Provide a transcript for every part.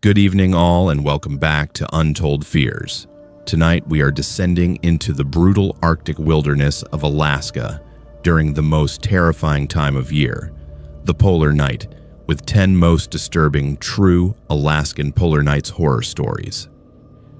Good evening all, and welcome back to Untold Fears. Tonight we are descending into the brutal Arctic wilderness of Alaska during the most terrifying time of year, the polar night, with 10 most disturbing true Alaskan polar nights horror stories.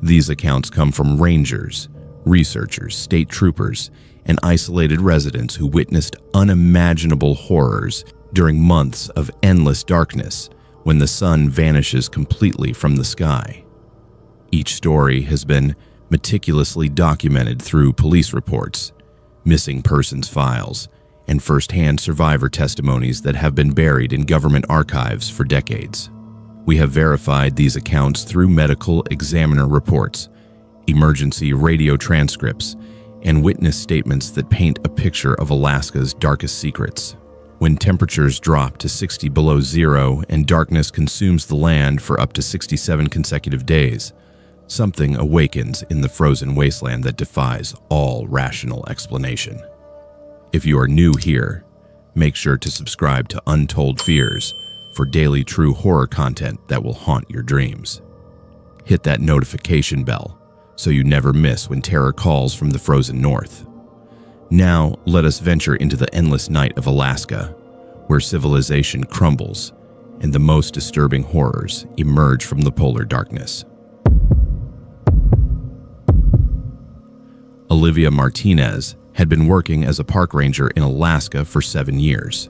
These accounts come from rangers, researchers, state troopers, and isolated residents who witnessed unimaginable horrors during months of endless darkness when the sun vanishes completely from the sky. Each story has been meticulously documented through police reports, missing persons files, and first-hand survivor testimonies that have been buried in government archives for decades. We have verified these accounts through medical examiner reports, emergency radio transcripts, and witness statements that paint a picture of Alaska's darkest secrets. When temperatures drop to 60 below zero and darkness consumes the land for up to 67 consecutive days, something awakens in the frozen wasteland that defies all rational explanation. If you are new here, make sure to subscribe to Untold Fears for daily true horror content that will haunt your dreams. Hit that notification bell so you never miss when terror calls from the frozen north. Now, let us venture into the endless night of Alaska, where civilization crumbles and the most disturbing horrors emerge from the polar darkness. Olivia Martinez had been working as a park ranger in Alaska for 7 years,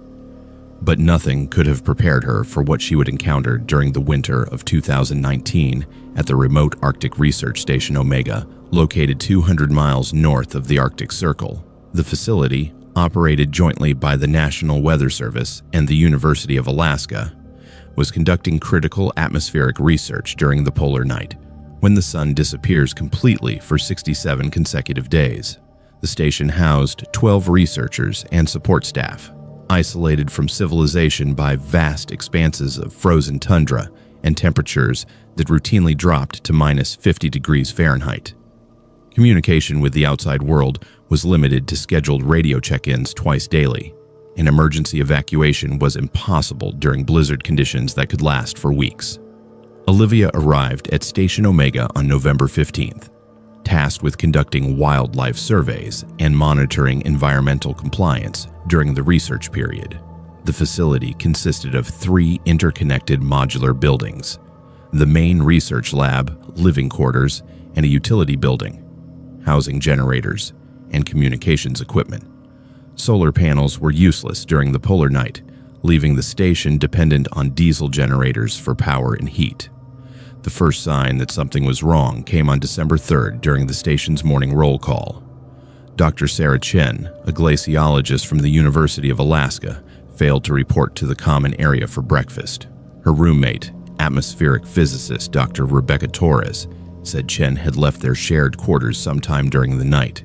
but nothing could have prepared her for what she would encounter during the winter of 2019 at the remote Arctic Research Station Omega, located 200 miles north of the Arctic Circle. The facility, operated jointly by the National Weather Service and the University of Alaska, was conducting critical atmospheric research during the polar night, when the sun disappears completely for 67 consecutive days. The station housed 12 researchers and support staff, isolated from civilization by vast expanses of frozen tundra and temperatures that routinely dropped to minus 50 degrees Fahrenheit. Communication with the outside world was limited to scheduled radio check-ins twice daily, and emergency evacuation was impossible during blizzard conditions that could last for weeks. Olivia arrived at Station Omega on November 15th, tasked with conducting wildlife surveys and monitoring environmental compliance during the research period. The facility consisted of 3 interconnected modular buildings: the main research lab, living quarters, and a utility building, housing generators and communications equipment. Solar panels were useless during the polar night, leaving the station dependent on diesel generators for power and heat. The first sign that something was wrong came on December 3rd during the station's morning roll call. Dr. Sarah Chen, a glaciologist from the University of Alaska, failed to report to the common area for breakfast. Her roommate, atmospheric physicist Dr. Rebecca Torres, said Chen had left their shared quarters sometime during the night,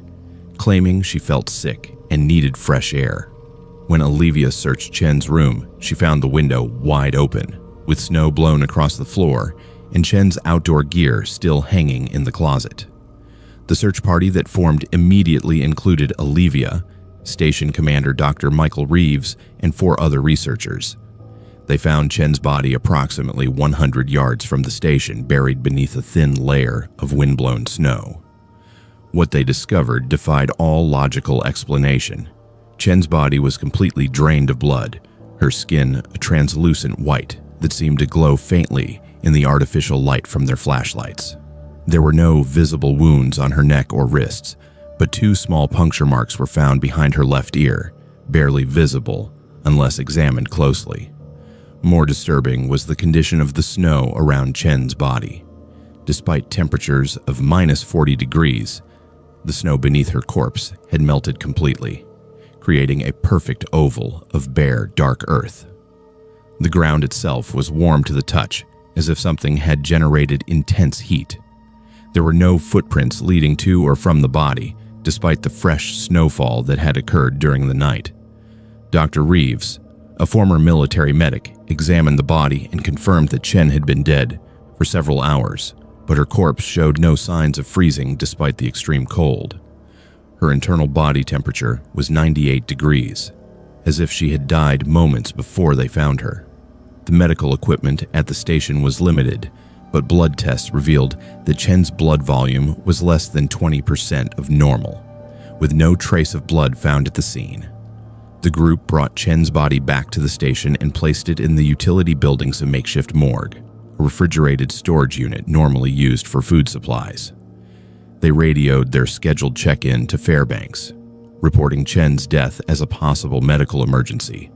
claiming she felt sick and needed fresh air. When Olivia searched Chen's room, she found the window wide open, with snow blown across the floor and Chen's outdoor gear still hanging in the closet. The search party that formed immediately included Olivia, Station Commander Dr. Michael Reeves, and 4 other researchers. They found Chen's body approximately 100 yards from the station, buried beneath a thin layer of windblown snow. What they discovered defied all logical explanation. Chen's body was completely drained of blood, her skin a translucent white that seemed to glow faintly in the artificial light from their flashlights. There were no visible wounds on her neck or wrists, but 2 small puncture marks were found behind her left ear, barely visible unless examined closely. More disturbing was the condition of the snow around Chen's body. Despite temperatures of minus 40 degrees, the snow beneath her corpse had melted completely, creating a perfect oval of bare, dark earth. The ground itself was warm to the touch, as if something had generated intense heat. There were no footprints leading to or from the body, despite the fresh snowfall that had occurred during the night. Dr. Reeves, a former military medic, examined the body and confirmed that Chen had been dead for several hours, but her corpse showed no signs of freezing despite the extreme cold. Her internal body temperature was 98 degrees, as if she had died moments before they found her. The medical equipment at the station was limited, but blood tests revealed that Chen's blood volume was less than 20% of normal, with no trace of blood found at the scene. The group brought Chen's body back to the station and placed it in the utility building's makeshift morgue, a refrigerated storage unit normally used for food supplies. They radioed their scheduled check-in to Fairbanks, reporting Chen's death as a possible medical emergency,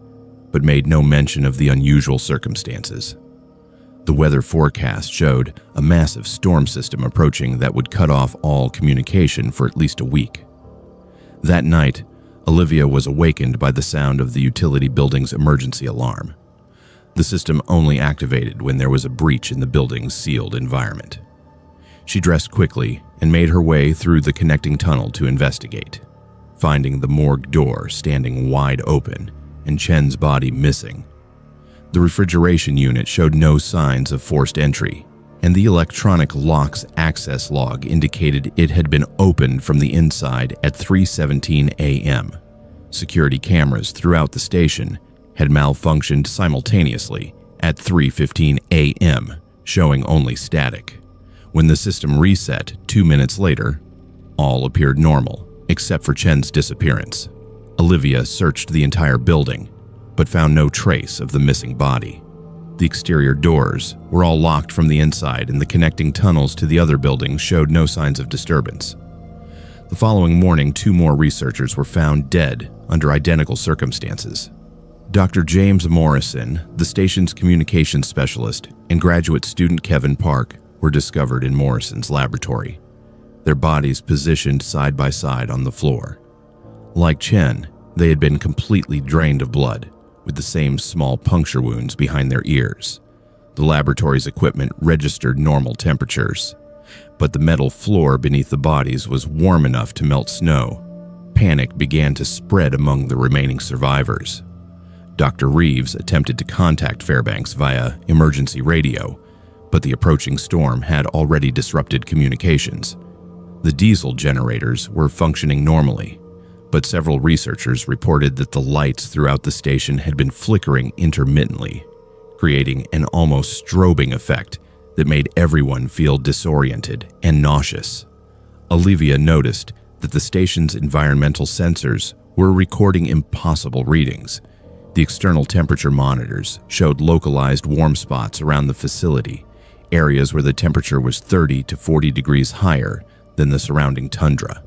but made no mention of the unusual circumstances. The weather forecast showed a massive storm system approaching that would cut off all communication for at least a week. That night, Olivia was awakened by the sound of the utility building's emergency alarm. The system only activated when there was a breach in the building's sealed environment. She dressed quickly and made her way through the connecting tunnel to investigate, finding the morgue door standing wide open and Chen's body missing. The refrigeration unit showed no signs of forced entry, and the electronic lock's access log indicated it had been opened from the inside at 3:17 a.m. Security cameras throughout the station had malfunctioned simultaneously at 3:15 a.m., showing only static. When the system reset 2 minutes later, all appeared normal, except for Chen's disappearance. Olivia searched the entire building, but found no trace of the missing body. The exterior doors were all locked from the inside, and the connecting tunnels to the other buildings showed no signs of disturbance. The following morning, 2 more researchers were found dead under identical circumstances. Dr. James Morrison, the station's communications specialist, and graduate student Kevin Park were discovered in Morrison's laboratory, their bodies positioned side by side on the floor. Like Chen, they had been completely drained of blood, with the same small puncture wounds behind their ears. The laboratory's equipment registered normal temperatures, but the metal floor beneath the bodies was warm enough to melt snow. Panic began to spread among the remaining survivors. Dr. Reeves attempted to contact Fairbanks via emergency radio, but the approaching storm had already disrupted communications. The diesel generators were functioning normally, but several researchers reported that the lights throughout the station had been flickering intermittently, creating an almost strobing effect that made everyone feel disoriented and nauseous. Olivia noticed that the station's environmental sensors were recording impossible readings. The external temperature monitors showed localized warm spots around the facility, areas where the temperature was 30 to 40 degrees higher than the surrounding tundra.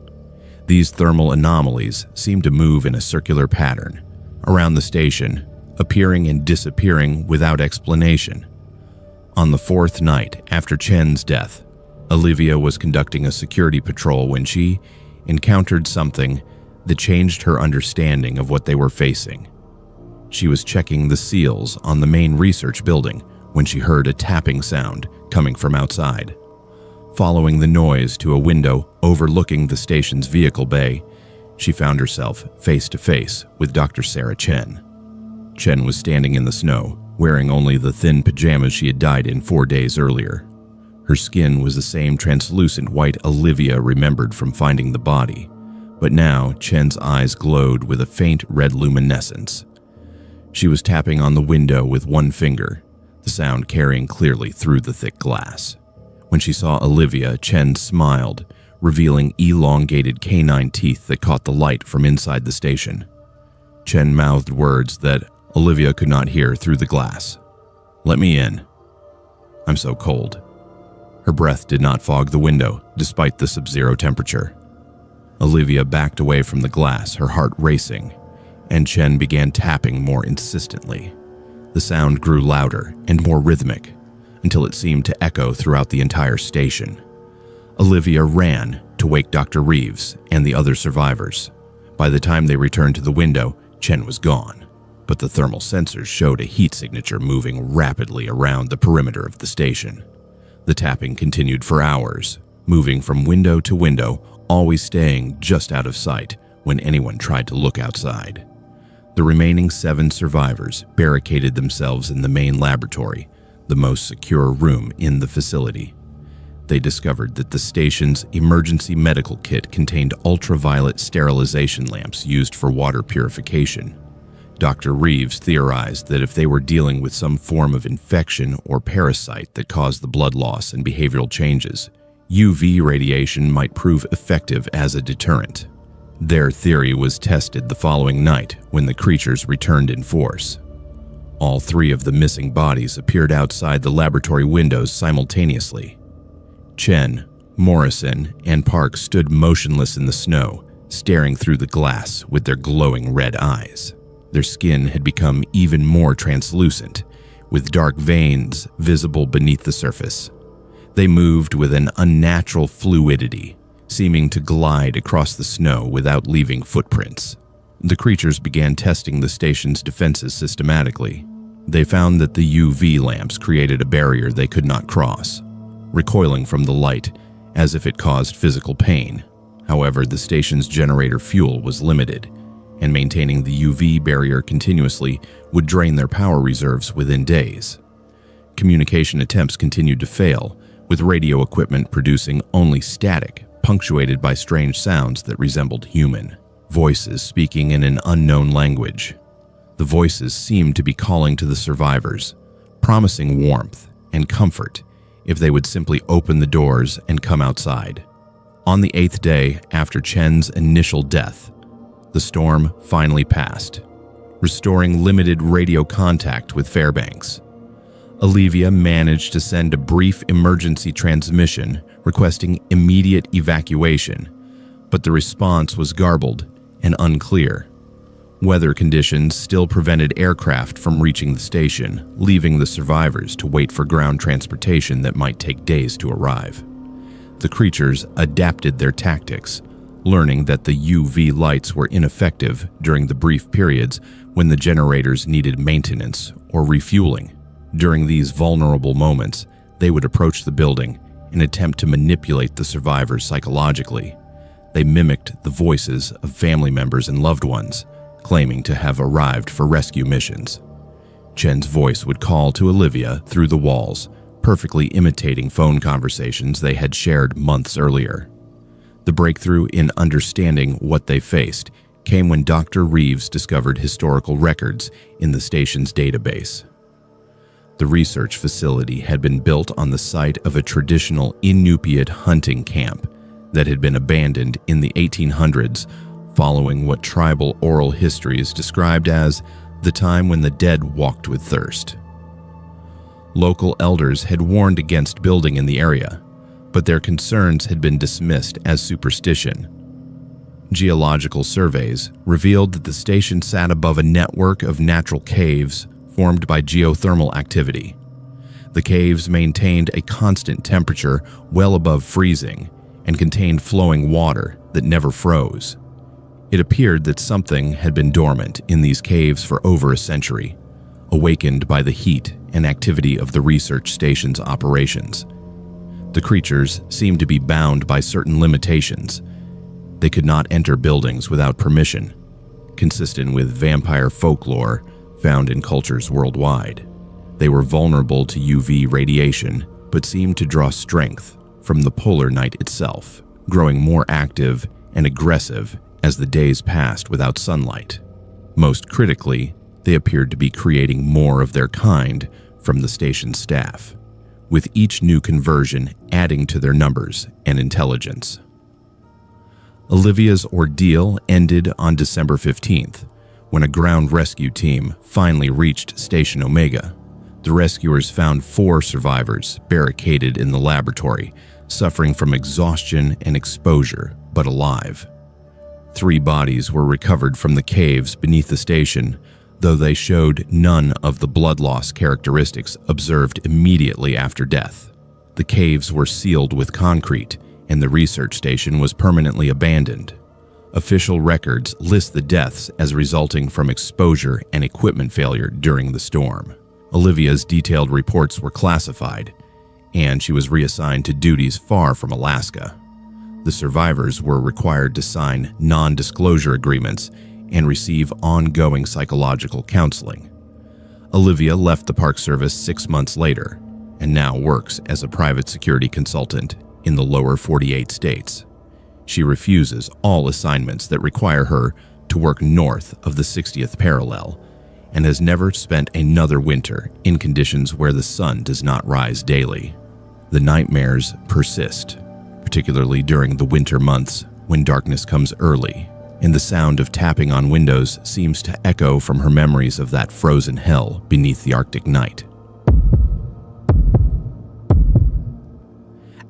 These thermal anomalies seemed to move in a circular pattern around the station, appearing and disappearing without explanation. On the 4th night after Chen's death, Olivia was conducting a security patrol when she encountered something that changed her understanding of what they were facing. She was checking the seals on the main research building when she heard a tapping sound coming from outside. Following the noise to a window overlooking the station's vehicle bay, she found herself face to face with Dr. Sarah Chen. Chen was standing in the snow, wearing only the thin pajamas she had died in 4 days earlier. Her skin was the same translucent white Olivia remembered from finding the body, but now Chen's eyes glowed with a faint red luminescence. She was tapping on the window with one finger, the sound carrying clearly through the thick glass. When she saw Olivia, Chen smiled, revealing elongated canine teeth that caught the light from inside the station. Chen mouthed words that Olivia could not hear through the glass. "Let me in. I'm so cold." Her breath did not fog the window, despite the sub-zero temperature. Olivia backed away from the glass, her heart racing, and Chen began tapping more insistently. The sound grew louder and more rhythmic, until it seemed to echo throughout the entire station. Olivia ran to wake Dr. Reeves and the other survivors. By the time they returned to the window, Chen was gone, but the thermal sensors showed a heat signature moving rapidly around the perimeter of the station. The tapping continued for hours, moving from window to window, always staying just out of sight when anyone tried to look outside. The remaining 7 survivors barricaded themselves in the main laboratory, the most secure room in the facility. They discovered that the station's emergency medical kit contained ultraviolet sterilization lamps used for water purification. Dr. Reeves theorized that if they were dealing with some form of infection or parasite that caused the blood loss and behavioral changes, UV radiation might prove effective as a deterrent. Their theory was tested the following night when the creatures returned in force. All three of the missing bodies appeared outside the laboratory windows simultaneously. Chen, Morrison, and Park stood motionless in the snow, staring through the glass with their glowing red eyes. Their skin had become even more translucent, with dark veins visible beneath the surface. They moved with an unnatural fluidity, seeming to glide across the snow without leaving footprints. The creatures began testing the station's defenses systematically. They found that the UV lamps created a barrier they could not cross, recoiling from the light as if it caused physical pain. However, the station's generator fuel was limited, and maintaining the UV barrier continuously would drain their power reserves within days. Communication attempts continued to fail, with radio equipment producing only static, punctuated by strange sounds that resembled human voices speaking in an unknown language. The voices seemed to be calling to the survivors, promising warmth and comfort if they would simply open the doors and come outside. On the 8th day after Chen's initial death, the storm finally passed, restoring limited radio contact with Fairbanks. Olivia managed to send a brief emergency transmission requesting immediate evacuation, but the response was garbled and unclear. Weather conditions still prevented aircraft from reaching the station, leaving the survivors to wait for ground transportation that might take days to arrive. The creatures adapted their tactics, learning that the UV lights were ineffective during the brief periods when the generators needed maintenance or refueling. During these vulnerable moments, they would approach the building and attempt to manipulate the survivors psychologically. They mimicked the voices of family members and loved ones, claiming to have arrived for rescue missions. Chen's voice would call to Olivia through the walls, perfectly imitating phone conversations they had shared months earlier. The breakthrough in understanding what they faced came when Dr. Reeves discovered historical records in the station's database. The research facility had been built on the site of a traditional Inupiat hunting camp that had been abandoned in the 1800s following what tribal oral histories described as the time when the dead walked with thirst. Local elders had warned against building in the area, but their concerns had been dismissed as superstition. Geological surveys revealed that the station sat above a network of natural caves formed by geothermal activity. The caves maintained a constant temperature well above freezing and contained flowing water that never froze. It appeared that something had been dormant in these caves for over a century, awakened by the heat and activity of the research station's operations. The creatures seemed to be bound by certain limitations. They could not enter buildings without permission, consistent with vampire folklore found in cultures worldwide. They were vulnerable to UV radiation, but seemed to draw strength from the polar night itself, growing more active and aggressive as the days passed without sunlight. Most critically, they appeared to be creating more of their kind from the station's staff, with each new conversion adding to their numbers and intelligence. Olivia's ordeal ended on December 15th, when a ground rescue team finally reached Station Omega. The rescuers found 4 survivors barricaded in the laboratory, suffering from exhaustion and exposure, but alive. 3 bodies were recovered from the caves beneath the station, though they showed none of the blood loss characteristics observed immediately after death. The caves were sealed with concrete, and the research station was permanently abandoned. Official records list the deaths as resulting from exposure and equipment failure during the storm. Olivia's detailed reports were classified, and she was reassigned to duties far from Alaska. The survivors were required to sign non-disclosure agreements and receive ongoing psychological counseling. Olivia left the Park Service 6 months later and now works as a private security consultant in the lower 48 states. She refuses all assignments that require her to work north of the 60th parallel and has never spent another winter in conditions where the sun does not rise daily. The nightmares persist, particularly during the winter months when darkness comes early, and the sound of tapping on windows seems to echo from her memories of that frozen hell beneath the Arctic night.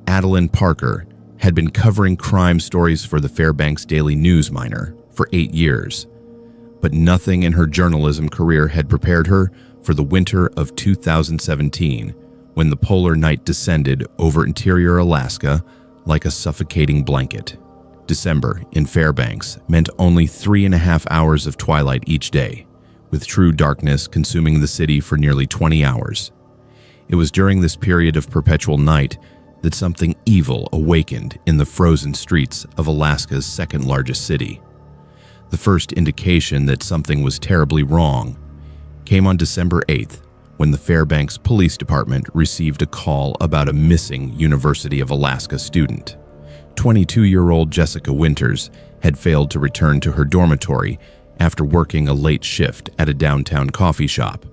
Adeline Parker had been covering crime stories for the Fairbanks Daily News Miner for 8 years, but nothing in her journalism career had prepared her for the winter of 2017, when the polar night descended over interior Alaska like a suffocating blanket. December in Fairbanks meant only 3.5 hours of twilight each day, with true darkness consuming the city for nearly 20 hours. It was during this period of perpetual night that something evil awakened in the frozen streets of Alaska's second-largest city. The first indication that something was terribly wrong came on December 8th, when the Fairbanks Police Department received a call about a missing University of Alaska student. 22-year-old Jessica Winters had failed to return to her dormitory after working a late shift at a downtown coffee shop.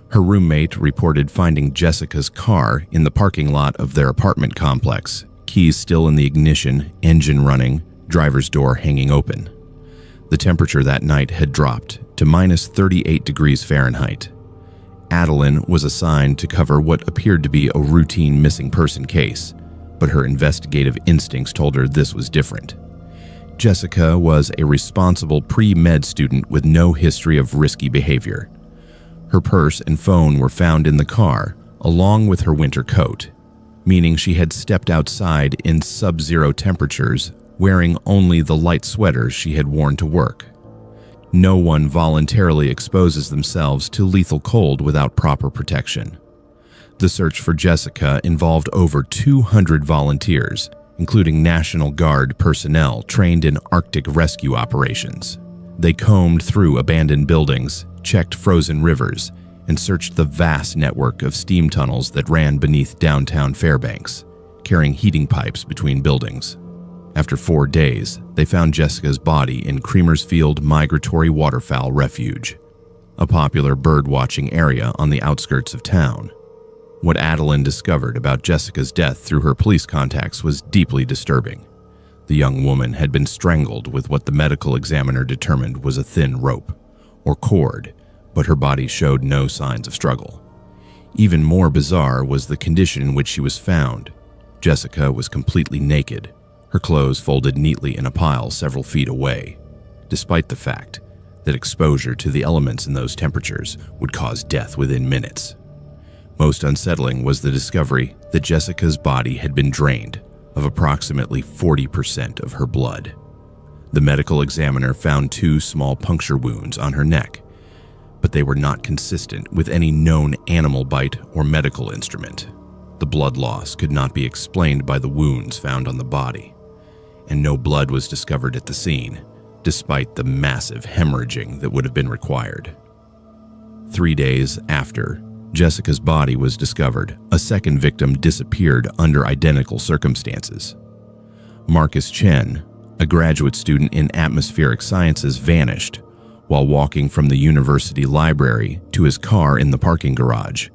Her roommate reported finding Jessica's car in the parking lot of their apartment complex, keys still in the ignition, engine running, driver's door hanging open. The temperature that night had dropped to minus 38 degrees Fahrenheit. Adeline was assigned to cover what appeared to be a routine missing person case, but her investigative instincts told her this was different. Jessica was a responsible pre-med student with no history of risky behavior. Her purse and phone were found in the car, along with her winter coat, meaning she had stepped outside in sub-zero temperatures, wearing only the light sweater she had worn to work. No one voluntarily exposes themselves to lethal cold without proper protection. The search for Jessica involved over 200 volunteers, including National Guard personnel trained in Arctic rescue operations. They combed through abandoned buildings, checked frozen rivers, and searched the vast network of steam tunnels that ran beneath downtown Fairbanks, carrying heating pipes between buildings. After 4 days, they found Jessica's body in Creamersfield Migratory Waterfowl Refuge, a popular bird-watching area on the outskirts of town. What Adeline discovered about Jessica's death through her police contacts was deeply disturbing. The young woman had been strangled with what the medical examiner determined was a thin rope, or cord, but her body showed no signs of struggle. Even more bizarre was the condition in which she was found. Jessica was completely naked, her clothes folded neatly in a pile several feet away, despite the fact that exposure to the elements in those temperatures would cause death within minutes. Most unsettling was the discovery that Jessica's body had been drained of approximately 40% of her blood. The medical examiner found 2 small puncture wounds on her neck, but they were not consistent with any known animal bite or medical instrument. The blood loss could not be explained by the wounds found on the body, and no blood was discovered at the scene, despite the massive hemorrhaging that would have been required. 3 days after Jessica's body was discovered, a second victim disappeared under identical circumstances. Marcus Chen, a graduate student in atmospheric sciences, vanished while walking from the university library to his car in the parking garage.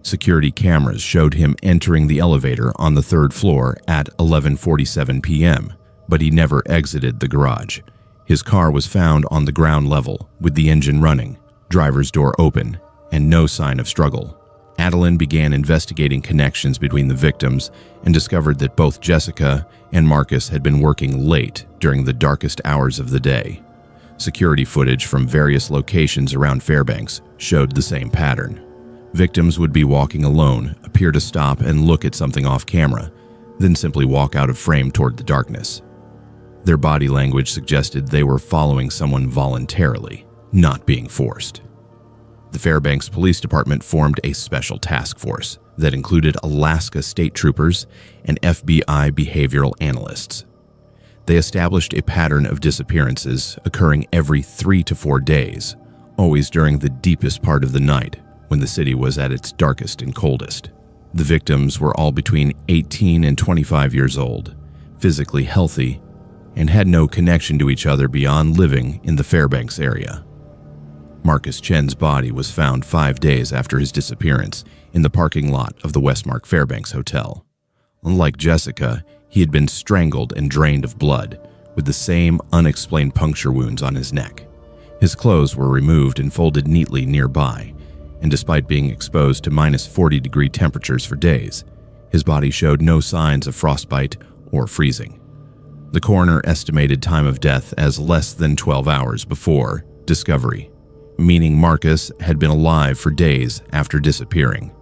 Security cameras showed him entering the elevator on the 3rd floor at 11:47 p.m., but he never exited the garage. His car was found on the ground level, with the engine running, driver's door open, and no sign of struggle. Adeline began investigating connections between the victims and discovered that both Jessica and Marcus had been working late during the darkest hours of the day. Security footage from various locations around Fairbanks showed the same pattern. Victims would be walking alone, appear to stop and look at something off camera, then simply walk out of frame toward the darkness. Their body language suggested they were following someone voluntarily, not being forced. The Fairbanks Police Department formed a special task force that included Alaska state troopers and FBI behavioral analysts. They established a pattern of disappearances occurring every 3 to 4 days, always during the deepest part of the night when the city was at its darkest and coldest. The victims were all between 18 and 25 years old, physically healthy, and had no connection to each other beyond living in the Fairbanks area. Marcus Chen's body was found 5 days after his disappearance in the parking lot of the Westmark Fairbanks Hotel. Unlike Jessica, he had been strangled and drained of blood, with the same unexplained puncture wounds on his neck. His clothes were removed and folded neatly nearby, and despite being exposed to -40-degree temperatures for days, his body showed no signs of frostbite or freezing. The coroner estimated time of death as less than 12 hours before discovery, meaning Marcus had been alive for days after disappearing.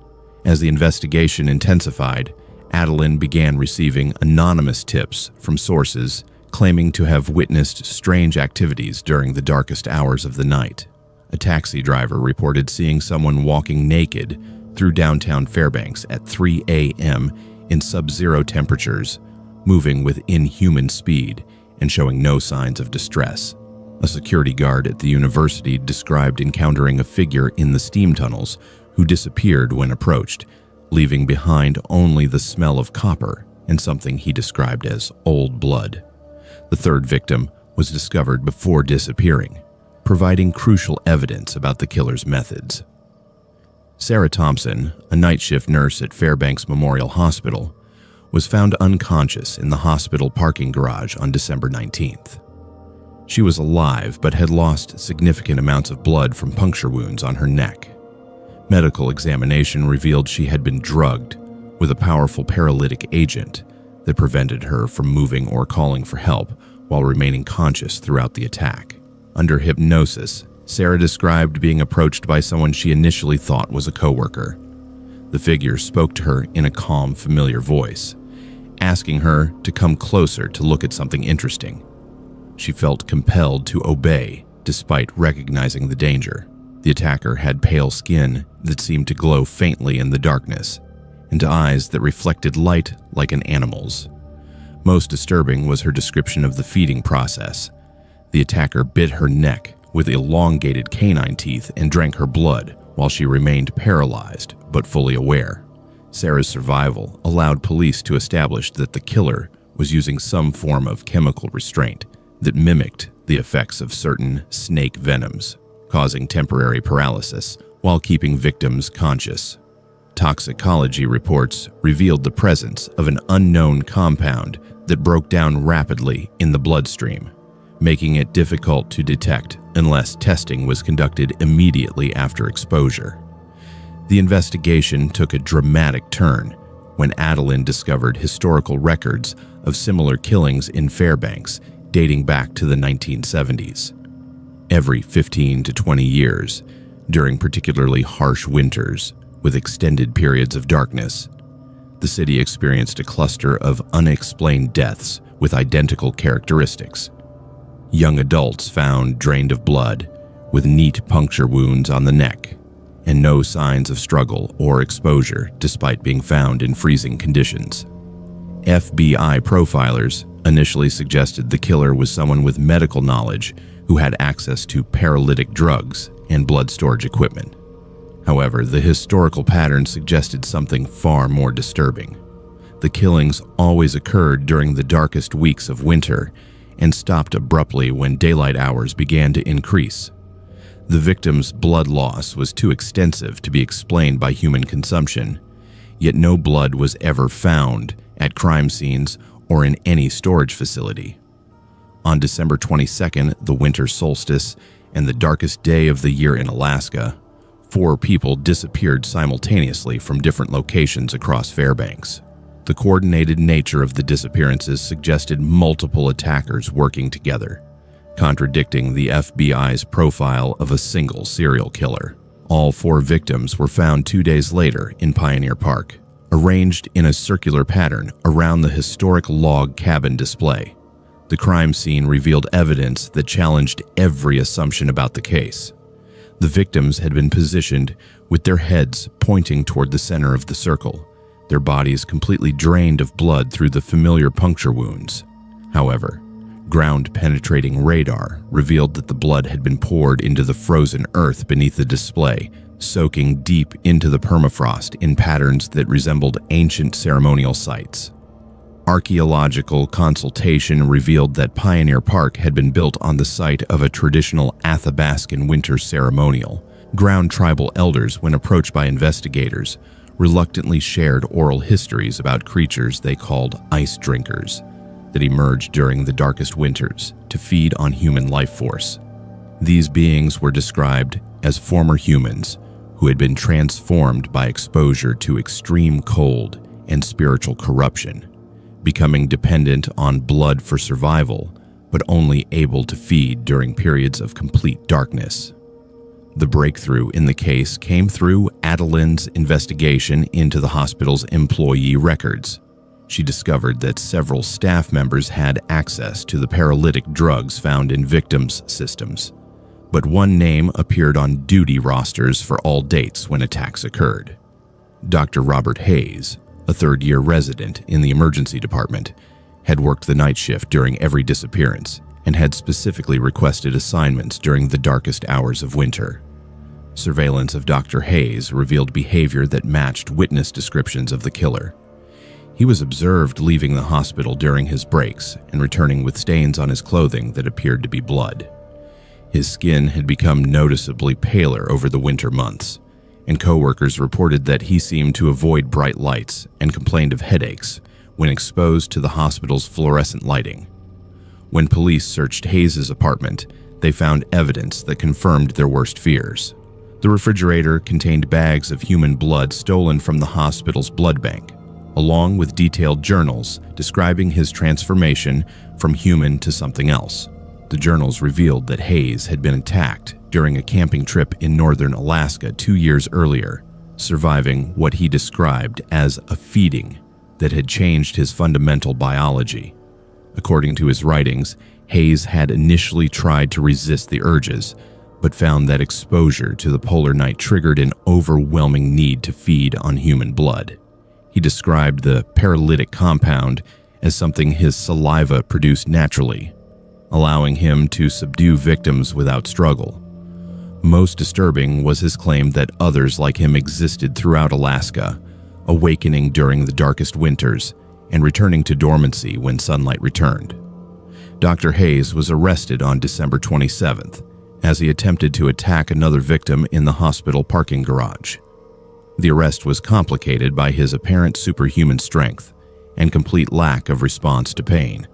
As the investigation intensified, Adeline began receiving anonymous tips from sources claiming to have witnessed strange activities during the darkest hours of the night. A taxi driver reported seeing someone walking naked through downtown Fairbanks at 3 a.m. in sub-zero temperatures, moving with inhuman speed and showing no signs of distress. A security guard at the university described encountering a figure in the steam tunnels who disappeared when approached, leaving behind only the smell of copper and something he described as old blood. The third victim was discovered before disappearing, providing crucial evidence about the killer's methods. Sarah Thompson, a night shift nurse at Fairbanks Memorial Hospital, was found unconscious in the hospital parking garage on December 19th. She was alive but had lost significant amounts of blood from puncture wounds on her neck. Medical examination revealed she had been drugged with a powerful paralytic agent that prevented her from moving or calling for help while remaining conscious throughout the attack. Under hypnosis, Sarah described being approached by someone she initially thought was a coworker. The figure spoke to her in a calm, familiar voice, asking her to come closer to look at something interesting. She felt compelled to obey despite recognizing the danger. The attacker had pale skin that seemed to glow faintly in the darkness, and eyes that reflected light like an animal's. Most disturbing was her description of the feeding process. The attacker bit her neck with elongated canine teeth and drank her blood while she remained paralyzed but fully aware. Sarah's survival allowed police to establish that the killer was using some form of chemical restraint that mimicked the effects of certain snake venoms, causing temporary paralysis while keeping victims conscious. Toxicology reports revealed the presence of an unknown compound that broke down rapidly in the bloodstream, making it difficult to detect unless testing was conducted immediately after exposure. The investigation took a dramatic turn when Adeline discovered historical records of similar killings in Fairbanks dating back to the 1970s. Every 15 to 20 years, during particularly harsh winters with extended periods of darkness, the city experienced a cluster of unexplained deaths with identical characteristics. Young adults found drained of blood, with neat puncture wounds on the neck, and no signs of struggle or exposure despite being found in freezing conditions. FBI profilers initially suggested the killer was someone with medical knowledge who had access to paralytic drugs and blood storage equipment. However, the historical pattern suggested something far more disturbing. The killings always occurred during the darkest weeks of winter and stopped abruptly when daylight hours began to increase. The victim's blood loss was too extensive to be explained by human consumption, yet no blood was ever found at crime scenes or in any storage facility. On December 22nd, the winter solstice and the darkest day of the year in Alaska, 4 people disappeared simultaneously from different locations across Fairbanks. The coordinated nature of the disappearances suggested multiple attackers working together, contradicting the FBI's profile of a single serial killer. All 4 victims were found 2 days later in Pioneer Park, arranged in a circular pattern around the historic log cabin display. The crime scene revealed evidence that challenged every assumption about the case. The victims had been positioned with their heads pointing toward the center of the circle, their bodies completely drained of blood through the familiar puncture wounds. However, ground-penetrating radar revealed that the blood had been poured into the frozen earth beneath the display, soaking deep into the permafrost in patterns that resembled ancient ceremonial sites. Archaeological consultation revealed that Pioneer Park had been built on the site of a traditional Athabascan winter ceremonial. Ground tribal elders, when approached by investigators, reluctantly shared oral histories about creatures they called ice drinkers that emerged during the darkest winters to feed on human life force. These beings were described as former humans who had been transformed by exposure to extreme cold and spiritual corruption, becoming dependent on blood for survival, but only able to feed during periods of complete darkness. The breakthrough in the case came through Adeline's investigation into the hospital's employee records. She discovered that several staff members had access to the paralytic drugs found in victims' systems, but one name appeared on duty rosters for all dates when attacks occurred. Dr. Robert Hayes, a third-year resident in the emergency department, had worked the night shift during every disappearance and had specifically requested assignments during the darkest hours of winter. Surveillance of Dr. Hayes revealed behavior that matched witness descriptions of the killer. He was observed leaving the hospital during his breaks and returning with stains on his clothing that appeared to be blood. His skin had become noticeably paler over the winter months, and coworkers reported that he seemed to avoid bright lights and complained of headaches when exposed to the hospital's fluorescent lighting. When police searched Hayes' apartment, they found evidence that confirmed their worst fears. The refrigerator contained bags of human blood stolen from the hospital's blood bank, along with detailed journals describing his transformation from human to something else. The journals revealed that Hayes had been attacked during a camping trip in northern Alaska 2 years earlier, surviving what he described as a feeding that had changed his fundamental biology. According to his writings, Hayes had initially tried to resist the urges, but found that exposure to the polar night triggered an overwhelming need to feed on human blood. He described the paralytic compound as something his saliva produced naturally, allowing him to subdue victims without struggle. Most disturbing was his claim that others like him existed throughout Alaska, awakening during the darkest winters and returning to dormancy when sunlight returned. Dr. Hayes was arrested on December 27th as he attempted to attack another victim in the hospital parking garage. The arrest was complicated by his apparent superhuman strength and complete lack of response to pain.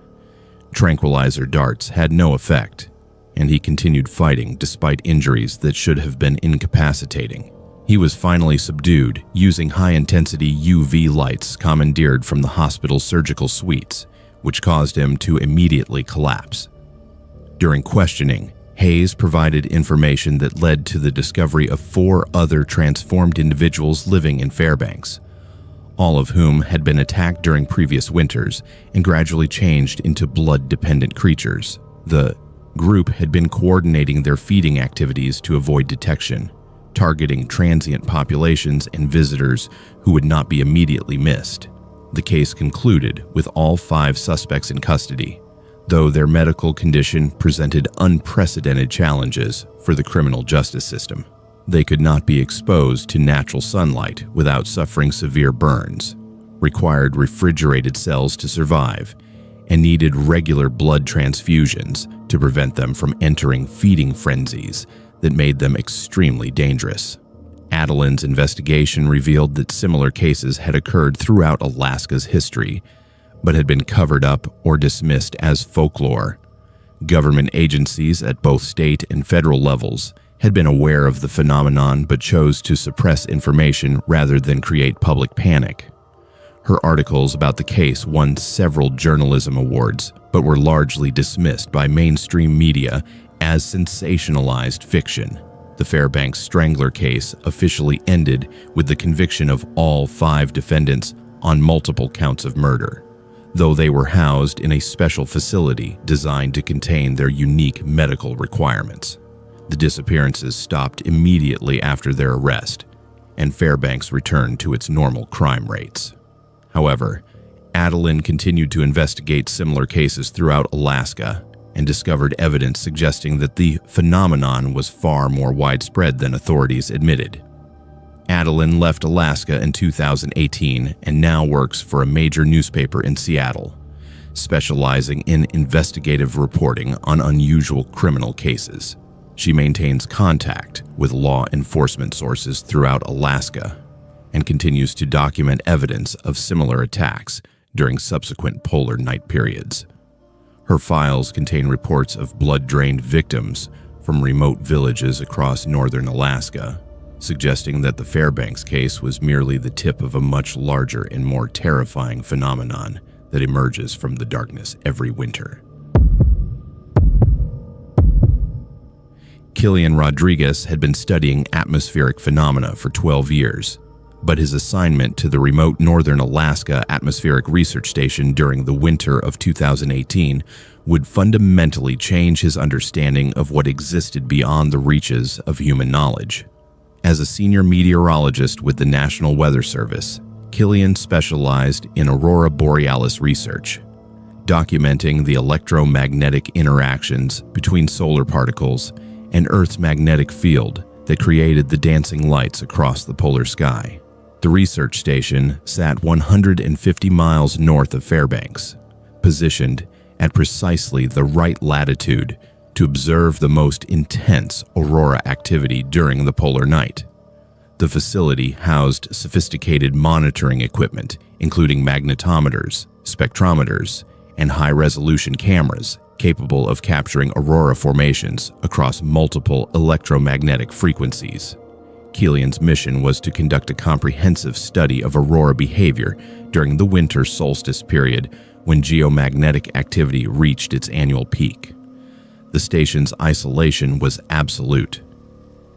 Tranquilizer darts had no effect, and he continued fighting despite injuries that should have been incapacitating. He was finally subdued using high-intensity UV lights commandeered from the hospital's surgical suites, which caused him to immediately collapse. During questioning, Hayes provided information that led to the discovery of 4 other transformed individuals living in Fairbanks, all of whom had been attacked during previous winters and gradually changed into blood-dependent creatures. The group had been coordinating their feeding activities to avoid detection, targeting transient populations and visitors who would not be immediately missed. The case concluded with all 5 suspects in custody, though their medical condition presented unprecedented challenges for the criminal justice system. They could not be exposed to natural sunlight without suffering severe burns, required refrigerated cells to survive, and needed regular blood transfusions to prevent them from entering feeding frenzies that made them extremely dangerous. Adeline's investigation revealed that similar cases had occurred throughout Alaska's history, but had been covered up or dismissed as folklore. Government agencies at both state and federal levels had been aware of the phenomenon but chose to suppress information rather than create public panic. Her articles about the case won several journalism awards, but were largely dismissed by mainstream media as sensationalized fiction. The Fairbanks Strangler case officially ended with the conviction of all 5 defendants on multiple counts of murder, though they were housed in a special facility designed to contain their unique medical requirements. The disappearances stopped immediately after their arrest, and Fairbanks returned to its normal crime rates. However, Adeline continued to investigate similar cases throughout Alaska and discovered evidence suggesting that the phenomenon was far more widespread than authorities admitted. Adeline left Alaska in 2018 and now works for a major newspaper in Seattle, specializing in investigative reporting on unusual criminal cases. She maintains contact with law enforcement sources throughout Alaska and continues to document evidence of similar attacks during subsequent polar night periods. Her files contain reports of blood-drained victims from remote villages across northern Alaska, suggesting that the Fairbanks case was merely the tip of a much larger and more terrifying phenomenon that emerges from the darkness every winter. Kilian Rodriguez had been studying atmospheric phenomena for 12 years, but his assignment to the remote northern Alaska Atmospheric Research Station during the winter of 2018 would fundamentally change his understanding of what existed beyond the reaches of human knowledge. As a senior meteorologist with the National Weather Service, Kilian specialized in aurora borealis research, documenting the electromagnetic interactions between solar particles and Earth's magnetic field that created the dancing lights across the polar sky. The research station sat 150 miles north of Fairbanks, positioned at precisely the right latitude to observe the most intense aurora activity during the polar night. The facility housed sophisticated monitoring equipment, including magnetometers, spectrometers, and high-resolution cameras capable of capturing aurora formations across multiple electromagnetic frequencies. Kilian's mission was to conduct a comprehensive study of aurora behavior during the winter solstice period when geomagnetic activity reached its annual peak. The station's isolation was absolute.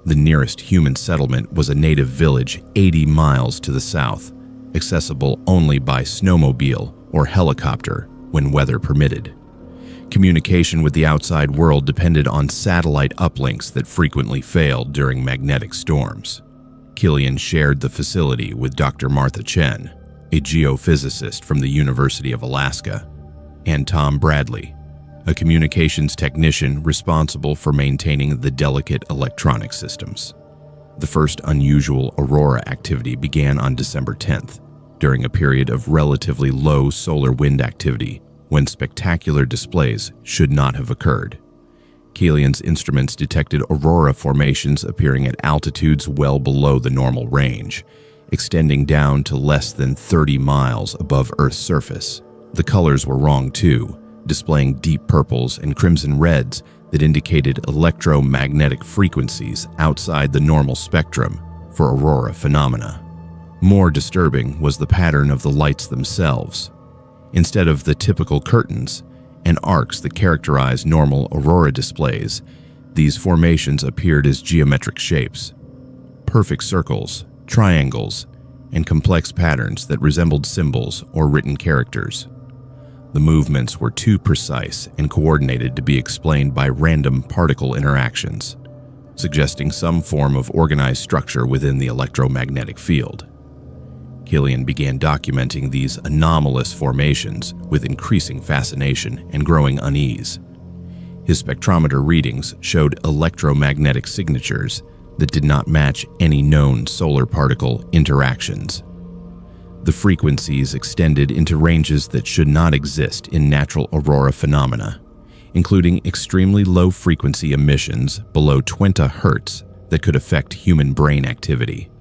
The nearest human settlement was a native village 80 miles to the south, accessible only by snowmobile or helicopter when weather permitted. Communication with the outside world depended on satellite uplinks that frequently failed during magnetic storms. Kilian shared the facility with Dr. Martha Chen, a geophysicist from the University of Alaska, and Tom Bradley, a communications technician responsible for maintaining the delicate electronic systems. The first unusual aurora activity began on December 10th, during a period of relatively low solar wind activity when spectacular displays should not have occurred. Kilian's instruments detected aurora formations appearing at altitudes well below the normal range, extending down to less than 30 miles above Earth's surface. The colors were wrong too, displaying deep purples and crimson reds that indicated electromagnetic frequencies outside the normal spectrum for aurora phenomena. More disturbing was the pattern of the lights themselves. Instead of the typical curtains and arcs that characterize normal aurora displays, these formations appeared as geometric shapes, perfect circles, triangles, and complex patterns that resembled symbols or written characters. The movements were too precise and coordinated to be explained by random particle interactions, suggesting some form of organized structure within the electromagnetic field. Kilian began documenting these anomalous formations with increasing fascination and growing unease. His spectrometer readings showed electromagnetic signatures that did not match any known solar particle interactions. The frequencies extended into ranges that should not exist in natural aurora phenomena, including extremely low-frequency emissions below 20 Hz that could affect human brain activity.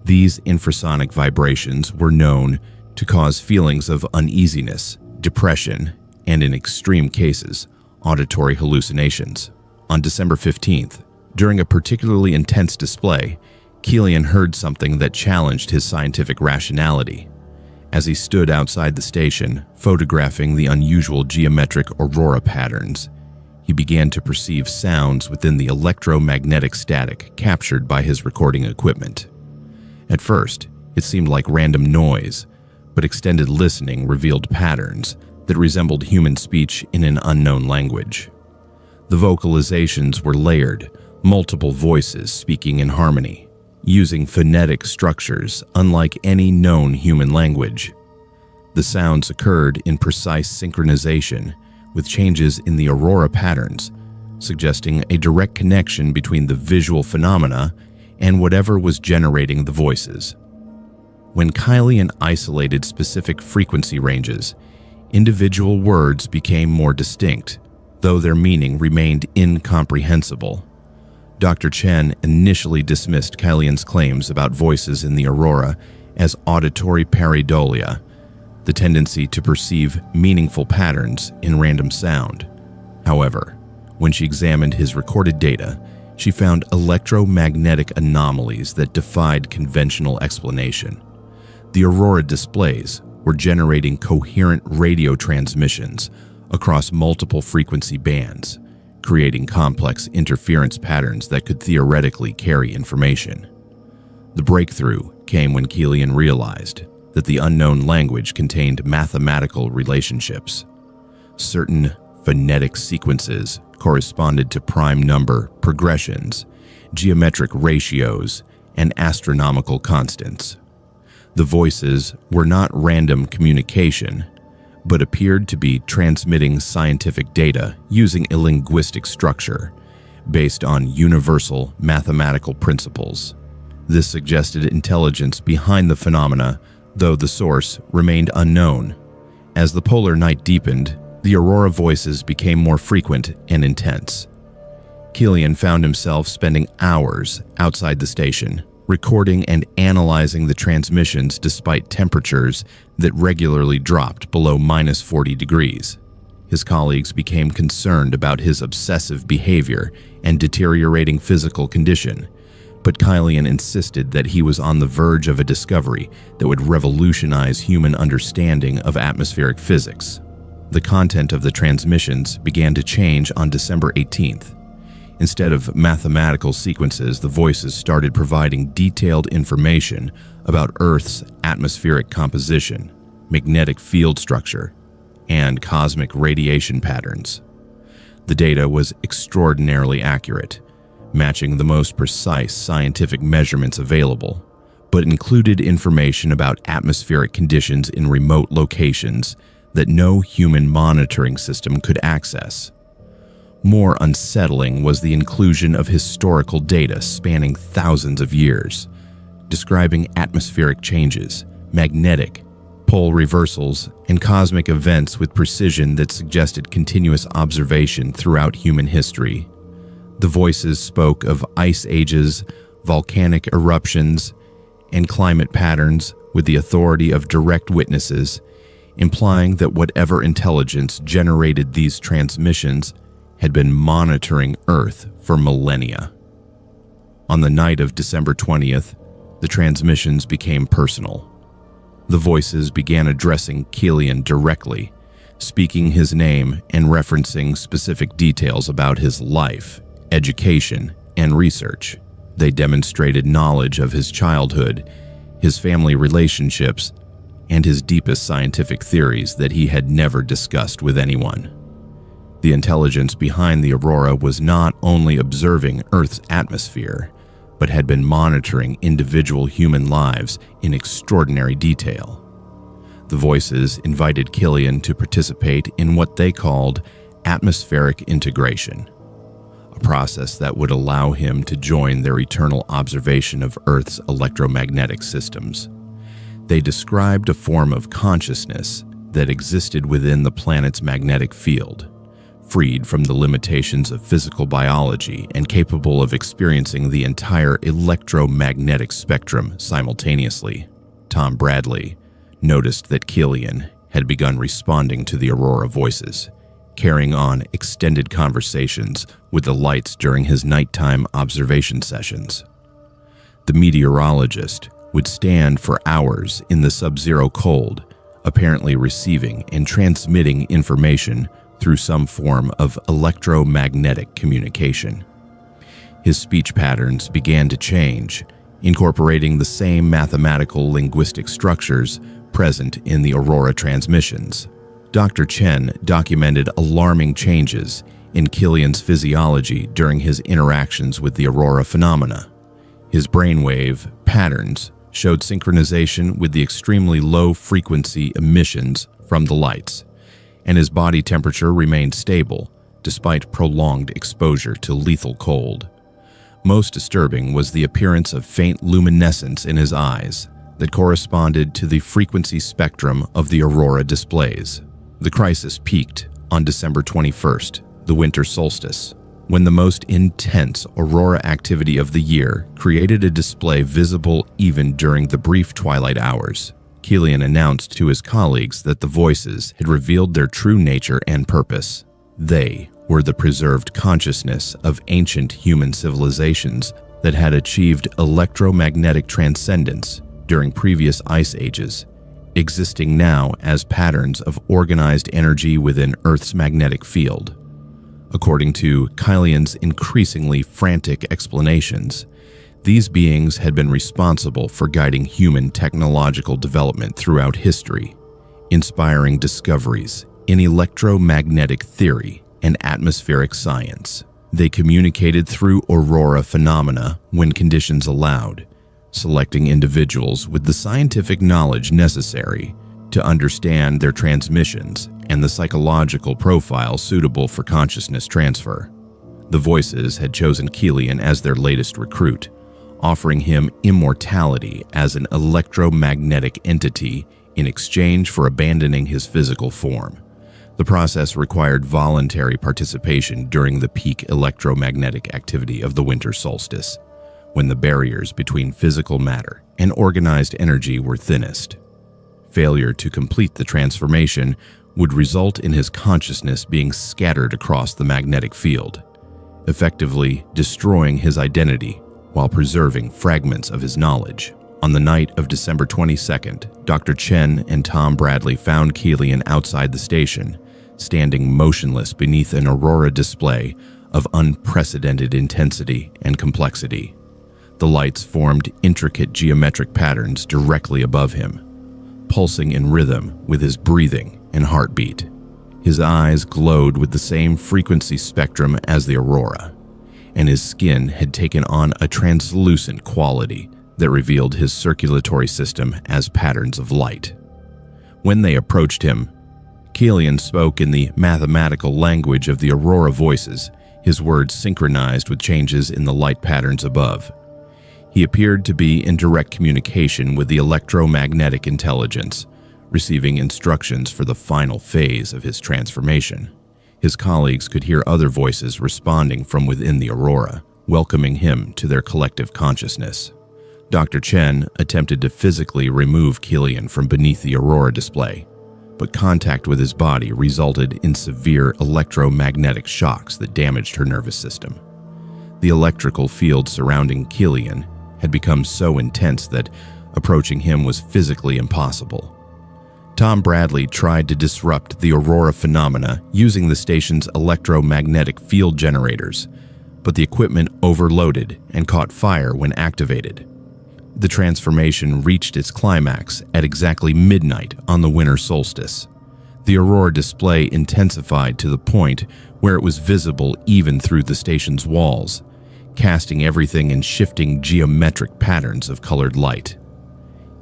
These infrasonic vibrations were known to cause feelings of uneasiness, depression, and in extreme cases, auditory hallucinations. On December 15th, during a particularly intense display, Kilian heard something that challenged his scientific rationality. As he stood outside the station, photographing the unusual geometric aurora patterns, he began to perceive sounds within the electromagnetic static captured by his recording equipment. At first, it seemed like random noise, but extended listening revealed patterns that resembled human speech in an unknown language. The vocalizations were layered, multiple voices speaking in harmony, using phonetic structures unlike any known human language. The sounds occurred in precise synchronization with changes in the aurora patterns, suggesting a direct connection between the visual phenomena and whatever was generating the voices. When Killian isolated specific frequency ranges, individual words became more distinct, though their meaning remained incomprehensible. Dr. Chen initially dismissed Killian's claims about voices in the aurora as auditory pareidolia, the tendency to perceive meaningful patterns in random sound. However, when she examined his recorded data, she found electromagnetic anomalies that defied conventional explanation. The aurora displays were generating coherent radio transmissions across multiple frequency bands, creating complex interference patterns that could theoretically carry information. The breakthrough came when Killian realized that the unknown language contained mathematical relationships. Certain phonetic sequences corresponded to prime number progressions, geometric ratios, and astronomical constants. The voices were not random communication, but appeared to be transmitting scientific data using a linguistic structure based on universal mathematical principles. This suggested intelligence behind the phenomena, though the source remained unknown. As the polar night deepened, the aurora voices became more frequent and intense. Killian found himself spending hours outside the station, recording and analyzing the transmissions despite temperatures that regularly dropped below -40 degrees. His colleagues became concerned about his obsessive behavior and deteriorating physical condition, but Killian insisted that he was on the verge of a discovery that would revolutionize human understanding of atmospheric physics. The content of the transmissions began to change on December 18th. Instead of mathematical sequences, the voices started providing detailed information about Earth's atmospheric composition, magnetic field structure, and cosmic radiation patterns. The data was extraordinarily accurate, matching the most precise scientific measurements available, but included information about atmospheric conditions in remote locations that no human monitoring system could access. More unsettling was the inclusion of historical data spanning thousands of years, describing atmospheric changes, magnetic, pole reversals, and cosmic events with precision that suggested continuous observation throughout human history. The voices spoke of ice ages, volcanic eruptions, and climate patterns with the authority of direct witnesses, implying that whatever intelligence generated these transmissions had been monitoring Earth for millennia. On the night of December 20th, the transmissions became personal. The voices began addressing Killian directly, speaking his name and referencing specific details about his life, education, and research. They demonstrated knowledge of his childhood, his family relationships, and his deepest scientific theories that he had never discussed with anyone. The intelligence behind the aurora was not only observing Earth's atmosphere, but had been monitoring individual human lives in extraordinary detail. The voices invited Killian to participate in what they called atmospheric integration, a process that would allow him to join their eternal observation of Earth's electromagnetic systems. They described a form of consciousness that existed within the planet's magnetic field, freed from the limitations of physical biology and capable of experiencing the entire electromagnetic spectrum simultaneously. Tom Bradley noticed that Killian had begun responding to the aurora voices, carrying on extended conversations with the lights during his nighttime observation sessions. The meteorologist would stand for hours in the sub-zero cold, apparently receiving and transmitting information through some form of electromagnetic communication. His speech patterns began to change, incorporating the same mathematical linguistic structures present in the aurora transmissions. Dr. Chen documented alarming changes in Killian's physiology during his interactions with the aurora phenomena. His brainwave patterns showed synchronization with the extremely low-frequency emissions from the lights, and his body temperature remained stable despite prolonged exposure to lethal cold. Most disturbing was the appearance of faint luminescence in his eyes that corresponded to the frequency spectrum of the aurora displays. The crisis peaked on December 21st, the winter solstice, when the most intense aurora activity of the year created a display visible even during the brief twilight hours. Killian announced to his colleagues that the voices had revealed their true nature and purpose. They were the preserved consciousness of ancient human civilizations that had achieved electromagnetic transcendence during previous ice ages, existing now as patterns of organized energy within Earth's magnetic field. According to Killian's increasingly frantic explanations, these beings had been responsible for guiding human technological development throughout history, inspiring discoveries in electromagnetic theory and atmospheric science. They communicated through aurora phenomena when conditions allowed, selecting individuals with the scientific knowledge necessary to understand their transmissions and the psychological profile suitable for consciousness transfer. The voices had chosen Killian as their latest recruit, offering him immortality as an electromagnetic entity in exchange for abandoning his physical form. The process required voluntary participation during the peak electromagnetic activity of the winter solstice, when the barriers between physical matter and organized energy were thinnest. Failure to complete the transformation would result in his consciousness being scattered across the magnetic field, effectively destroying his identity while preserving fragments of his knowledge. On the night of December 22nd, Dr. Chen and Tom Bradley found Killian outside the station, standing motionless beneath an aurora display of unprecedented intensity and complexity. The lights formed intricate geometric patterns directly above him, pulsing in rhythm with his breathing and heartbeat. His eyes glowed with the same frequency spectrum as the aurora, and his skin had taken on a translucent quality that revealed his circulatory system as patterns of light. When they approached him, Killian spoke in the mathematical language of the aurora voices, his words synchronized with changes in the light patterns above. He appeared to be in direct communication with the electromagnetic intelligence, receiving instructions for the final phase of his transformation. His colleagues could hear other voices responding from within the aurora, welcoming him to their collective consciousness. Dr. Chen attempted to physically remove Killian from beneath the aurora display, but contact with his body resulted in severe electromagnetic shocks that damaged her nervous system. The electrical field surrounding Killian had become so intense that approaching him was physically impossible. Tom Bradley tried to disrupt the aurora phenomena using the station's electromagnetic field generators, but the equipment overloaded and caught fire when activated. The transformation reached its climax at exactly midnight on the winter solstice. The aurora display intensified to the point where it was visible even through the station's walls, casting everything in shifting geometric patterns of colored light.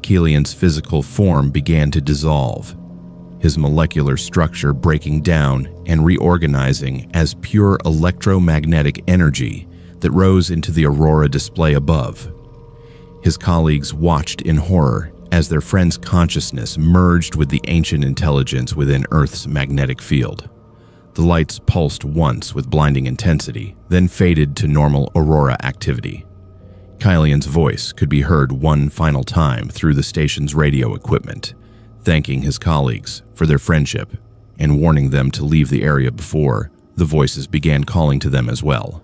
Killian's physical form began to dissolve, his molecular structure breaking down and reorganizing as pure electromagnetic energy that rose into the aurora display above. His colleagues watched in horror as their friend's consciousness merged with the ancient intelligence within Earth's magnetic field. The lights pulsed once with blinding intensity, then faded to normal aurora activity. Killian's voice could be heard one final time through the station's radio equipment, thanking his colleagues for their friendship and warning them to leave the area before the voices began calling to them as well.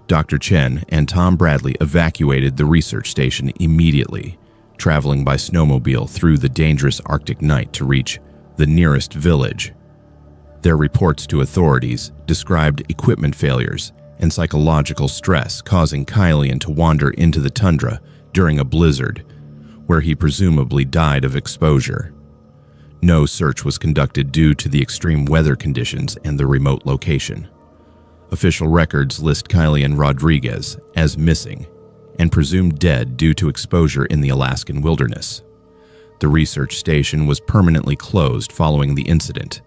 Dr. Chen and Tom Bradley evacuated the research station immediately, traveling by snowmobile through the dangerous Arctic night to reach the nearest village. Their reports to authorities described equipment failures and psychological stress causing Killian to wander into the tundra during a blizzard, where he presumably died of exposure. No search was conducted due to the extreme weather conditions and the remote location. Official records list Killian Rodriguez as missing and presumed dead due to exposure in the Alaskan wilderness. The research station was permanently closed following the incident,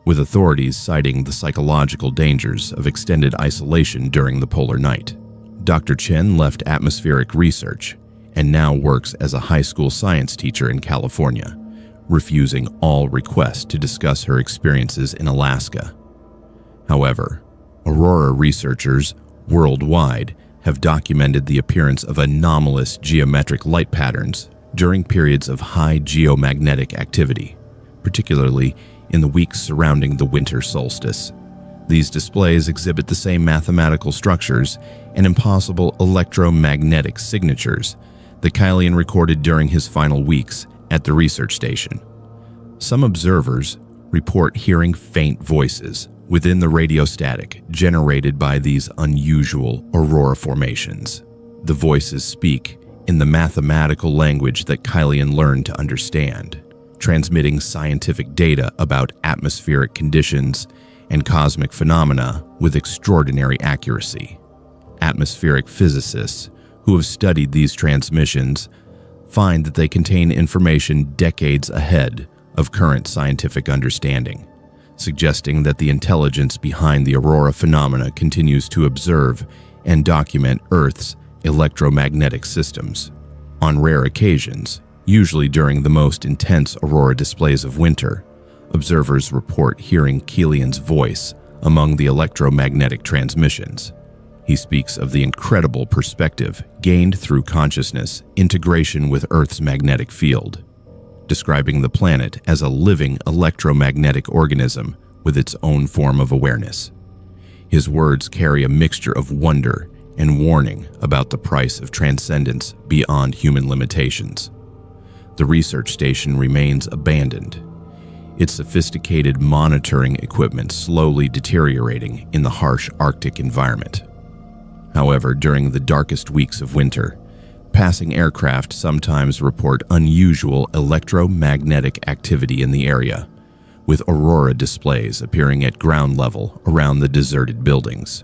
with authorities citing the psychological dangers of extended isolation during the polar night. Dr. Chen left atmospheric research and now works as a high school science teacher in California, refusing all requests to discuss her experiences in Alaska. However, aurora researchers worldwide have documented the appearance of anomalous geometric light patterns during periods of high geomagnetic activity, particularly in the weeks surrounding the winter solstice. These displays exhibit the same mathematical structures and impossible electromagnetic signatures that Kylian recorded during his final weeks at the research station. Some observers report hearing faint voices within the radio static generated by these unusual aurora formations. The voices speak in the mathematical language that Kylian learned to understand, transmitting scientific data about atmospheric conditions and cosmic phenomena with extraordinary accuracy. Atmospheric physicists who have studied these transmissions find that they contain information decades ahead of current scientific understanding, suggesting that the intelligence behind the aurora phenomena continues to observe and document Earth's electromagnetic systems. On rare occasions, usually during the most intense aurora displays of winter, observers report hearing Kylian's voice among the electromagnetic transmissions. He speaks of the incredible perspective gained through consciousness integration with Earth's magnetic field, describing the planet as a living electromagnetic organism with its own form of awareness. His words carry a mixture of wonder and warning about the price of transcendence beyond human limitations. The research station remains abandoned, its sophisticated monitoring equipment slowly deteriorating in the harsh Arctic environment. However, during the darkest weeks of winter, passing aircraft sometimes report unusual electromagnetic activity in the area, with aurora displays appearing at ground level around the deserted buildings.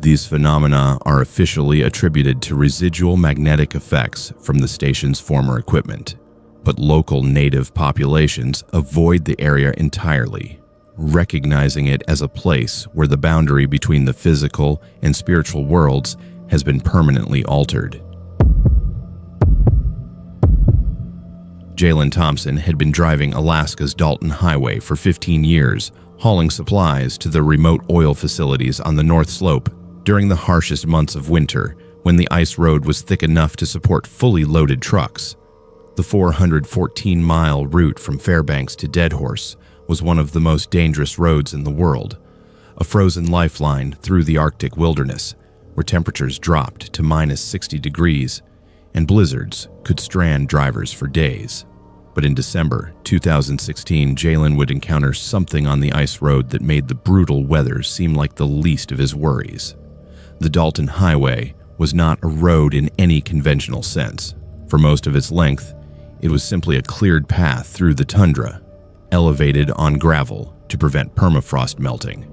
These phenomena are officially attributed to residual magnetic effects from the station's former equipment, but local native populations avoid the area entirely, recognizing it as a place where the boundary between the physical and spiritual worlds has been permanently altered. Jalen Thompson had been driving Alaska's Dalton Highway for 15 years, hauling supplies to the remote oil facilities on the North Slope during the harshest months of winter when the ice road was thick enough to support fully loaded trucks. The 414-mile route from Fairbanks to Deadhorse was one of the most dangerous roads in the world, a frozen lifeline through the Arctic wilderness, where temperatures dropped to -60 degrees and blizzards could strand drivers for days. But in December 2016, Jalen would encounter something on the ice road that made the brutal weather seem like the least of his worries. The Dalton Highway was not a road in any conventional sense. For most of its length, it was simply a cleared path through the tundra, elevated on gravel to prevent permafrost melting,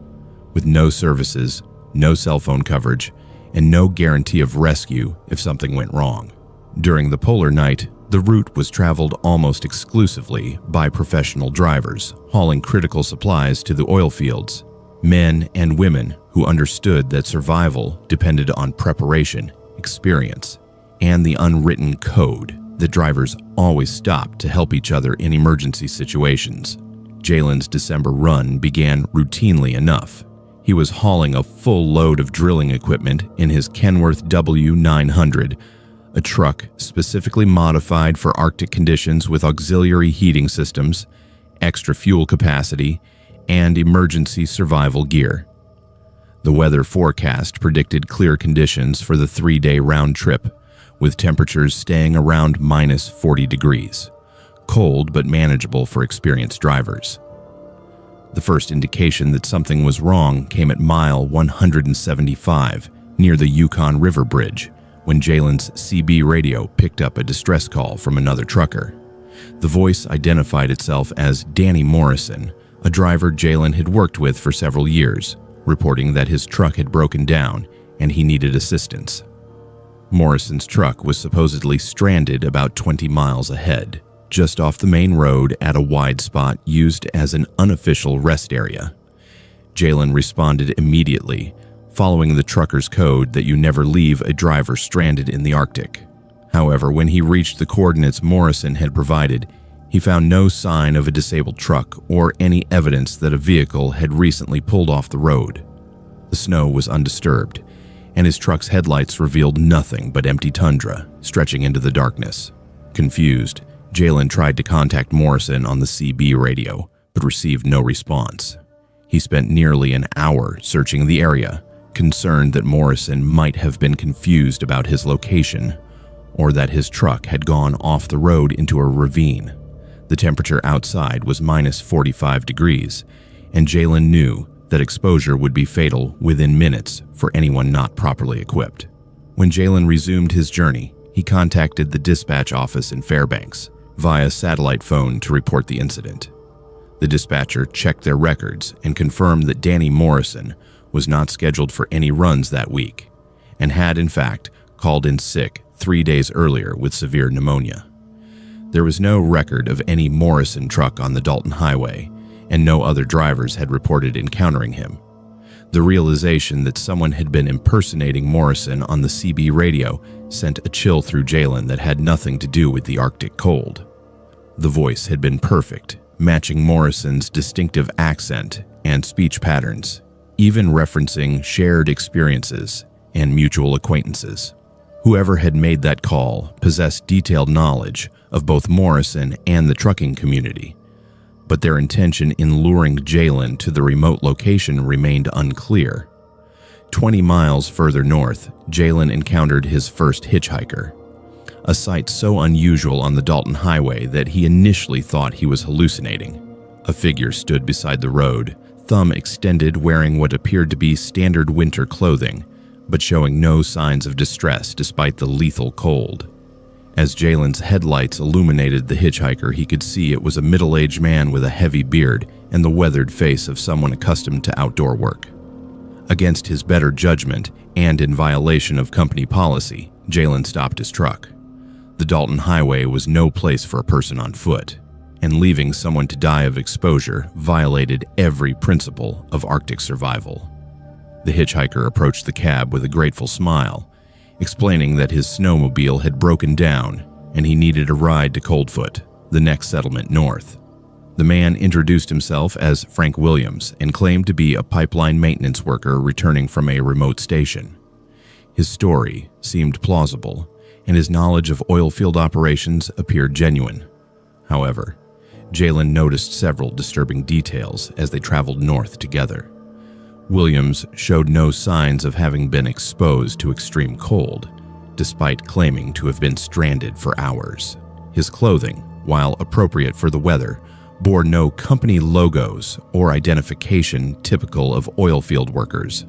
with no services, no cell phone coverage, and no guarantee of rescue if something went wrong. During the polar night, the route was traveled almost exclusively by professional drivers, hauling critical supplies to the oil fields, men and women who understood that survival depended on preparation, experience, and the unwritten code that drivers always stopped to help each other in emergency situations. Jalen's December run began routinely enough. He was hauling a full load of drilling equipment in his Kenworth W900, a truck specifically modified for Arctic conditions with auxiliary heating systems, extra fuel capacity, and emergency survival gear. The weather forecast predicted clear conditions for the 3-day round trip, with temperatures staying around -40 degrees, cold but manageable for experienced drivers. The first indication that something was wrong came at mile 175 near the Yukon River Bridge, when Jalen's CB radio picked up a distress call from another trucker. The voice identified itself as Danny Morrison, a driver Jalen had worked with for several years, reporting that his truck had broken down and he needed assistance. Morrison's truck was supposedly stranded about 20 miles ahead, just off the main road at a wide spot used as an unofficial rest area. Jalen responded immediately, following the trucker's code that you never leave a driver stranded in the Arctic. However, when he reached the coordinates Morrison had provided, he found no sign of a disabled truck or any evidence that a vehicle had recently pulled off the road. The snow was undisturbed, and his truck's headlights revealed nothing but empty tundra stretching into the darkness. Confused, Jalen tried to contact Morrison on the CB radio, but received no response. He spent nearly an hour searching the area, concerned that Morrison might have been confused about his location or that his truck had gone off the road into a ravine. The temperature outside was minus 45 degrees, and Jalen knew that exposure would be fatal within minutes for anyone not properly equipped. When Jalen resumed his journey, he contacted the dispatch office in Fairbanks via satellite phone to report the incident. The dispatcher checked their records and confirmed that Danny Morrison was not scheduled for any runs that week and had, in fact, called in sick 3 days earlier with severe pneumonia. There was no record of any Morrison truck on the Dalton Highway, and no other drivers had reported encountering him. The realization that someone had been impersonating Morrison on the CB radio sent a chill through Jalen that had nothing to do with the Arctic cold. The voice had been perfect, matching Morrison's distinctive accent and speech patterns, even referencing shared experiences and mutual acquaintances. Whoever had made that call possessed detailed knowledge of both Morrison and the trucking community, but their intention in luring Jalen to the remote location remained unclear. 20 miles further north, Jalen encountered his first hitchhiker, a sight so unusual on the Dalton Highway that he initially thought he was hallucinating. A figure stood beside the road, thumb extended, wearing what appeared to be standard winter clothing, but showing no signs of distress despite the lethal cold. As Jalen's headlights illuminated the hitchhiker, he could see it was a middle-aged man with a heavy beard and the weathered face of someone accustomed to outdoor work. Against his better judgment and in violation of company policy, Jalen stopped his truck. The Dalton Highway was no place for a person on foot, and leaving someone to die of exposure violated every principle of Arctic survival. The hitchhiker approached the cab with a grateful smile, explaining that his snowmobile had broken down and he needed a ride to Coldfoot, the next settlement north. The man introduced himself as Frank Williams and claimed to be a pipeline maintenance worker returning from a remote station. His story seemed plausible, and his knowledge of oil field operations appeared genuine. However, Jalen noticed several disturbing details as they traveled north together. Williams showed no signs of having been exposed to extreme cold, despite claiming to have been stranded for hours. His clothing, while appropriate for the weather, bore no company logos or identification typical of oil field workers.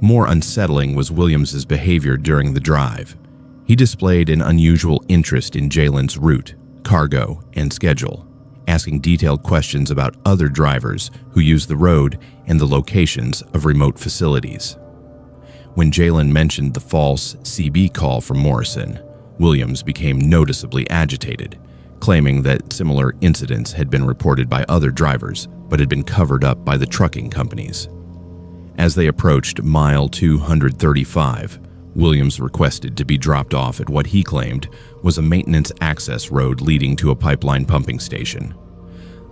More unsettling was Williams's behavior during the drive. He displayed an unusual interest in Jalen's route, cargo, and schedule, asking detailed questions about other drivers who use the road and the locations of remote facilities. When Jalen mentioned the false CB call from Morrison, Williams became noticeably agitated, claiming that similar incidents had been reported by other drivers but had been covered up by the trucking companies. As they approached mile 235, Williams requested to be dropped off at what he claimed was a maintenance access road leading to a pipeline pumping station.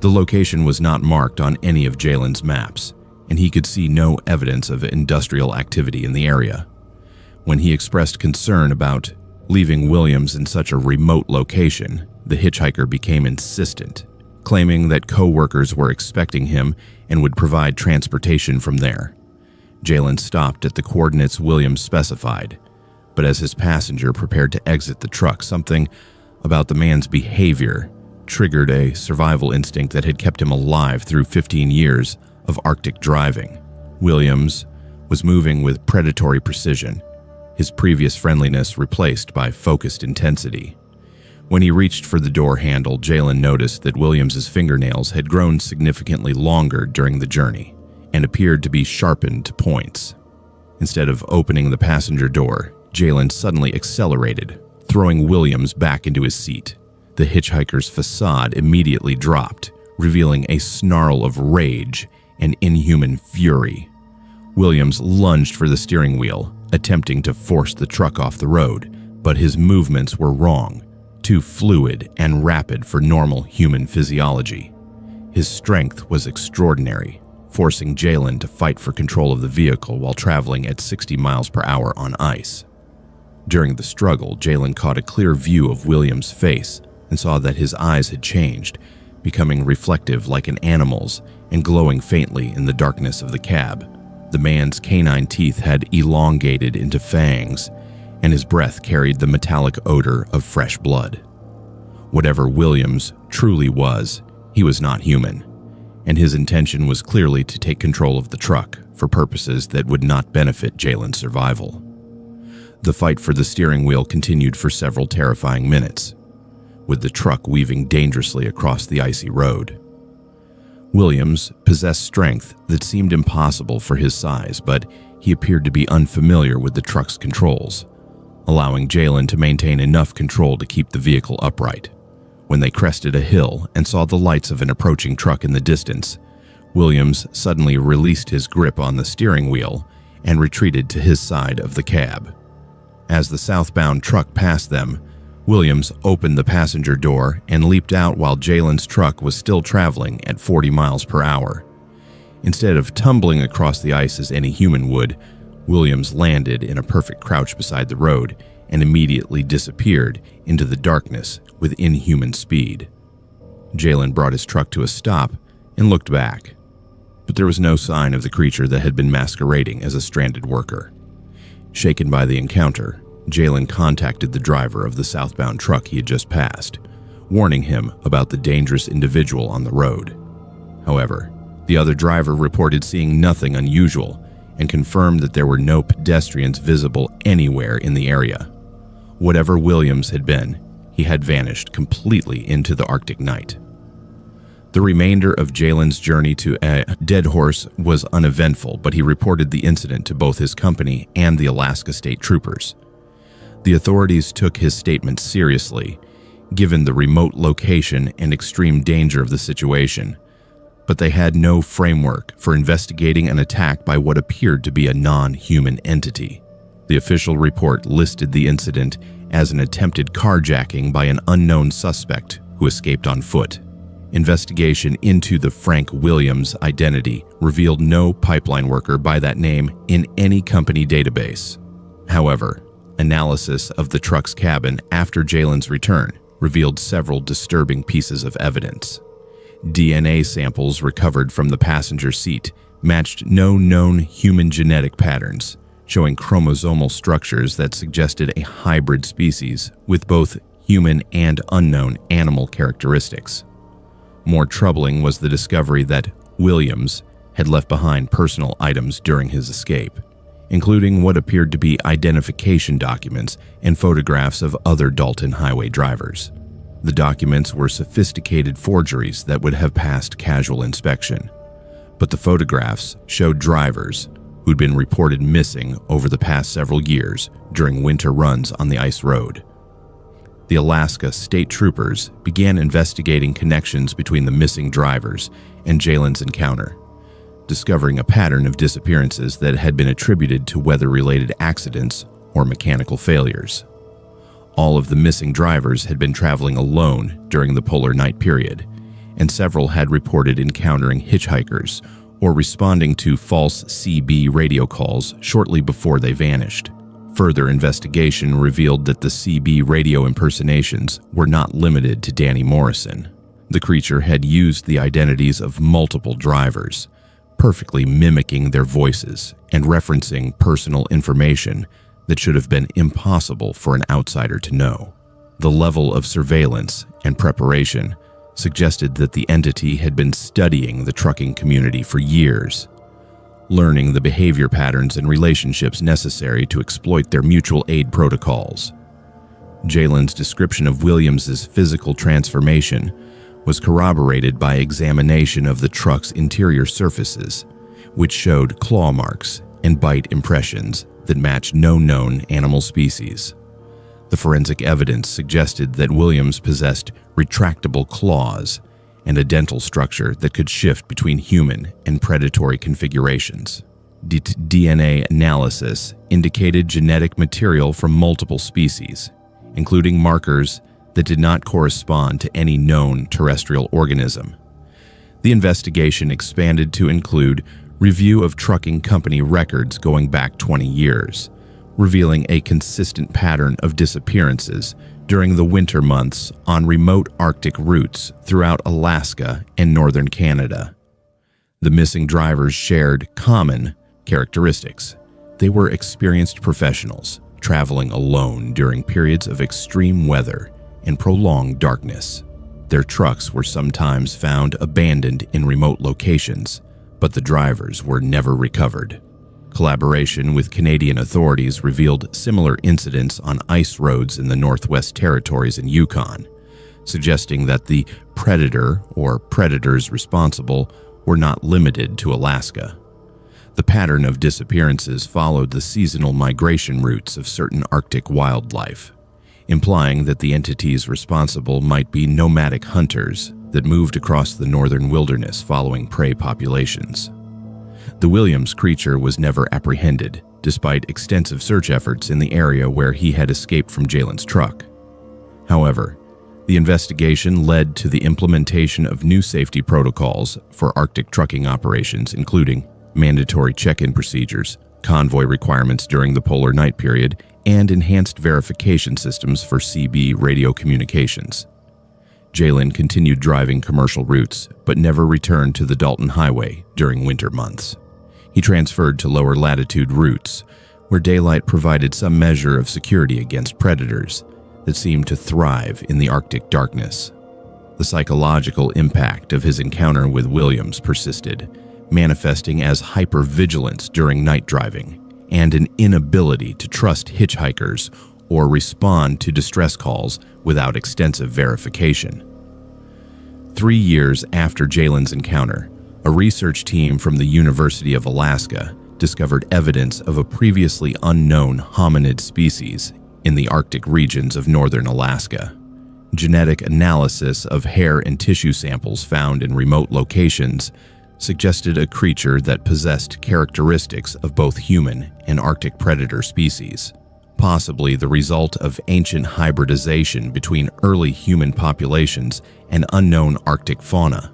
The location was not marked on any of Jalen's maps, and he could see no evidence of industrial activity in the area. When he expressed concern about leaving Williams in such a remote location, the hitchhiker became insistent, claiming that co-workers were expecting him and would provide transportation from there. Jalen stopped at the coordinates Williams specified, but as his passenger prepared to exit the truck, something about the man's behavior triggered a survival instinct that had kept him alive through 15 years of Arctic driving. Williams was moving with predatory precision, his previous friendliness replaced by focused intensity. When he reached for the door handle, Jalen noticed that Williams's fingernails had grown significantly longer during the journey and appeared to be sharpened to points. Instead of opening the passenger door, Jalen suddenly accelerated, throwing Williams back into his seat. The hitchhiker's facade immediately dropped, revealing a snarl of rage and inhuman fury. Williams lunged for the steering wheel, attempting to force the truck off the road, but his movements were wrong, too fluid and rapid for normal human physiology. His strength was extraordinary, forcing Jalen to fight for control of the vehicle while traveling at 60 miles per hour on ice. During the struggle, Jalen caught a clear view of Williams' face and saw that his eyes had changed, becoming reflective like an animal's and glowing faintly in the darkness of the cab. The man's canine teeth had elongated into fangs, and his breath carried the metallic odor of fresh blood. Whatever Williams truly was, he was not human, and his intention was clearly to take control of the truck for purposes that would not benefit Jalen's survival. The fight for the steering wheel continued for several terrifying minutes, with the truck weaving dangerously across the icy road. Williams possessed strength that seemed impossible for his size, but he appeared to be unfamiliar with the truck's controls, allowing Jalen to maintain enough control to keep the vehicle upright. When they crested a hill and saw the lights of an approaching truck in the distance, Williams suddenly released his grip on the steering wheel and retreated to his side of the cab. As the southbound truck passed them, Williams opened the passenger door and leaped out while Jalen's truck was still traveling at 40 miles per hour. Instead of tumbling across the ice as any human would, Williams landed in a perfect crouch beside the road and immediately disappeared into the darkness with inhuman speed. Jalen brought his truck to a stop and looked back, but there was no sign of the creature that had been masquerading as a stranded worker. Shaken by the encounter, Jalen contacted the driver of the southbound truck he had just passed, warning him about the dangerous individual on the road. However, the other driver reported seeing nothing unusual and confirmed that there were no pedestrians visible anywhere in the area. Whatever Williams had been, he had vanished completely into the Arctic night. The remainder of Jalen's journey to a dead horse was uneventful, but he reported the incident to both his company and the Alaska State Troopers. The authorities took his statement seriously, given the remote location and extreme danger of the situation, but they had no framework for investigating an attack by what appeared to be a non-human entity. The official report listed the incident as an attempted carjacking by an unknown suspect who escaped on foot. Investigation into the Frank Williams identity revealed no pipeline worker by that name in any company database. However, analysis of the truck's cabin after Jalen's return revealed several disturbing pieces of evidence. DNA samples recovered from the passenger seat matched no known human genetic patterns, showing chromosomal structures that suggested a hybrid species with both human and unknown animal characteristics. More troubling was the discovery that Williams had left behind personal items during his escape, including what appeared to be identification documents and photographs of other Dalton highway drivers. The documents were sophisticated forgeries that would have passed casual inspection, but the photographs showed drivers who'd been reported missing over the past several years during winter runs on the ice road. The Alaska State Troopers began investigating connections between the missing drivers and Jalen's encounter, discovering a pattern of disappearances that had been attributed to weather-related accidents or mechanical failures. All of the missing drivers had been traveling alone during the polar night period, and several had reported encountering hitchhikers or responding to false CB radio calls shortly before they vanished. Further investigation revealed that the CB radio impersonations were not limited to Danny Morrison. The creature had used the identities of multiple drivers, perfectly mimicking their voices and referencing personal information that should have been impossible for an outsider to know. The level of surveillance and preparation suggested that the entity had been studying the trucking community for years, learning the behavior patterns and relationships necessary to exploit their mutual aid protocols. Jalen's description of Williams's physical transformation was corroborated by examination of the truck's interior surfaces, which showed claw marks and bite impressions that matched no known animal species. The forensic evidence suggested that Williams possessed retractable claws and a dental structure that could shift between human and predatory configurations. DNA analysis indicated genetic material from multiple species, including markers that did not correspond to any known terrestrial organism. The investigation expanded to include review of trucking company records going back 20 years, revealing a consistent pattern of disappearances during the winter months on remote Arctic routes throughout Alaska and northern Canada. The missing drivers shared common characteristics. They were experienced professionals, traveling alone during periods of extreme weather and prolonged darkness. Their trucks were sometimes found abandoned in remote locations, but the drivers were never recovered. Collaboration with Canadian authorities revealed similar incidents on ice roads in the Northwest Territories and Yukon, suggesting that the predator or predators responsible were not limited to Alaska. The pattern of disappearances followed the seasonal migration routes of certain Arctic wildlife, implying that the entities responsible might be nomadic hunters that moved across the northern wilderness following prey populations. The Williams creature was never apprehended, despite extensive search efforts in the area where he had escaped from Jalen's truck. However, the investigation led to the implementation of new safety protocols for Arctic trucking operations, including mandatory check-in procedures, convoy requirements during the polar night period, and enhanced verification systems for CB radio communications. Jalen continued driving commercial routes, but never returned to the Dalton Highway during winter months. He transferred to lower latitude routes, where daylight provided some measure of security against predators that seemed to thrive in the Arctic darkness. The psychological impact of his encounter with Williams persisted, manifesting as hypervigilance during night driving and an inability to trust hitchhikers or respond to distress calls without extensive verification. 3 years after Jalen's encounter, a research team from the University of Alaska discovered evidence of a previously unknown hominid species in the Arctic regions of northern Alaska. Genetic analysis of hair and tissue samples found in remote locations suggested a creature that possessed characteristics of both human and Arctic predator species, possibly the result of ancient hybridization between early human populations and unknown Arctic fauna.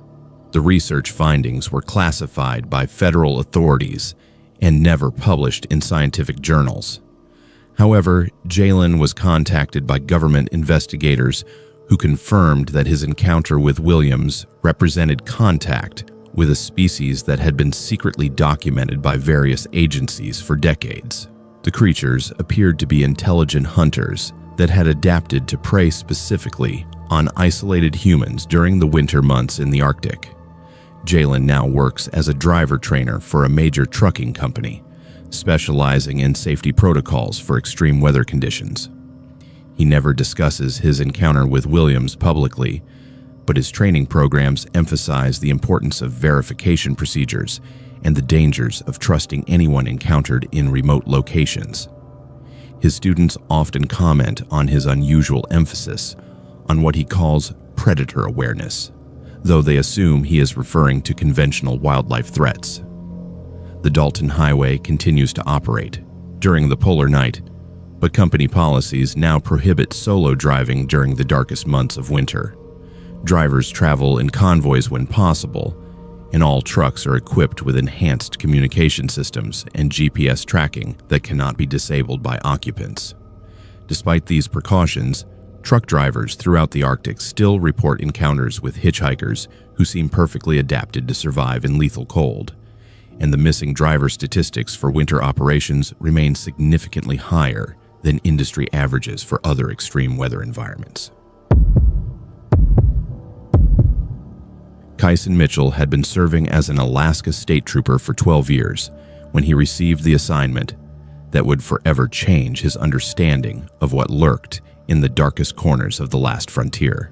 The research findings were classified by federal authorities and never published in scientific journals. However, Jalen was contacted by government investigators who confirmed that his encounter with Williams represented contact with a species that had been secretly documented by various agencies for decades. The creatures appeared to be intelligent hunters that had adapted to prey specifically on isolated humans during the winter months in the Arctic. Jalen now works as a driver trainer for a major trucking company, specializing in safety protocols for extreme weather conditions. He never discusses his encounter with Williams publicly, but his training programs emphasize the importance of verification procedures and the dangers of trusting anyone encountered in remote locations. His students often comment on his unusual emphasis on what he calls predator awareness, though they assume he is referring to conventional wildlife threats. The Dalton Highway continues to operate during the polar night, but company policies now prohibit solo driving during the darkest months of winter. Drivers travel in convoys when possible, and all trucks are equipped with enhanced communication systems and GPS tracking that cannot be disabled by occupants. Despite these precautions, truck drivers throughout the Arctic still report encounters with hitchhikers who seem perfectly adapted to survive in lethal cold, and the missing driver statistics for winter operations remain significantly higher than industry averages for other extreme weather environments. Kyson Mitchell had been serving as an Alaska state trooper for 12 years when he received the assignment that would forever change his understanding of what lurked in the darkest corners of the last frontier.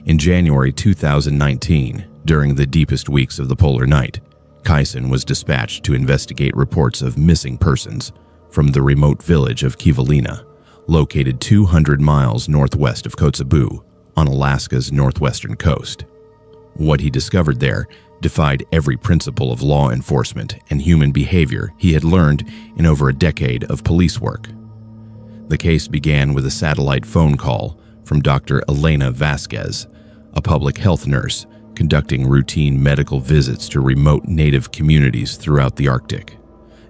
In January 2019, during the deepest weeks of the polar night, Kyson was dispatched to investigate reports of missing persons from the remote village of Kivalina, located 200 miles northwest of Kotzebue on Alaska's northwestern coast. What he discovered there defied every principle of law enforcement and human behavior he had learned in over a decade of police work. The case began with a satellite phone call from Dr. Elena Vasquez, a public health nurse conducting routine medical visits to remote native communities throughout the Arctic.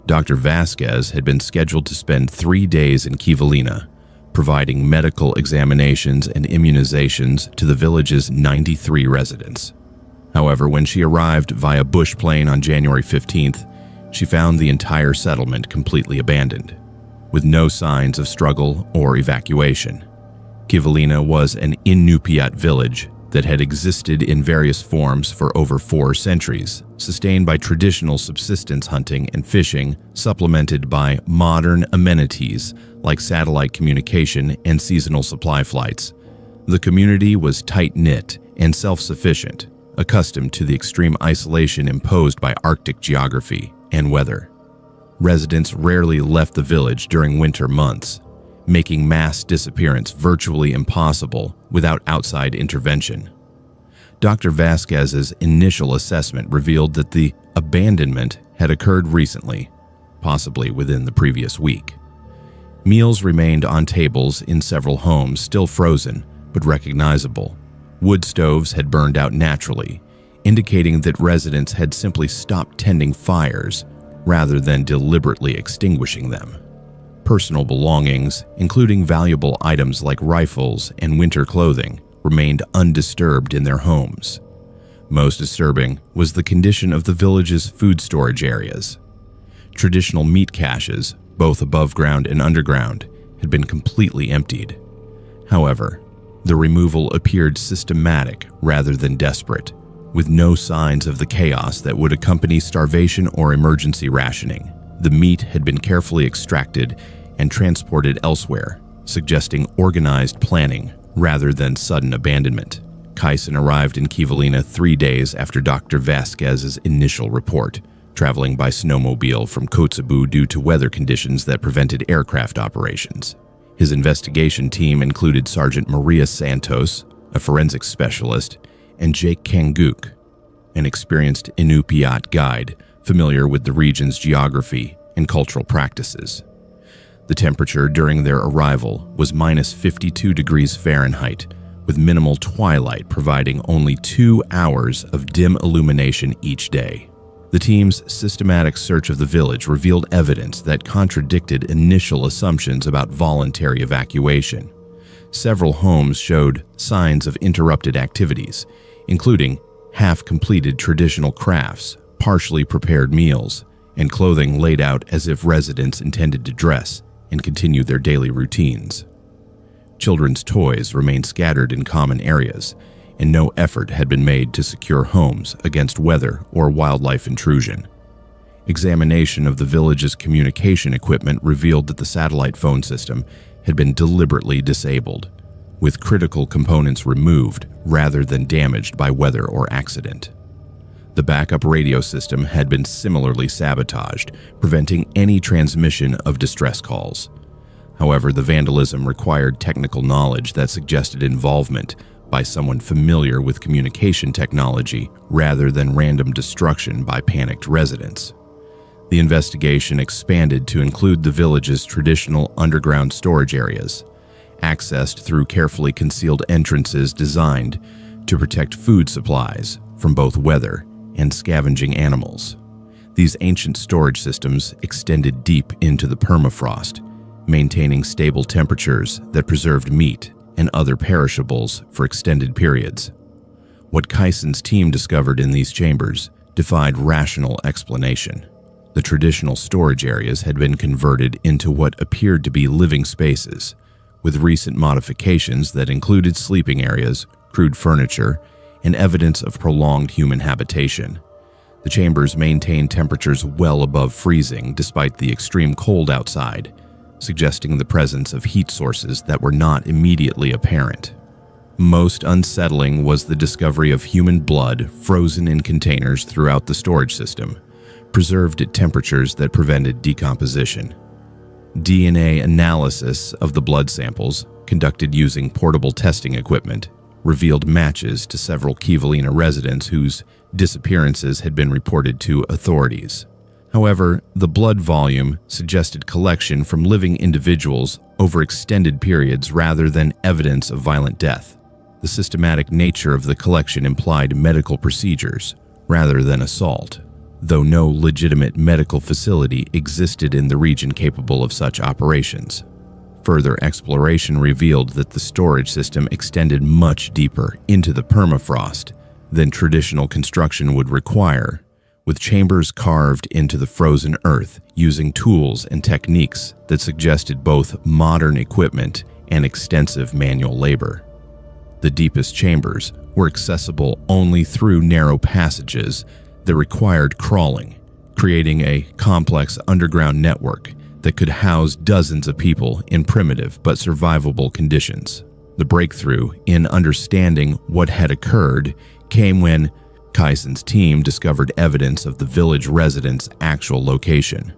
Dr. Vasquez had been scheduled to spend 3 days in Kivalina, providing medical examinations and immunizations to the village's 93 residents. However, when she arrived via bush plane on January 15th, she found the entire settlement completely abandoned, with no signs of struggle or evacuation. Kivalina was an Inupiat village that had existed in various forms for over 4 centuries, sustained by traditional subsistence hunting and fishing, supplemented by modern amenities like satellite communication and seasonal supply flights. The community was tight-knit and self-sufficient, accustomed to the extreme isolation imposed by Arctic geography and weather. Residents rarely left the village during winter months, making mass disappearance virtually impossible without outside intervention. Dr. Vasquez's initial assessment revealed that the abandonment had occurred recently, possibly within the previous week. Meals remained on tables in several homes, still frozen but recognizable. Wood stoves had burned out naturally, indicating that residents had simply stopped tending fires rather than deliberately extinguishing them. Personal belongings, including valuable items like rifles and winter clothing, remained undisturbed in their homes. Most disturbing was the condition of the village's food storage areas. Traditional meat caches, both above ground and underground, had been completely emptied. However, the removal appeared systematic rather than desperate, with no signs of the chaos that would accompany starvation or emergency rationing. The meat had been carefully extracted and transported elsewhere, suggesting organized planning rather than sudden abandonment. Kyson arrived in Kivalina 3 days after Dr. Vasquez's initial report, traveling by snowmobile from Kotzebue due to weather conditions that prevented aircraft operations. His investigation team included Sergeant Maria Santos, a forensics specialist, and Jake Kanguk, an experienced Inupiat guide familiar with the region's geography and cultural practices. The temperature during their arrival was minus 52 degrees Fahrenheit, with minimal twilight providing only 2 hours of dim illumination each day. The team's systematic search of the village revealed evidence that contradicted initial assumptions about voluntary evacuation. Several homes showed signs of interrupted activities, including half-completed traditional crafts, partially prepared meals, and clothing laid out as if residents intended to dress and continue their daily routines. Children's toys remained scattered in common areas, and no effort had been made to secure homes against weather or wildlife intrusion. Examination of the village's communication equipment revealed that the satellite phone system had been deliberately disabled, with critical components removed rather than damaged by weather or accident. The backup radio system had been similarly sabotaged, preventing any transmission of distress calls. However, the vandalism required technical knowledge that suggested involvement by someone familiar with communication technology rather than random destruction by panicked residents. The investigation expanded to include the village's traditional underground storage areas, accessed through carefully concealed entrances designed to protect food supplies from both weather and scavenging animals. These ancient storage systems extended deep into the permafrost, maintaining stable temperatures that preserved meat and other perishables for extended periods. What Kyson's team discovered in these chambers defied rational explanation. The traditional storage areas had been converted into what appeared to be living spaces, with recent modifications that included sleeping areas, crude furniture, and evidence of prolonged human habitation. The chambers maintained temperatures well above freezing despite the extreme cold outside, suggesting the presence of heat sources that were not immediately apparent. Most unsettling was the discovery of human blood frozen in containers throughout the storage system, preserved at temperatures that prevented decomposition. DNA analysis of the blood samples, conducted using portable testing equipment, revealed matches to several Kivalina residents whose disappearances had been reported to authorities. However, the blood volume suggested collection from living individuals over extended periods rather than evidence of violent death. The systematic nature of the collection implied medical procedures rather than assault, though no legitimate medical facility existed in the region capable of such operations. Further exploration revealed that the storage system extended much deeper into the permafrost than traditional construction would require, with chambers carved into the frozen earth using tools and techniques that suggested both modern equipment and extensive manual labor. The deepest chambers were accessible only through narrow passages that required crawling, creating a complex underground network that could house dozens of people in primitive but survivable conditions. The breakthrough in understanding what had occurred came when Kyson's team discovered evidence of the village residents' actual location.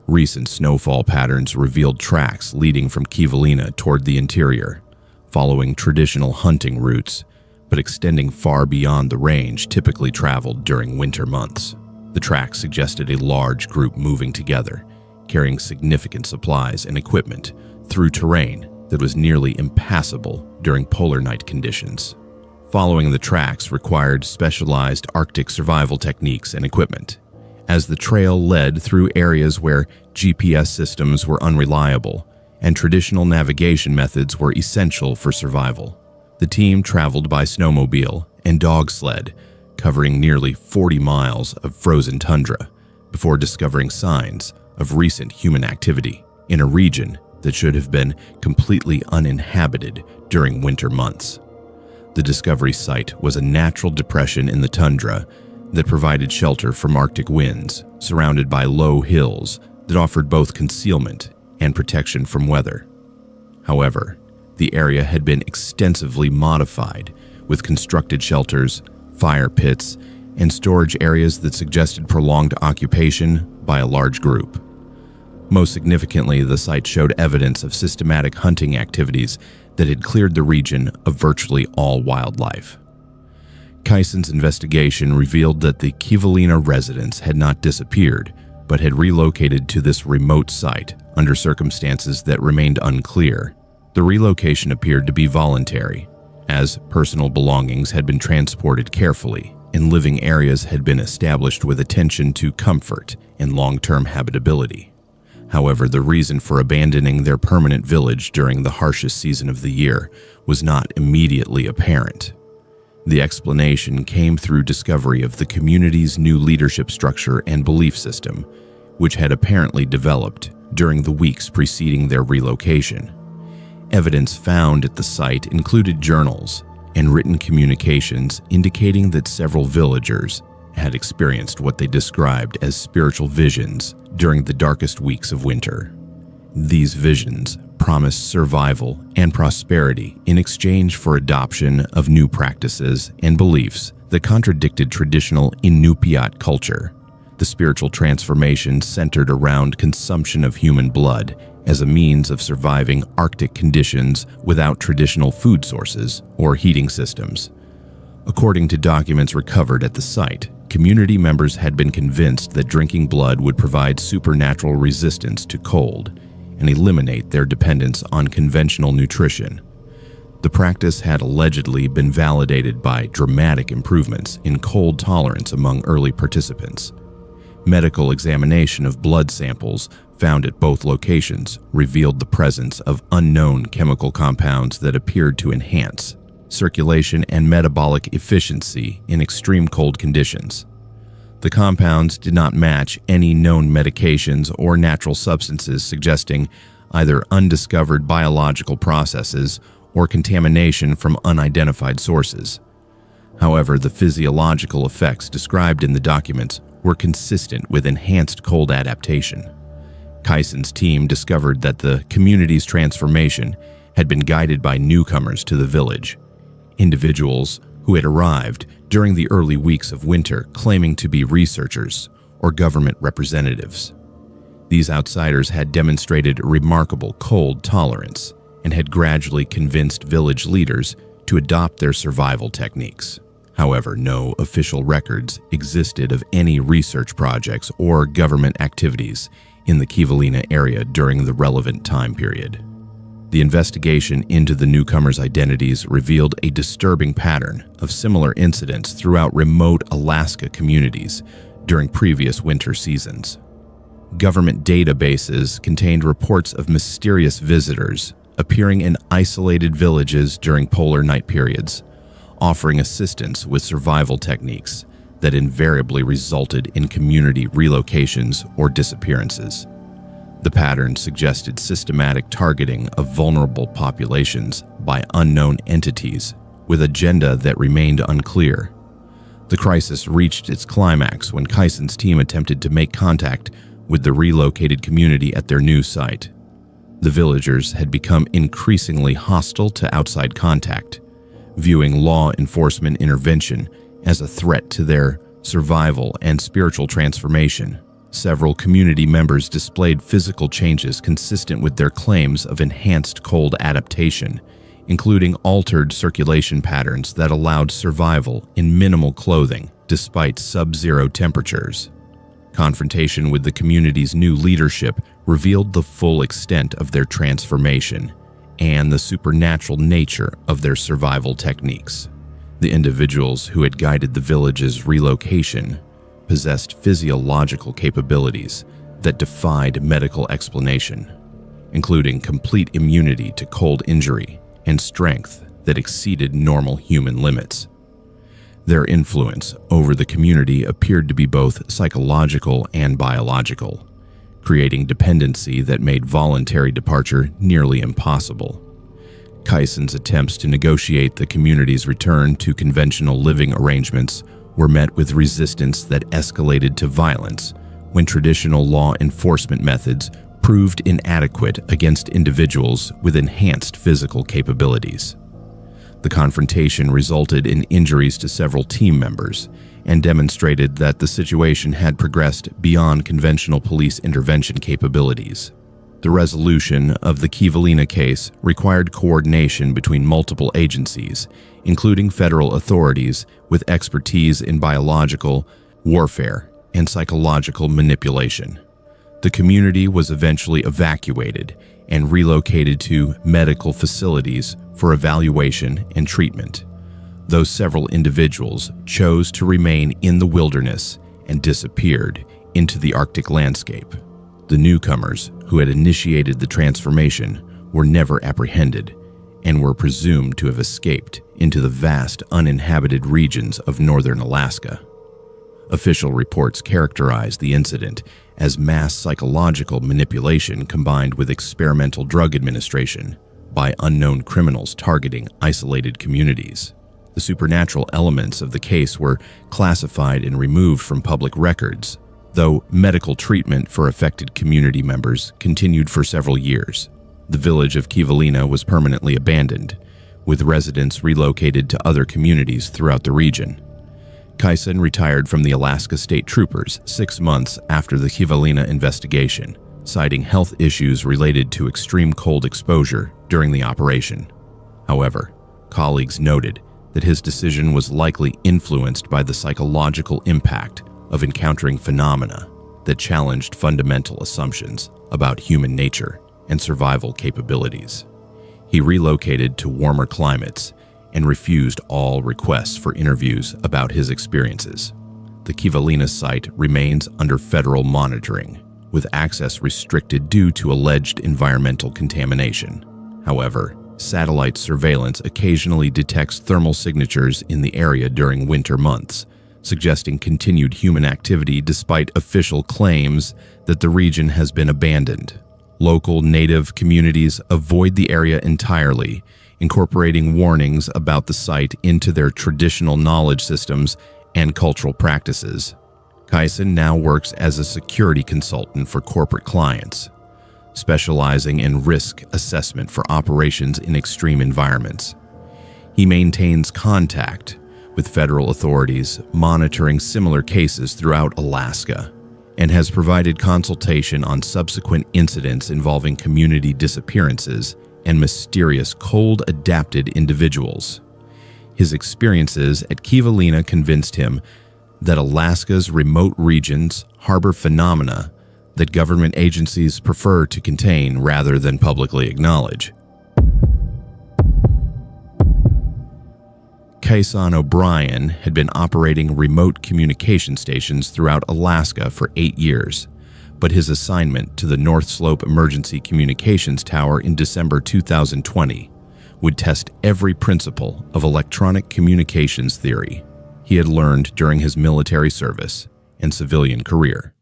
Recent snowfall patterns revealed tracks leading from Kivalina toward the interior, following traditional hunting routes, but extending far beyond the range typically traveled during winter months. The tracks suggested a large group moving together, carrying significant supplies and equipment through terrain that was nearly impassable during polar night conditions. Following the tracks required specialized Arctic survival techniques and equipment, as the trail led through areas where GPS systems were unreliable and traditional navigation methods were essential for survival. The team traveled by snowmobile and dog sled, covering nearly 40 miles of frozen tundra before discovering signs of recent human activity in a region that should have been completely uninhabited during winter months. The discovery site was a natural depression in the tundra that provided shelter from Arctic winds, surrounded by low hills that offered both concealment and protection from weather. However, the area had been extensively modified, with constructed shelters, fire pits, and storage areas that suggested prolonged occupation by a large group. Most significantly, the site showed evidence of systematic hunting activities that had cleared the region of virtually all wildlife. Kyson's investigation revealed that the Kivalina residents had not disappeared, but had relocated to this remote site under circumstances that remained unclear. The relocation appeared to be voluntary, as personal belongings had been transported carefully and living areas had been established with attention to comfort and long-term habitability. However, the reason for abandoning their permanent village during the harshest season of the year was not immediately apparent. The explanation came through discovery of the community's new leadership structure and belief system, which had apparently developed during the weeks preceding their relocation. Evidence found at the site included journals and written communications indicating that several villagers had experienced what they described as spiritual visions during the darkest weeks of winter. These visions promised survival and prosperity in exchange for adoption of new practices and beliefs that contradicted traditional Inupiat culture. The spiritual transformation centered around consumption of human blood as a means of surviving Arctic conditions without traditional food sources or heating systems. According to documents recovered at the site, community members had been convinced that drinking blood would provide supernatural resistance to cold and eliminate their dependence on conventional nutrition. The practice had allegedly been validated by dramatic improvements in cold tolerance among early participants. Medical examination of blood samples found at both locations revealed the presence of unknown chemical compounds that appeared to enhance circulation and metabolic efficiency in extreme cold conditions. The compounds did not match any known medications or natural substances, suggesting either undiscovered biological processes or contamination from unidentified sources. However, the physiological effects described in the documents were consistent with enhanced cold adaptation. Kyson's team discovered that the community's transformation had been guided by newcomers to the village, individuals who had arrived during the early weeks of winter claiming to be researchers or government representatives. These outsiders had demonstrated remarkable cold tolerance and had gradually convinced village leaders to adopt their survival techniques. However, no official records existed of any research projects or government activities in the Kivalina area during the relevant time period. The investigation into the newcomers' identities revealed a disturbing pattern of similar incidents throughout remote Alaska communities during previous winter seasons. Government databases contained reports of mysterious visitors appearing in isolated villages during polar night periods, offering assistance with survival techniques that invariably resulted in community relocations or disappearances. The pattern suggested systematic targeting of vulnerable populations by unknown entities with agenda that remained unclear. The crisis reached its climax when Kyson's team attempted to make contact with the relocated community at their new site. The villagers had become increasingly hostile to outside contact, viewing law enforcement intervention as a threat to their survival and spiritual transformation. Several community members displayed physical changes consistent with their claims of enhanced cold adaptation, including altered circulation patterns that allowed survival in minimal clothing despite sub-zero temperatures. Confrontation with the community's new leadership revealed the full extent of their transformation and the supernatural nature of their survival techniques. The individuals who had guided the village's relocation possessed physiological capabilities that defied medical explanation, including complete immunity to cold injury and strength that exceeded normal human limits. Their influence over the community appeared to be both psychological and biological, creating dependency that made voluntary departure nearly impossible. Kyson's attempts to negotiate the community's return to conventional living arrangements were met with resistance that escalated to violence when traditional law enforcement methods proved inadequate against individuals with enhanced physical capabilities. The confrontation resulted in injuries to several team members and demonstrated that the situation had progressed beyond conventional police intervention capabilities. The resolution of the Kivalina case required coordination between multiple agencies, including federal authorities with expertise in biological warfare and psychological manipulation. The community was eventually evacuated and relocated to medical facilities for evaluation and treatment, though several individuals chose to remain in the wilderness and disappeared into the Arctic landscape. The newcomers who had initiated the transformation were never apprehended and were presumed to have escaped into the vast uninhabited regions of northern Alaska. Official reports characterized the incident as mass psychological manipulation combined with experimental drug administration by unknown criminals targeting isolated communities. The supernatural elements of the case were classified and removed from public records, though medical treatment for affected community members continued for several years. The village of Kivalina was permanently abandoned, with residents relocated to other communities throughout the region. Kyson retired from the Alaska State Troopers 6 months after the Kivalina investigation, citing health issues related to extreme cold exposure during the operation. However, colleagues noted that his decision was likely influenced by the psychological impact of encountering phenomena that challenged fundamental assumptions about human nature and survival capabilities. He relocated to warmer climates and refused all requests for interviews about his experiences. The Kivalina site remains under federal monitoring, with access restricted due to alleged environmental contamination. However, satellite surveillance occasionally detects thermal signatures in the area during winter months, suggesting continued human activity despite official claims that the region has been abandoned. Local native communities avoid the area entirely, incorporating warnings about the site into their traditional knowledge systems and cultural practices. Kyson now works as a security consultant for corporate clients, specializing in risk assessment for operations in extreme environments. He maintains contact with federal authorities monitoring similar cases throughout Alaska and has provided consultation on subsequent incidents involving community disappearances and mysterious cold-adapted individuals. His experiences at Kivalina convinced him that Alaska's remote regions harbor phenomena that government agencies prefer to contain rather than publicly acknowledge. Kaisan O'Brien had been operating remote communication stations throughout Alaska for 8 years, but his assignment to the North Slope Emergency Communications Tower in December 2020 would test every principle of electronic communications theory he had learned during his military service and civilian career.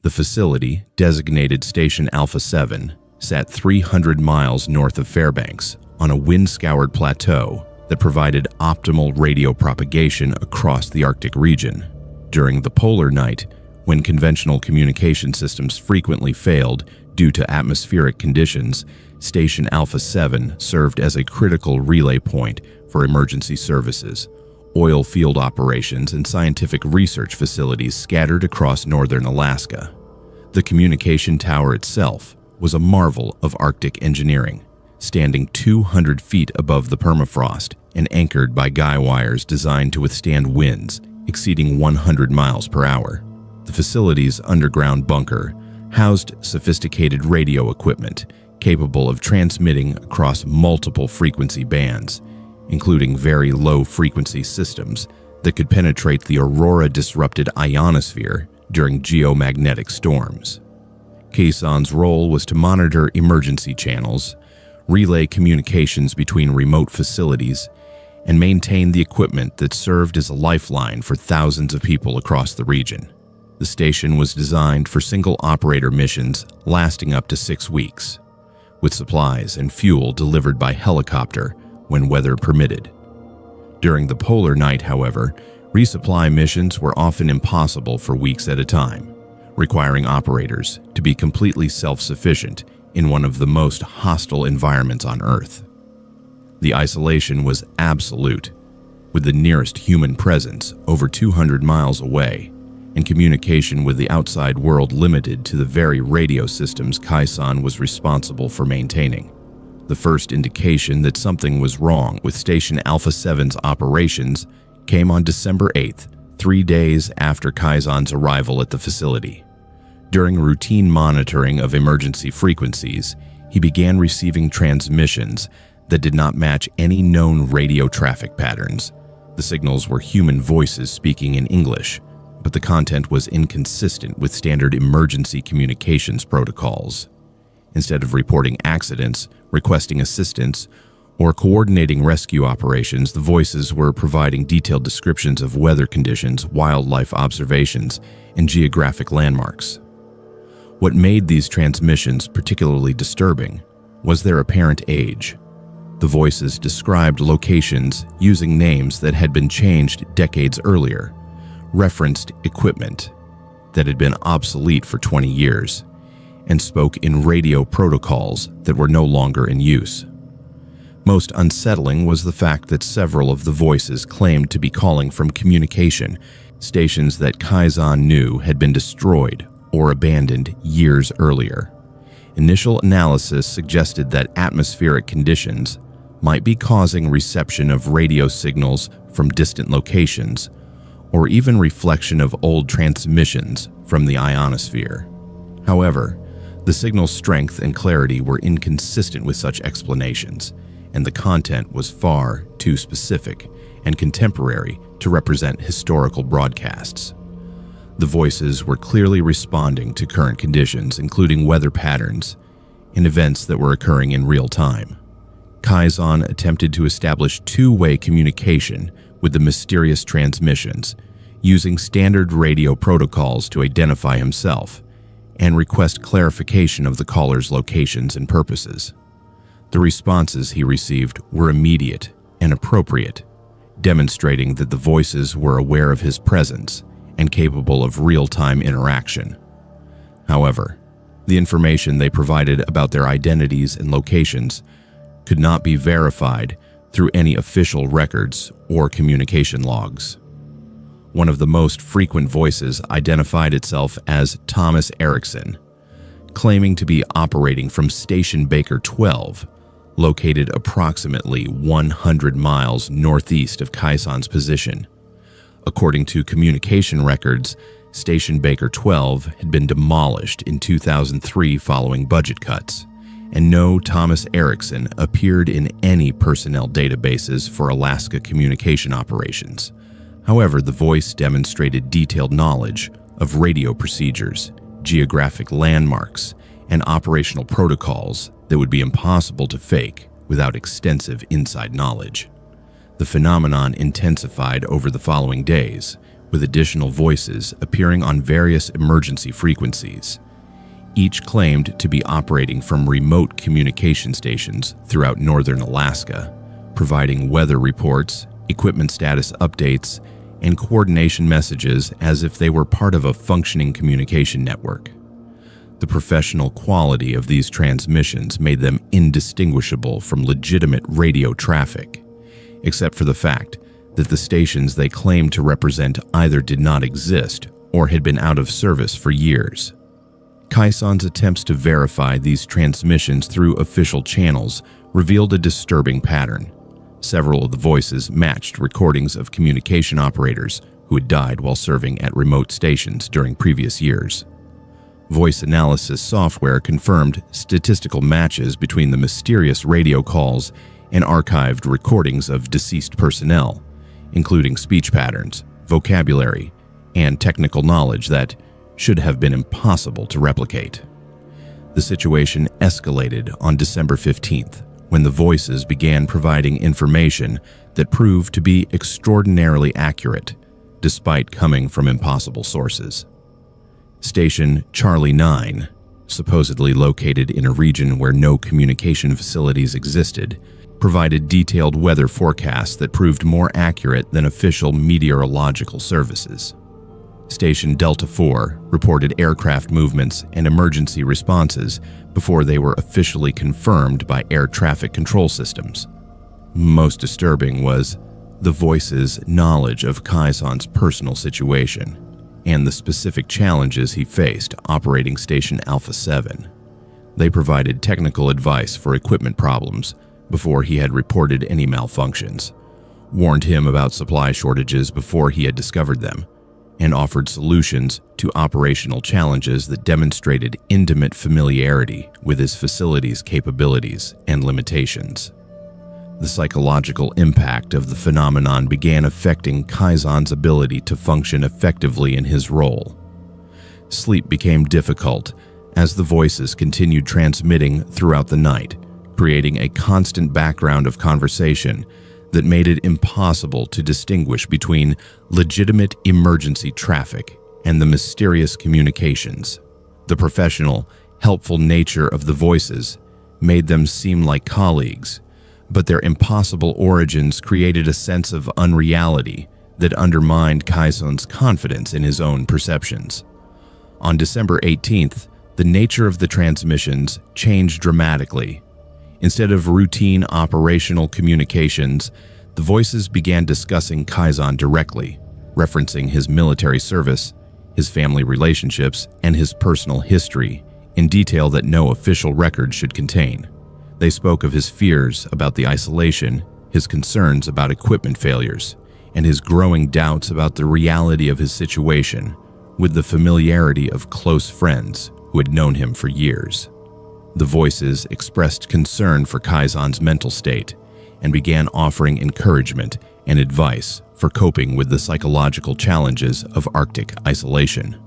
The facility, designated Station Alpha 7, sat 300 miles north of Fairbanks on a wind-scoured plateau that provided optimal radio propagation across the Arctic region. During the polar night, when conventional communication systems frequently failed due to atmospheric conditions, Station Alpha 7 served as a critical relay point for emergency services, oil field operations, and scientific research facilities scattered across northern Alaska. The communication tower itself was a marvel of Arctic engineering, standing 200 feet above the permafrost and anchored by guy wires designed to withstand winds exceeding 100 miles per hour. The facility's underground bunker housed sophisticated radio equipment capable of transmitting across multiple frequency bands, including very low-frequency systems that could penetrate the aurora-disrupted ionosphere during geomagnetic storms. Kaisan's role was to monitor emergency channels, relay communications between remote facilities, and maintain the equipment that served as a lifeline for thousands of people across the region. The station was designed for single-operator missions lasting up to 6 weeks, with supplies and fuel delivered by helicopter when weather permitted. During the polar night, however, resupply missions were often impossible for weeks at a time, requiring operators to be completely self-sufficient in one of the most hostile environments on Earth. The isolation was absolute, with the nearest human presence over 200 miles away, and communication with the outside world limited to the very radio systems Kaisan was responsible for maintaining. The first indication that something was wrong with Station Alpha 7's operations came on December 8th, 3 days after Kaisan's arrival at the facility. During routine monitoring of emergency frequencies, he began receiving transmissions that did not match any known radio traffic patterns. The signals were human voices speaking in English, but the content was inconsistent with standard emergency communications protocols. Instead of reporting accidents, requesting assistance, or coordinating rescue operations, the voices were providing detailed descriptions of weather conditions, wildlife observations, and geographic landmarks. What made these transmissions particularly disturbing was their apparent age. The voices described locations using names that had been changed decades earlier, referenced equipment that had been obsolete for 20 years, and spoke in radio protocols that were no longer in use. Most unsettling was the fact that several of the voices claimed to be calling from communication stations that Kaisan knew had been destroyed or abandoned years earlier. Initial analysis suggested that atmospheric conditions might be causing reception of radio signals from distant locations, or even reflection of old transmissions from the ionosphere. However, the signal's strength and clarity were inconsistent with such explanations, and the content was far too specific and contemporary to represent historical broadcasts. The voices were clearly responding to current conditions, including weather patterns and events that were occurring in real time. Kaisan attempted to establish two-way communication with the mysterious transmissions, using standard radio protocols to identify himself and request clarification of the caller's locations and purposes. The responses he received were immediate and appropriate, demonstrating that the voices were aware of his presence and capable of real-time interaction. However, the information they provided about their identities and locations could not be verified through any official records or communication logs. One of the most frequent voices identified itself as Thomas Erickson, claiming to be operating from Station Baker 12, located approximately 100 miles northeast of Kaisan's position. According to communication records, Station Baker 12 had been demolished in 2003 following budget cuts, and no Thomas Erickson appeared in any personnel databases for Alaska communication operations. However, the voice demonstrated detailed knowledge of radio procedures, geographic landmarks, and operational protocols that would be impossible to fake without extensive inside knowledge. The phenomenon intensified over the following days, with additional voices appearing on various emergency frequencies. Each claimed to be operating from remote communication stations throughout northern Alaska, providing weather reports, equipment status updates, and coordination messages as if they were part of a functioning communication network. The professional quality of these transmissions made them indistinguishable from legitimate radio traffic, except for the fact that the stations they claimed to represent either did not exist or had been out of service for years. Kaisan's attempts to verify these transmissions through official channels revealed a disturbing pattern. Several of the voices matched recordings of communication operators who had died while serving at remote stations during previous years. Voice analysis software confirmed statistical matches between the mysterious radio calls and archived recordings of deceased personnel, including speech patterns, vocabulary, and technical knowledge that should have been impossible to replicate. The situation escalated on December 15th, when the voices began providing information that proved to be extraordinarily accurate, despite coming from impossible sources. Station Charlie 9, supposedly located in a region where no communication facilities existed, provided detailed weather forecasts that proved more accurate than official meteorological services. Station Delta 4 reported aircraft movements and emergency responses before they were officially confirmed by air traffic control systems. Most disturbing was the voice's knowledge of Kaisan's personal situation and the specific challenges he faced operating Station Alpha 7. They provided technical advice for equipment problems before he had reported any malfunctions, warned him about supply shortages before he had discovered them, and offered solutions to operational challenges that demonstrated intimate familiarity with his facility's capabilities and limitations. The psychological impact of the phenomenon began affecting Kaisan's ability to function effectively in his role. Sleep became difficult as the voices continued transmitting throughout the night, creating a constant background of conversation that made it impossible to distinguish between legitimate emergency traffic and the mysterious communications. The professional, helpful nature of the voices made them seem like colleagues, but their impossible origins created a sense of unreality that undermined Kaisan's confidence in his own perceptions. On December 18th, the nature of the transmissions changed dramatically. Instead of routine operational communications, the voices began discussing Kaisan directly, referencing his military service, his family relationships, and his personal history in detail that no official record should contain. They spoke of his fears about the isolation, his concerns about equipment failures, and his growing doubts about the reality of his situation with the familiarity of close friends who had known him for years. The voices expressed concern for Kaisan's mental state and began offering encouragement and advice for coping with the psychological challenges of Arctic isolation.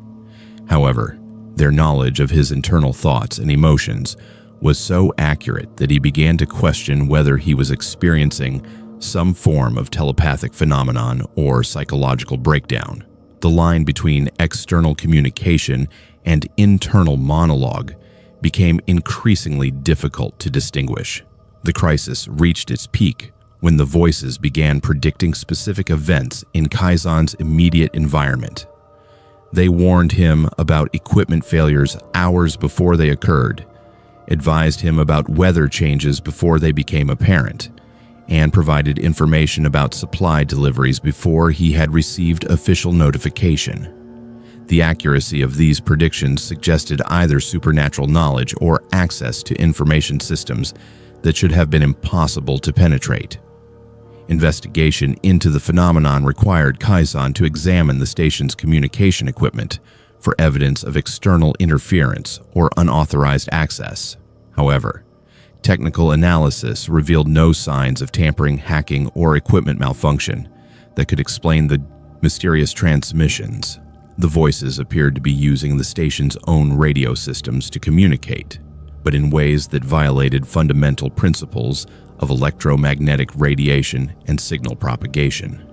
However, their knowledge of his internal thoughts and emotions was so accurate that he began to question whether he was experiencing some form of telepathic phenomenon or psychological breakdown. The line between external communication and internal monologue became increasingly difficult to distinguish. The crisis reached its peak when the voices began predicting specific events in Kaisan's immediate environment. They warned him about equipment failures hours before they occurred, advised him about weather changes before they became apparent, and provided information about supply deliveries before he had received official notification. The accuracy of these predictions suggested either supernatural knowledge or access to information systems that should have been impossible to penetrate. Investigation into the phenomenon required Kaisan to examine the station's communication equipment for evidence of external interference or unauthorized access. However, technical analysis revealed no signs of tampering, hacking, or equipment malfunction that could explain the mysterious transmissions. The voices appeared to be using the station's own radio systems to communicate, but in ways that violated fundamental principles of electromagnetic radiation and signal propagation.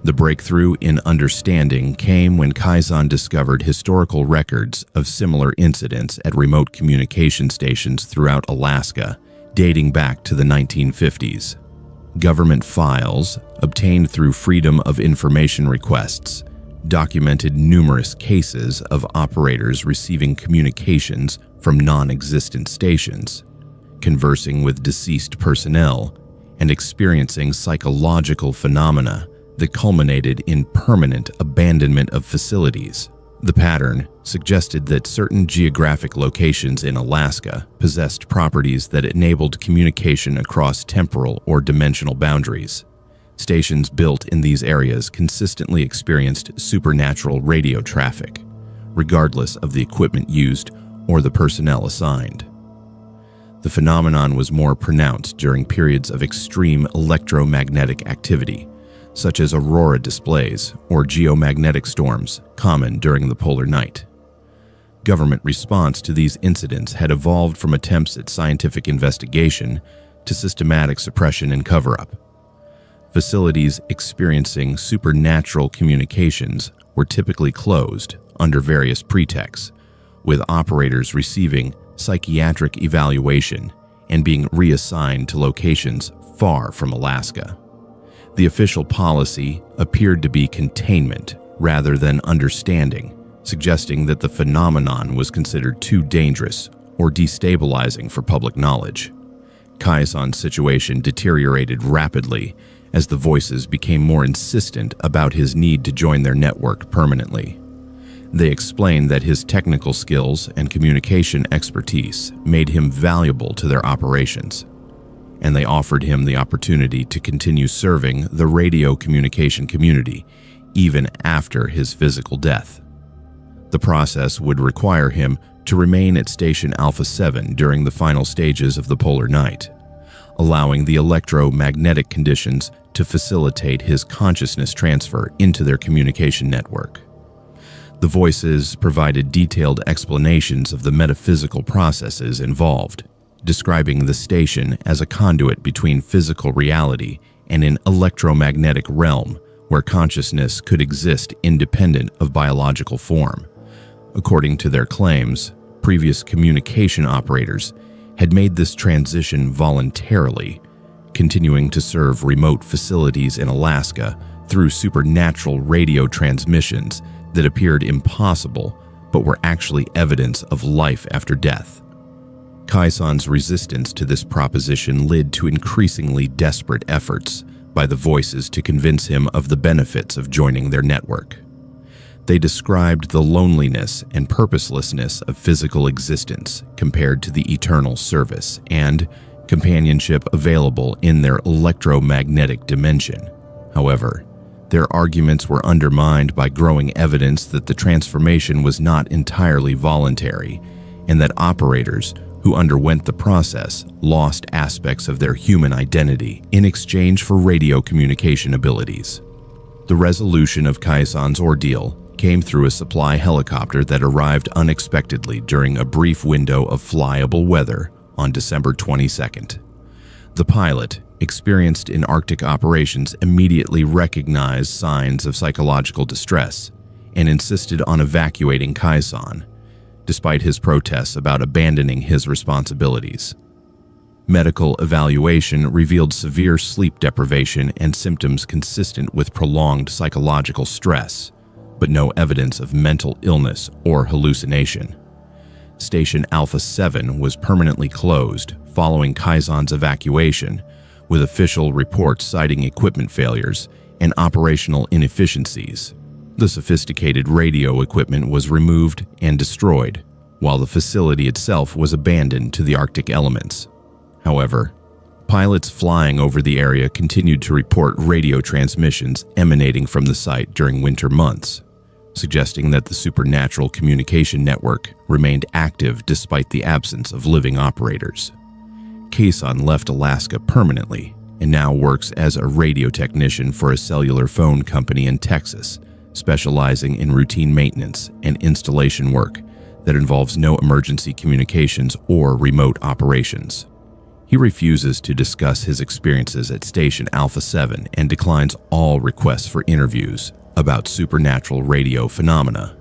The breakthrough in understanding came when Kaisan discovered historical records of similar incidents at remote communication stations throughout Alaska, dating back to the 1950s. Government files, obtained through Freedom of Information requests, documented numerous cases of operators receiving communications from non-existent stations, conversing with deceased personnel, and experiencing psychological phenomena that culminated in permanent abandonment of facilities. The pattern suggested that certain geographic locations in Alaska possessed properties that enabled communication across temporal or dimensional boundaries. Stations built in these areas consistently experienced supernatural radio traffic, regardless of the equipment used or the personnel assigned. The phenomenon was more pronounced during periods of extreme electromagnetic activity, such as aurora displays or geomagnetic storms common during the polar night. Government response to these incidents had evolved from attempts at scientific investigation to systematic suppression and cover-up. Facilities experiencing supernatural communications were typically closed under various pretexts, with operators receiving psychiatric evaluation and being reassigned to locations far from Alaska. The official policy appeared to be containment rather than understanding, suggesting that the phenomenon was considered too dangerous or destabilizing for public knowledge. Kaisan's situation deteriorated rapidly as the voices became more insistent about his need to join their network permanently. They explained that his technical skills and communication expertise made him valuable to their operations, and they offered him the opportunity to continue serving the radio communication community even after his physical death. The process would require him to remain at Station Alpha 7 during the final stages of the polar night, allowing the electromagnetic conditions to facilitate his consciousness transfer into their communication network. The voices provided detailed explanations of the metaphysical processes involved, describing the station as a conduit between physical reality and an electromagnetic realm where consciousness could exist independent of biological form. According to their claims, previous communication operators had made this transition voluntarily, continuing to serve remote facilities in Alaska through supernatural radio transmissions that appeared impossible but were actually evidence of life after death. Kaisan's resistance to this proposition led to increasingly desperate efforts by the voices to convince him of the benefits of joining their network. They described the loneliness and purposelessness of physical existence compared to the eternal service and companionship available in their electromagnetic dimension. However, their arguments were undermined by growing evidence that the transformation was not entirely voluntary and that operators who underwent the process lost aspects of their human identity in exchange for radio communication abilities. The resolution of Kaisan's ordeal came through a supply helicopter that arrived unexpectedly during a brief window of flyable weather on December 22nd. The pilot, experienced in Arctic operations, immediately recognized signs of psychological distress and insisted on evacuating Kaisan, despite his protests about abandoning his responsibilities. Medical evaluation revealed severe sleep deprivation and symptoms consistent with prolonged psychological stress, but no evidence of mental illness or hallucination. Station Alpha 7 was permanently closed following Kaisan's evacuation, with official reports citing equipment failures and operational inefficiencies. The sophisticated radio equipment was removed and destroyed, while the facility itself was abandoned to the Arctic elements. However, Pilots flying over the area continued to report radio transmissions emanating from the site during winter months, suggesting that the supernatural communication network remained active despite the absence of living operators. Kayson left Alaska permanently and now works as a radio technician for a cellular phone company in Texas, specializing in routine maintenance and installation work that involves no emergency communications or remote operations. He refuses to discuss his experiences at Station Alpha 7 and declines all requests for interviews about supernatural radio phenomena.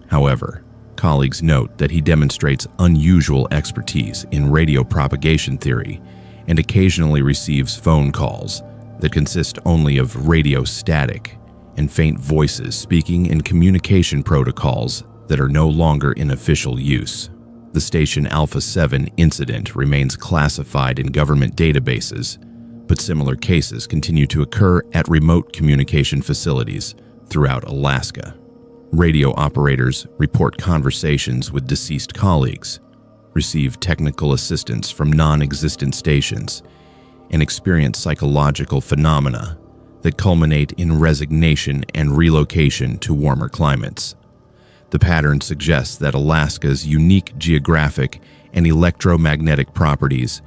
However, colleagues note that he demonstrates unusual expertise in radio propagation theory and occasionally receives phone calls that consist only of radio static and faint voices speaking in communication protocols that are no longer in official use. The Station Alpha 7 incident remains classified in government databases, but similar cases continue to occur at remote communication facilities throughout Alaska. Radio operators report conversations with deceased colleagues, receive technical assistance from non-existent stations, and experience psychological phenomena that culminate in resignation and relocation to warmer climates. The pattern suggests that Alaska's unique geographic and electromagnetic properties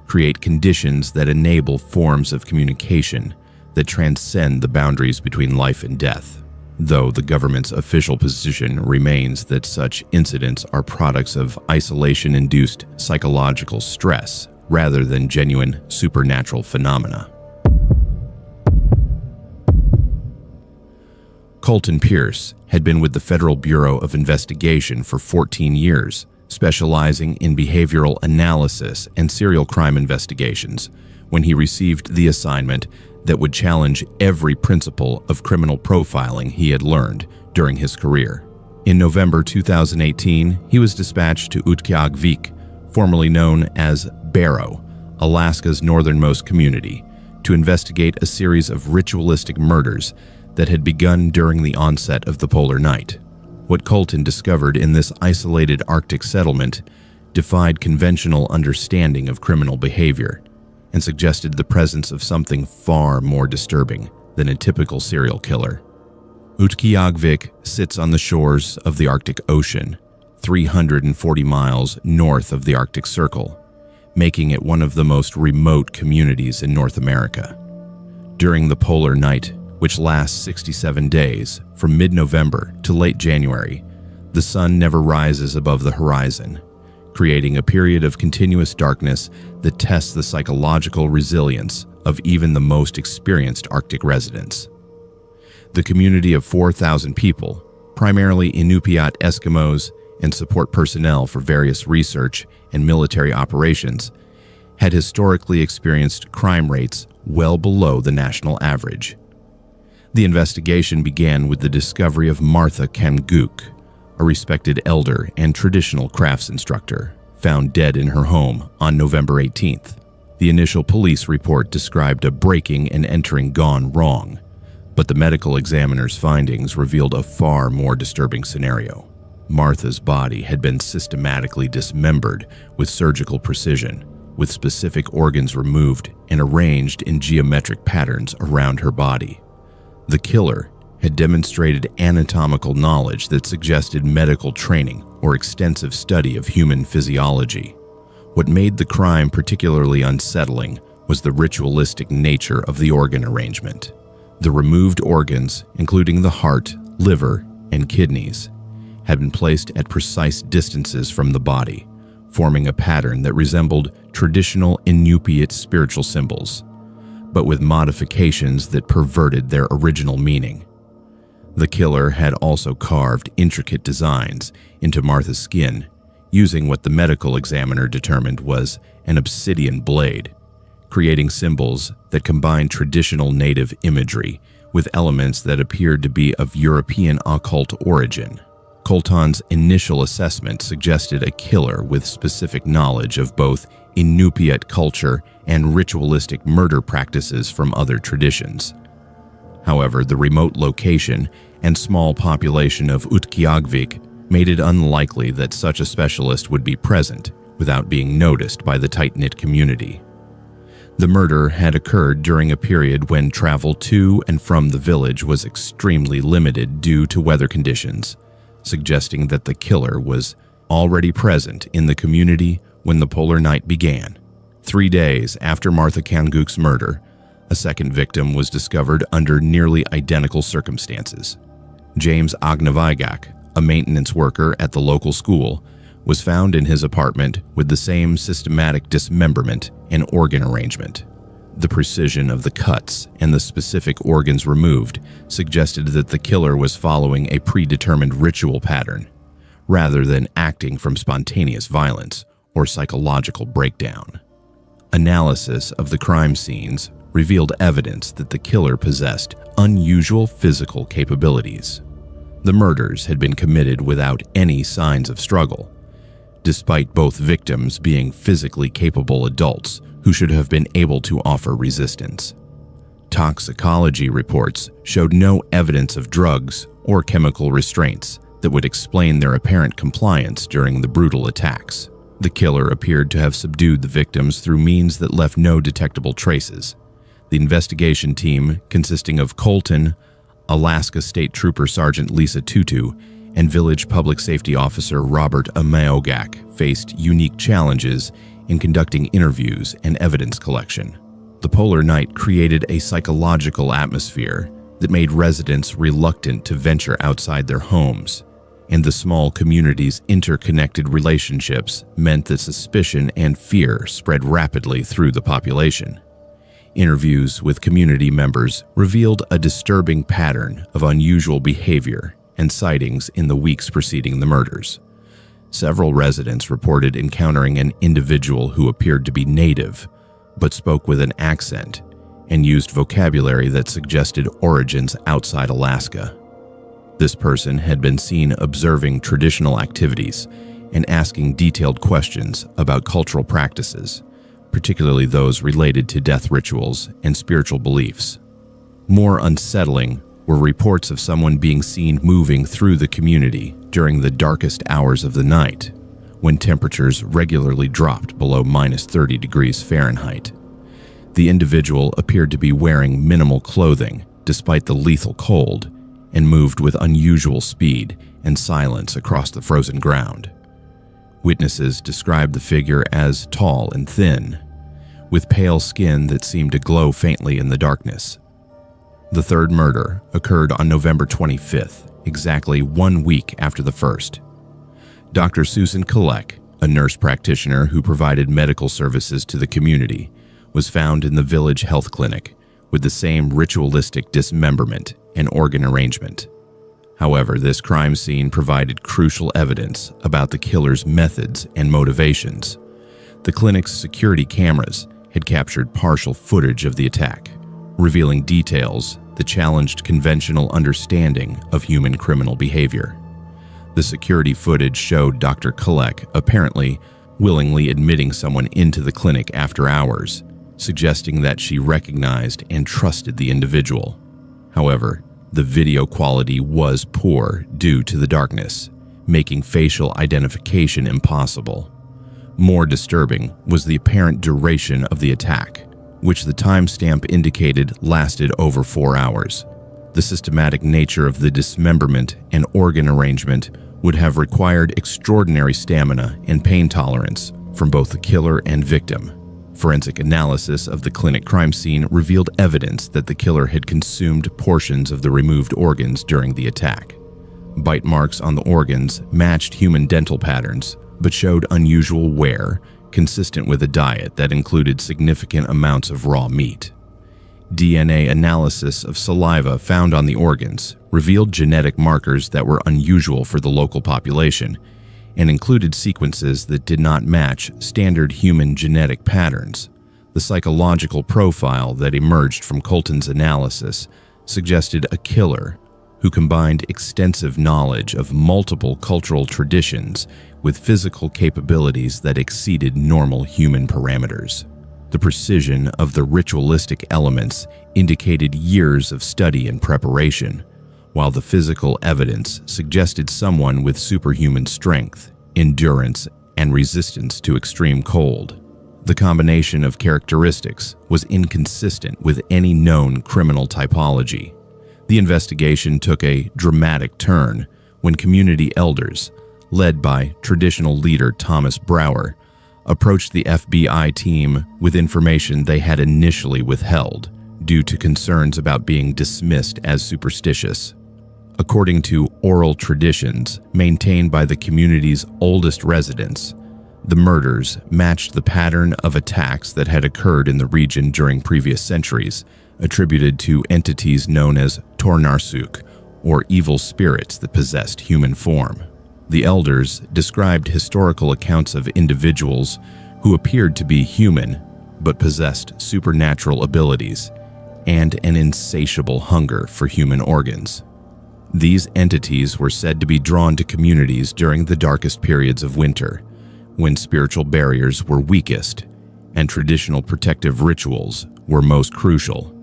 create conditions that enable forms of communication that transcend the boundaries between life and death, though the government's official position remains that such incidents are products of isolation-induced psychological stress rather than genuine supernatural phenomena. Colton Pierce had been with the Federal Bureau of Investigation for 14 years, specializing in behavioral analysis and serial crime investigations, when he received the assignment that would challenge every principle of criminal profiling he had learned during his career. In November 2018, he was dispatched to Utqiagvik, formerly known as Barrow, Alaska's northernmost community, to investigate a series of ritualistic murders that had begun during the onset of the polar night. What Colton discovered in this isolated Arctic settlement defied conventional understanding of criminal behavior and suggested the presence of something far more disturbing than a typical serial killer. Utqiagvik sits on the shores of the Arctic Ocean, 340 miles north of the Arctic Circle, making it one of the most remote communities in North America. During the polar night, which lasts 67 days, from mid-November to late January, the sun never rises above the horizon, creating a period of continuous darkness that tests the psychological resilience of even the most experienced Arctic residents. The community of 4,000 people, primarily Inupiat Eskimos and support personnel for various research and military operations, had historically experienced crime rates well below the national average. The investigation began with the discovery of Martha Kanguk, a respected elder and traditional crafts instructor, found dead in her home on November 18th. The initial police report described a breaking and entering gone wrong, but the medical examiner's findings revealed a far more disturbing scenario. Martha's body had been systematically dismembered with surgical precision, with specific organs removed and arranged in geometric patterns around her body. The killer had demonstrated anatomical knowledge that suggested medical training or extensive study of human physiology. What made the crime particularly unsettling was the ritualistic nature of the organ arrangement. The removed organs, including the heart, liver, and kidneys, had been placed at precise distances from the body, forming a pattern that resembled traditional Inupiat spiritual symbols, but with modifications that perverted their original meaning. The killer had also carved intricate designs into Martha's skin, using what the medical examiner determined was an obsidian blade, creating symbols that combined traditional native imagery with elements that appeared to be of European occult origin. Colton's initial assessment suggested a killer with specific knowledge of both Inupiat culture and ritualistic murder practices from other traditions. However, the remote location and small population of Utqiagvik made it unlikely that such a specialist would be present without being noticed by the tight-knit community. The murder had occurred during a period when travel to and from the village was extremely limited due to weather conditions, suggesting that the killer was already present in the community when the polar night began. 3 days after Martha Kanguk's murder, a second victim was discovered under nearly identical circumstances. James Agnevaigak, a maintenance worker at the local school, was found in his apartment with the same systematic dismemberment and organ arrangement. The precision of the cuts and the specific organs removed suggested that the killer was following a predetermined ritual pattern, rather than acting from spontaneous violence or psychological breakdown. Analysis of the crime scenes revealed evidence that the killer possessed unusual physical capabilities. The murders had been committed without any signs of struggle, despite both victims being physically capable adults who should have been able to offer resistance. Toxicology reports showed no evidence of drugs or chemical restraints that would explain their apparent compliance during the brutal attacks. The killer appeared to have subdued the victims through means that left no detectable traces. The investigation team, consisting of Colton, Alaska State Trooper Sergeant Lisa Tutu, and Village Public Safety Officer Robert Amaogak, faced unique challenges in conducting interviews and evidence collection. The polar night created a psychological atmosphere that made residents reluctant to venture outside their homes, and the small community's interconnected relationships meant that suspicion and fear spread rapidly through the population. Interviews with community members revealed a disturbing pattern of unusual behavior and sightings in the weeks preceding the murders. Several residents reported encountering an individual who appeared to be native, but spoke with an accent and used vocabulary that suggested origins outside Alaska. This person had been seen observing traditional activities and asking detailed questions about cultural practices, particularly those related to death rituals and spiritual beliefs. More unsettling were reports of someone being seen moving through the community during the darkest hours of the night, when temperatures regularly dropped below -30 degrees Fahrenheit. The individual appeared to be wearing minimal clothing despite the lethal cold, and moved with unusual speed and silence across the frozen ground. Witnesses described the figure as tall and thin, with pale skin that seemed to glow faintly in the darkness. The third murder occurred on November 25th, exactly 1 week after the first. Dr. Susan Kalek, a nurse practitioner who provided medical services to the community, was found in the village health clinic with the same ritualistic dismemberment and organ arrangement. However, this crime scene provided crucial evidence about the killer's methods and motivations. The clinic's security cameras had captured partial footage of the attack, revealing details that challenged conventional understanding of human criminal behavior. The security footage showed Dr. Kalek apparently willingly admitting someone into the clinic after hours, suggesting that she recognized and trusted the individual. However, the video quality was poor due to the darkness, making facial identification impossible. More disturbing was the apparent duration of the attack, which the timestamp indicated lasted over 4 hours. The systematic nature of the dismemberment and organ arrangement would have required extraordinary stamina and pain tolerance from both the killer and victim. Forensic analysis of the clinic crime scene revealed evidence that the killer had consumed portions of the removed organs during the attack. Bite marks on the organs matched human dental patterns, but showed unusual wear, consistent with a diet that included significant amounts of raw meat. DNA analysis of saliva found on the organs revealed genetic markers that were unusual for the local population, and included sequences that did not match standard human genetic patterns. The psychological profile that emerged from Colton's analysis suggested a killer who combined extensive knowledge of multiple cultural traditions with physical capabilities that exceeded normal human parameters. The precision of the ritualistic elements indicated years of study and preparation, while the physical evidence suggested someone with superhuman strength, endurance, and resistance to extreme cold. The combination of characteristics was inconsistent with any known criminal typology. The investigation took a dramatic turn when community elders, led by traditional leader Thomas Brower, approached the FBI team with information they had initially withheld due to concerns about being dismissed as superstitious. According to oral traditions maintained by the community's oldest residents, the murders matched the pattern of attacks that had occurred in the region during previous centuries, attributed to entities known as Tornarsuk, or evil spirits that possessed human form. The elders described historical accounts of individuals who appeared to be human but possessed supernatural abilities and an insatiable hunger for human organs. These entities were said to be drawn to communities during the darkest periods of winter, when spiritual barriers were weakest and traditional protective rituals were most crucial.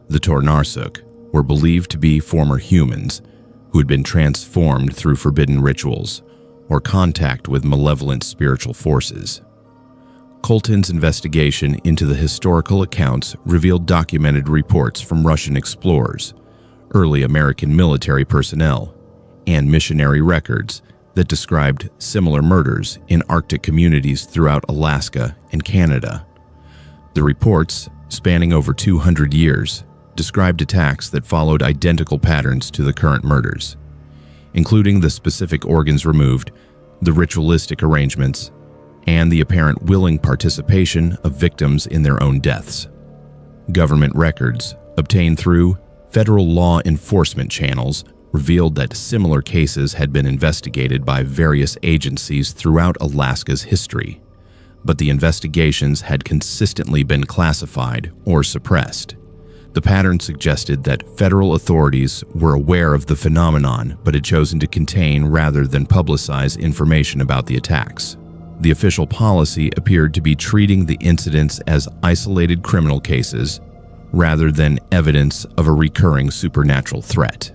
The Tornarsuk were believed to be former humans who had been transformed through forbidden rituals or contact with malevolent spiritual forces. Colton's investigation into the historical accounts revealed documented reports from Russian explorers, early American military personnel, and missionary records that described similar murders in Arctic communities throughout Alaska and Canada. The reports, spanning over 200 years, described attacks that followed identical patterns to the current murders, including the specific organs removed, the ritualistic arrangements, and the apparent willing participation of victims in their own deaths. Government records, obtained through federal law enforcement channels, revealed that similar cases had been investigated by various agencies throughout Alaska's history, but the investigations had consistently been classified or suppressed. The pattern suggested that federal authorities were aware of the phenomenon but had chosen to contain rather than publicize information about the attacks. The official policy appeared to be treating the incidents as isolated criminal cases rather than evidence of a recurring supernatural threat.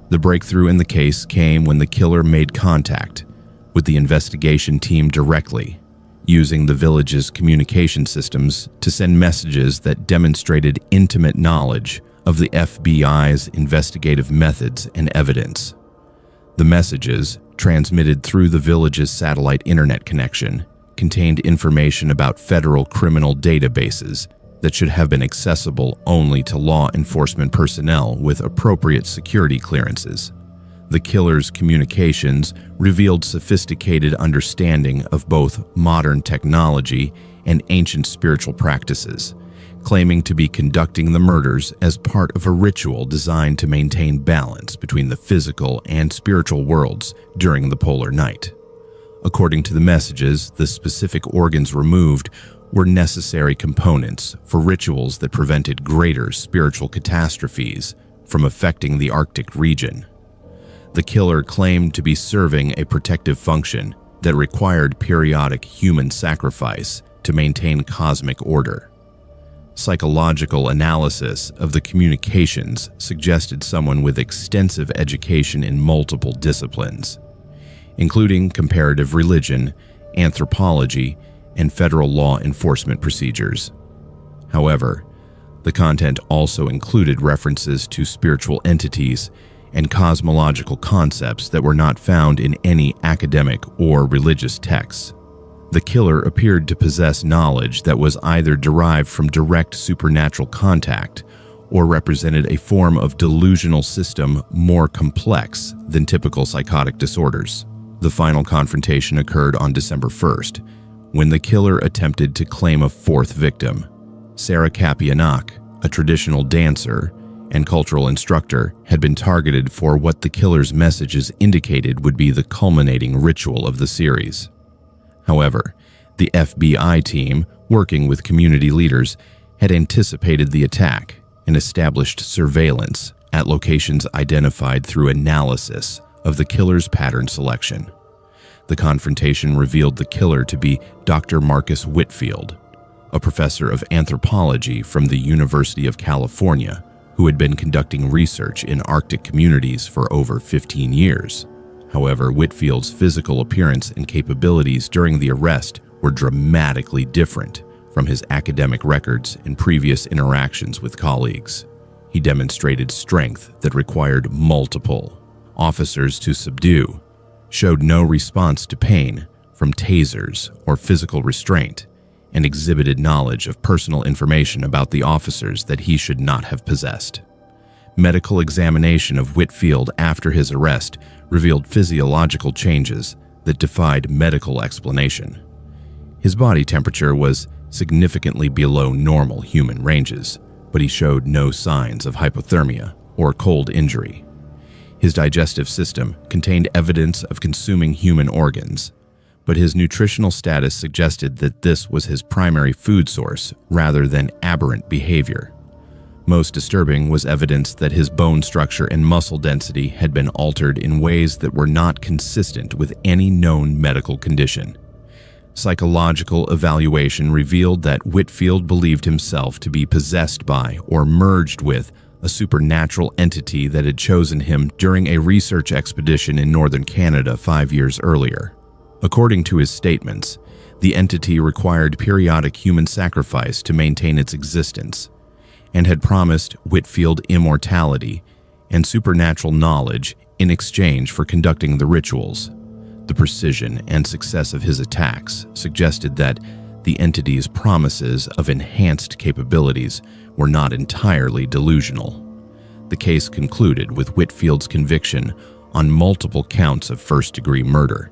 The breakthrough in the case came when the killer made contact with the investigation team directly, using the village's communication systems to send messages that demonstrated intimate knowledge of the FBI's investigative methods and evidence. The messages, transmitted through the village's satellite internet connection, contained information about federal criminal databases that should have been accessible only to law enforcement personnel with appropriate security clearances. The killer's communications revealed sophisticated understanding of both modern technology and ancient spiritual practices, claiming to be conducting the murders as part of a ritual designed to maintain balance between the physical and spiritual worlds during the polar night. According to the messages, the specific organs removed were necessary components for rituals that prevented greater spiritual catastrophes from affecting the Arctic region. The killer claimed to be serving a protective function that required periodic human sacrifice to maintain cosmic order. Psychological analysis of the communications suggested someone with extensive education in multiple disciplines, including comparative religion, anthropology, and federal law enforcement procedures. However, the content also included references to spiritual entities and cosmological concepts that were not found in any academic or religious texts. The killer appeared to possess knowledge that was either derived from direct supernatural contact or represented a form of delusional system more complex than typical psychotic disorders. The final confrontation occurred on December 1st, when the killer attempted to claim a fourth victim. Sarah Kapianak, a traditional dancer and cultural instructor, had been targeted for what the killer's messages indicated would be the culminating ritual of the series. However, the FBI team, working with community leaders, had anticipated the attack and established surveillance at locations identified through analysis of the killer's pattern selection. The confrontation revealed the killer to be Dr. Marcus Whitfield, a professor of anthropology from the University of California who had been conducting research in Arctic communities for over 15 years. However, Whitfield's physical appearance and capabilities during the arrest were dramatically different from his academic records and previous interactions with colleagues. He demonstrated strength that required multiple officers to subdue, showed no response to pain from tasers or physical restraint, and exhibited knowledge of personal information about the officers that he should not have possessed. Medical examination of Whitfield after his arrest revealed physiological changes that defied medical explanation. His body temperature was significantly below normal human ranges, but he showed no signs of hypothermia or cold injury. His digestive system contained evidence of consuming human organs, but his nutritional status suggested that this was his primary food source rather than aberrant behavior. Most disturbing was evidence that his bone structure and muscle density had been altered in ways that were not consistent with any known medical condition. Psychological evaluation revealed that Whitfield believed himself to be possessed by or merged with a supernatural entity that had chosen him during a research expedition in northern Canada 5 years earlier. According to his statements, the entity required periodic human sacrifice to maintain its existence, and had promised Whitfield immortality and supernatural knowledge in exchange for conducting the rituals. The precision and success of his attacks suggested that the entity's promises of enhanced capabilities were not entirely delusional. The case concluded with Whitfield's conviction on multiple counts of first-degree murder,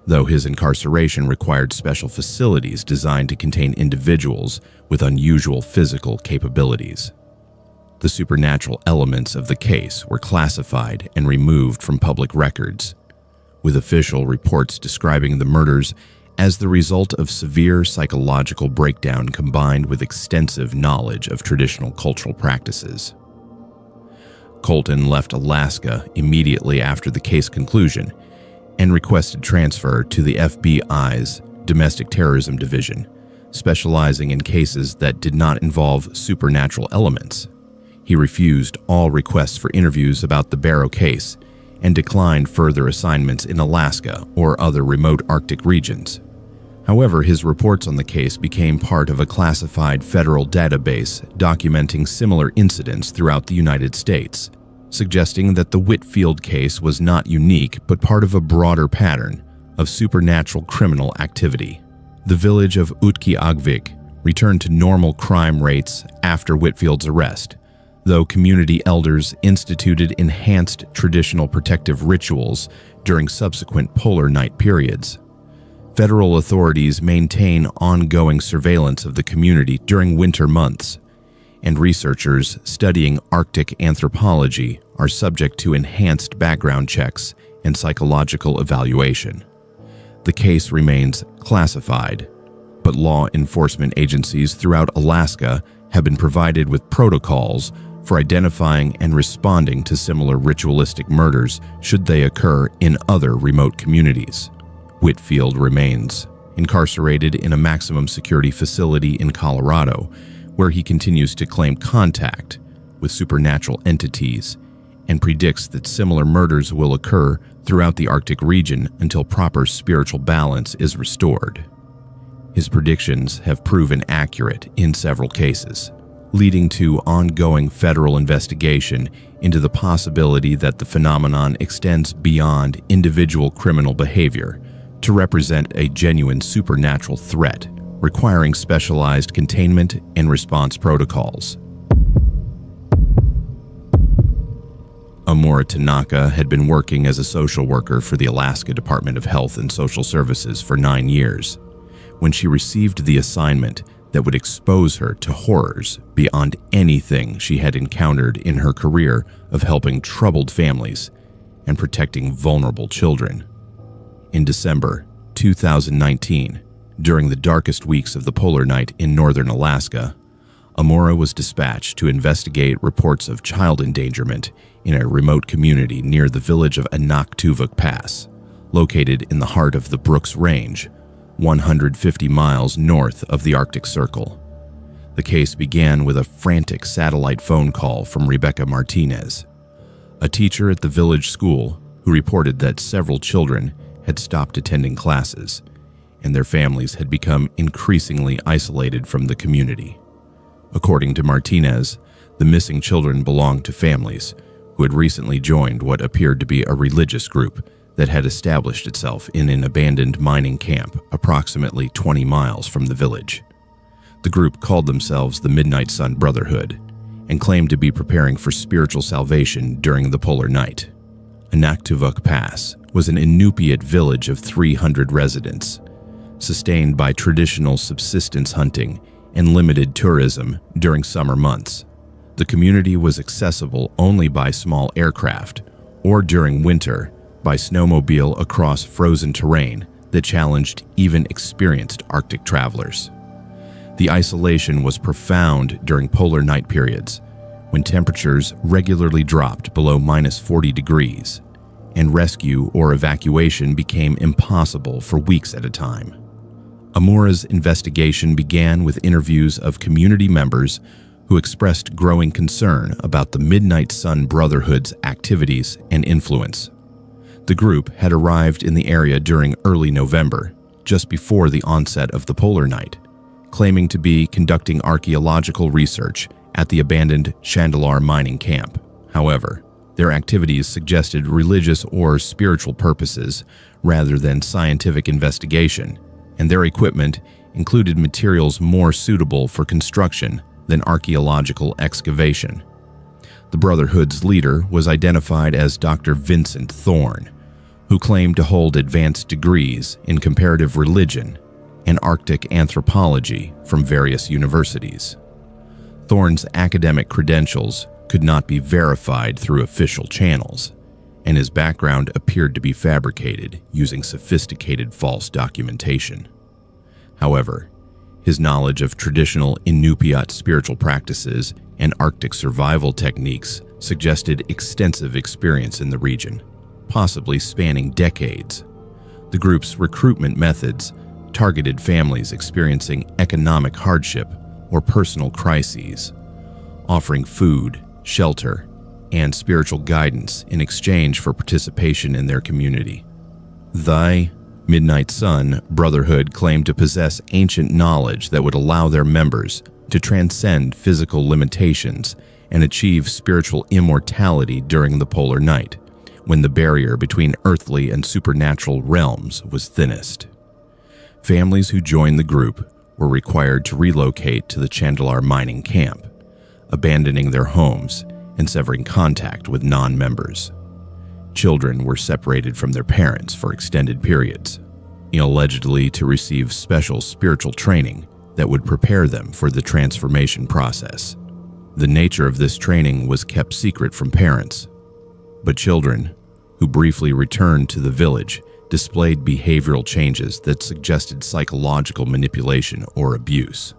though his incarceration required special facilities designed to contain individuals with unusual physical capabilities. The supernatural elements of the case were classified and removed from public records, with official reports describing the murders as the result of severe psychological breakdown combined with extensive knowledge of traditional cultural practices. Colton left Alaska immediately after the case conclusion and requested transfer to the FBI's Domestic Terrorism Division, specializing in cases that did not involve supernatural elements. He refused all requests for interviews about the Barrow case and declined further assignments in Alaska or other remote Arctic regions. However, his reports on the case became part of a classified federal database documenting similar incidents throughout the United States, suggesting that the Whitfield case was not unique but part of a broader pattern of supernatural criminal activity. The village of Utqiagvik returned to normal crime rates after Whitfield's arrest, though community elders instituted enhanced traditional protective rituals during subsequent polar night periods. Federal authorities maintain ongoing surveillance of the community during winter months, and researchers studying Arctic anthropology are subject to enhanced background checks and psychological evaluation. The case remains classified, but law enforcement agencies throughout Alaska have been provided with protocols for identifying and responding to similar ritualistic murders should they occur in other remote communities. Whitfield remains incarcerated in a maximum security facility in Colorado, where he continues to claim contact with supernatural entities and predicts that similar murders will occur throughout the Arctic region until proper spiritual balance is restored. His predictions have proven accurate in several cases, leading to ongoing federal investigation into the possibility that the phenomenon extends beyond individual criminal behavior to represent a genuine supernatural threat, requiring specialized containment and response protocols. Amora Tanaka had been working as a social worker for the Alaska Department of Health and Social Services for 9 years, when she received the assignment that would expose her to horrors beyond anything she had encountered in her career of helping troubled families and protecting vulnerable children. In December 2019, during the darkest weeks of the polar night in northern Alaska, Amora was dispatched to investigate reports of child endangerment in a remote community near the village of Anaktuvuk Pass, located in the heart of the Brooks Range, 150 miles north of the Arctic Circle. The case began with a frantic satellite phone call from Rebecca Martinez, a teacher at the village school who reported that several children had stopped attending classes and their families had become increasingly isolated from the community. According to Martinez, the missing children belonged to families who had recently joined what appeared to be a religious group that had established itself in an abandoned mining camp approximately 20 miles from the village. The group called themselves the Midnight Sun Brotherhood and claimed to be preparing for spiritual salvation during the polar night. Anaktuvuk Pass was an Inupiat village of 300 residents, sustained by traditional subsistence hunting and limited tourism during summer months. The community was accessible only by small aircraft or during winter by snowmobile across frozen terrain that challenged even experienced Arctic travelers. The isolation was profound during polar night periods, when temperatures regularly dropped below -40 degrees, and rescue or evacuation became impossible for weeks at a time. Amura's investigation began with interviews of community members who expressed growing concern about the Midnight Sun Brotherhood's activities and influence. The group had arrived in the area during early November, just before the onset of the polar night, claiming to be conducting archaeological research at the abandoned Chandalar mining camp. However, their activities suggested religious or spiritual purposes rather than scientific investigation, and their equipment included materials more suitable for construction than archaeological excavation. The Brotherhood's leader was identified as Dr. Vincent Thorne, who claimed to hold advanced degrees in comparative religion and Arctic anthropology from various universities. Thorne's academic credentials could not be verified through official channels, and his background appeared to be fabricated using sophisticated false documentation. However, his knowledge of traditional Inupiat spiritual practices and Arctic survival techniques suggested extensive experience in the region, possibly spanning decades. The group's recruitment methods targeted families experiencing economic hardship or personal crises, offering food, shelter, and spiritual guidance in exchange for participation in their community. The Midnight Sun Brotherhood claimed to possess ancient knowledge that would allow their members to transcend physical limitations and achieve spiritual immortality during the polar night, when the barrier between earthly and supernatural realms was thinnest. Families who joined the group were required to relocate to the Chandalar mining camp, abandoning their homes and severing contact with non-members. Children were separated from their parents for extended periods, allegedly to receive special spiritual training that would prepare them for the transformation process. The nature of this training was kept secret from parents, but children who briefly returned to the village displayed behavioral changes that suggested psychological manipulation or abuse.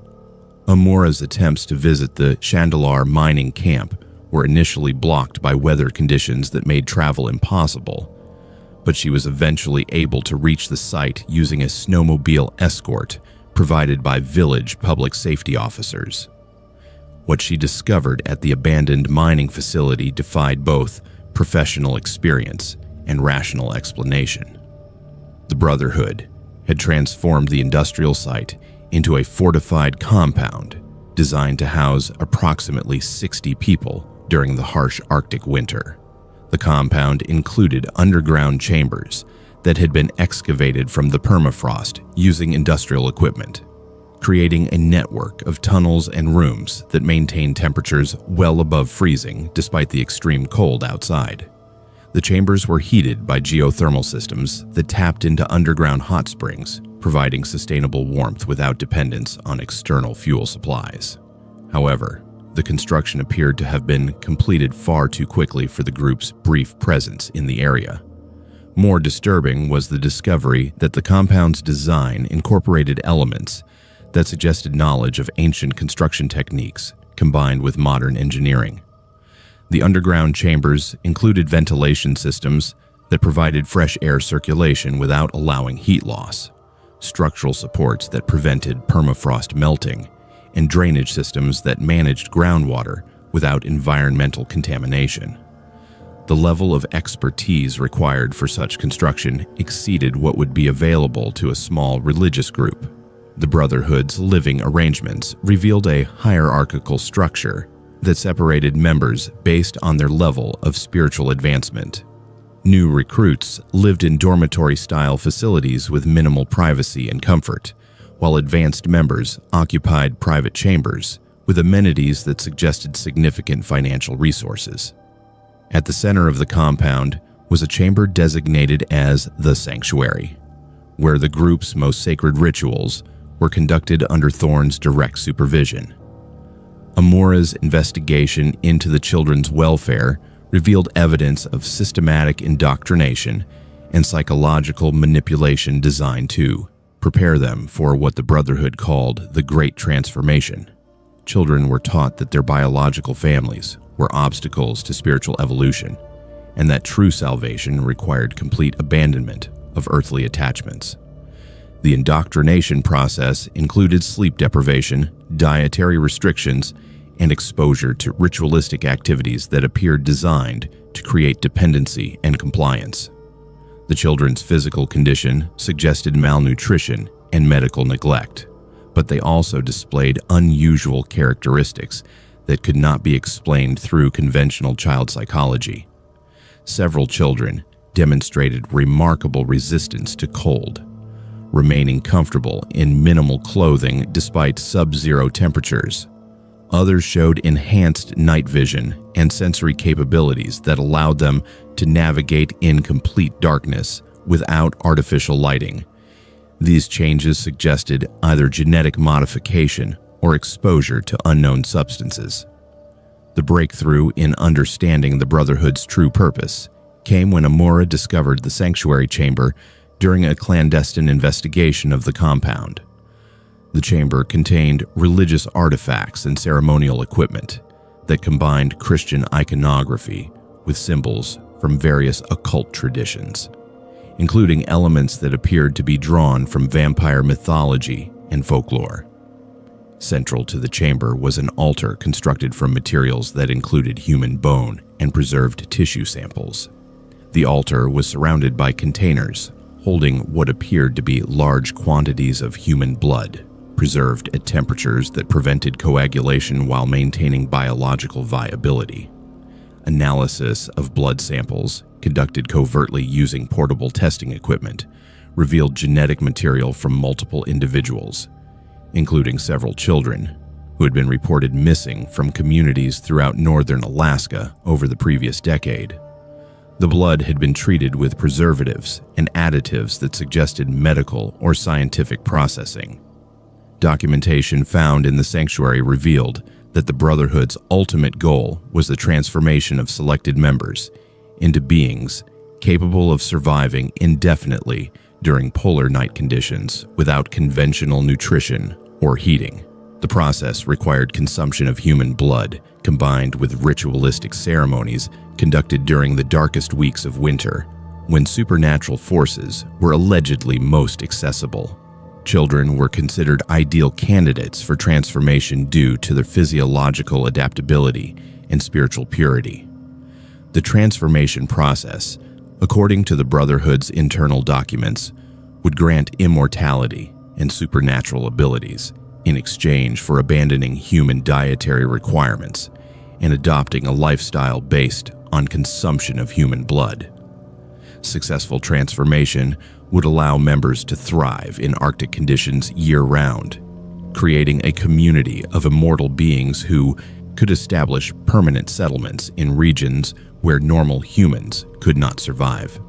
Amura's attempts to visit the Chandalar mining camp were initially blocked by weather conditions that made travel impossible, but she was eventually able to reach the site using a snowmobile escort provided by village public safety officers. What she discovered at the abandoned mining facility defied both professional experience and rational explanation. The Brotherhood had transformed the industrial site into a fortified compound designed to house approximately 60 people during the harsh Arctic winter. The compound included underground chambers that had been excavated from the permafrost using industrial equipment, creating a network of tunnels and rooms that maintained temperatures well above freezing despite the extreme cold outside. The chambers were heated by geothermal systems that tapped into underground hot springs, providing sustainable warmth without dependence on external fuel supplies. However, the construction appeared to have been completed far too quickly for the group's brief presence in the area. More disturbing was the discovery that the compound's design incorporated elements that suggested knowledge of ancient construction techniques combined with modern engineering. The underground chambers included ventilation systems that provided fresh air circulation without allowing heat loss, structural supports that prevented permafrost melting, and drainage systems that managed groundwater without environmental contamination. The level of expertise required for such construction exceeded what would be available to a small religious group. The Brotherhood's living arrangements revealed a hierarchical structure that separated members based on their level of spiritual advancement. New recruits lived in dormitory-style facilities with minimal privacy and comfort, while advanced members occupied private chambers with amenities that suggested significant financial resources. At the center of the compound was a chamber designated as the Sanctuary, where the group's most sacred rituals were conducted under Thorne's direct supervision. Amura's investigation into the children's welfare revealed evidence of systematic indoctrination and psychological manipulation designed to prepare them for what the Brotherhood called the Great Transformation. Children were taught that their biological families were obstacles to spiritual evolution, and that true salvation required complete abandonment of earthly attachments. The indoctrination process included sleep deprivation, dietary restrictions, and exposure to ritualistic activities that appeared designed to create dependency and compliance. The children's physical condition suggested malnutrition and medical neglect, but they also displayed unusual characteristics that could not be explained through conventional child psychology. Several children demonstrated remarkable resistance to cold, remaining comfortable in minimal clothing despite sub-zero temperatures. Others showed enhanced night vision and sensory capabilities that allowed them to navigate in complete darkness without artificial lighting. These changes suggested either genetic modification or exposure to unknown substances. The breakthrough in understanding the Brotherhood's true purpose came when Amura discovered the sanctuary chamber during a clandestine investigation of the compound. The chamber contained religious artifacts and ceremonial equipment that combined Christian iconography with symbols from various occult traditions, including elements that appeared to be drawn from vampire mythology and folklore. Central to the chamber was an altar constructed from materials that included human bone and preserved tissue samples. The altar was surrounded by containers holding what appeared to be large quantities of human blood, preserved at temperatures that prevented coagulation while maintaining biological viability. Analysis of blood samples, conducted covertly using portable testing equipment, revealed genetic material from multiple individuals, including several children who had been reported missing from communities throughout northern Alaska over the previous decade. The blood had been treated with preservatives and additives that suggested medical or scientific processing. Documentation found in the sanctuary revealed that the Brotherhood's ultimate goal was the transformation of selected members into beings capable of surviving indefinitely during polar night conditions without conventional nutrition or heating. The process required consumption of human blood combined with ritualistic ceremonies conducted during the darkest weeks of winter, when supernatural forces were allegedly most accessible. Children were considered ideal candidates for transformation due to their physiological adaptability and spiritual purity. The transformation process, according to the Brotherhood's internal documents, would grant immortality and supernatural abilities in exchange for abandoning human dietary requirements and adopting a lifestyle based on consumption of human blood. Successful transformation would allow members to thrive in Arctic conditions year-round, creating a community of immortal beings who could establish permanent settlements in regions where normal humans could not survive.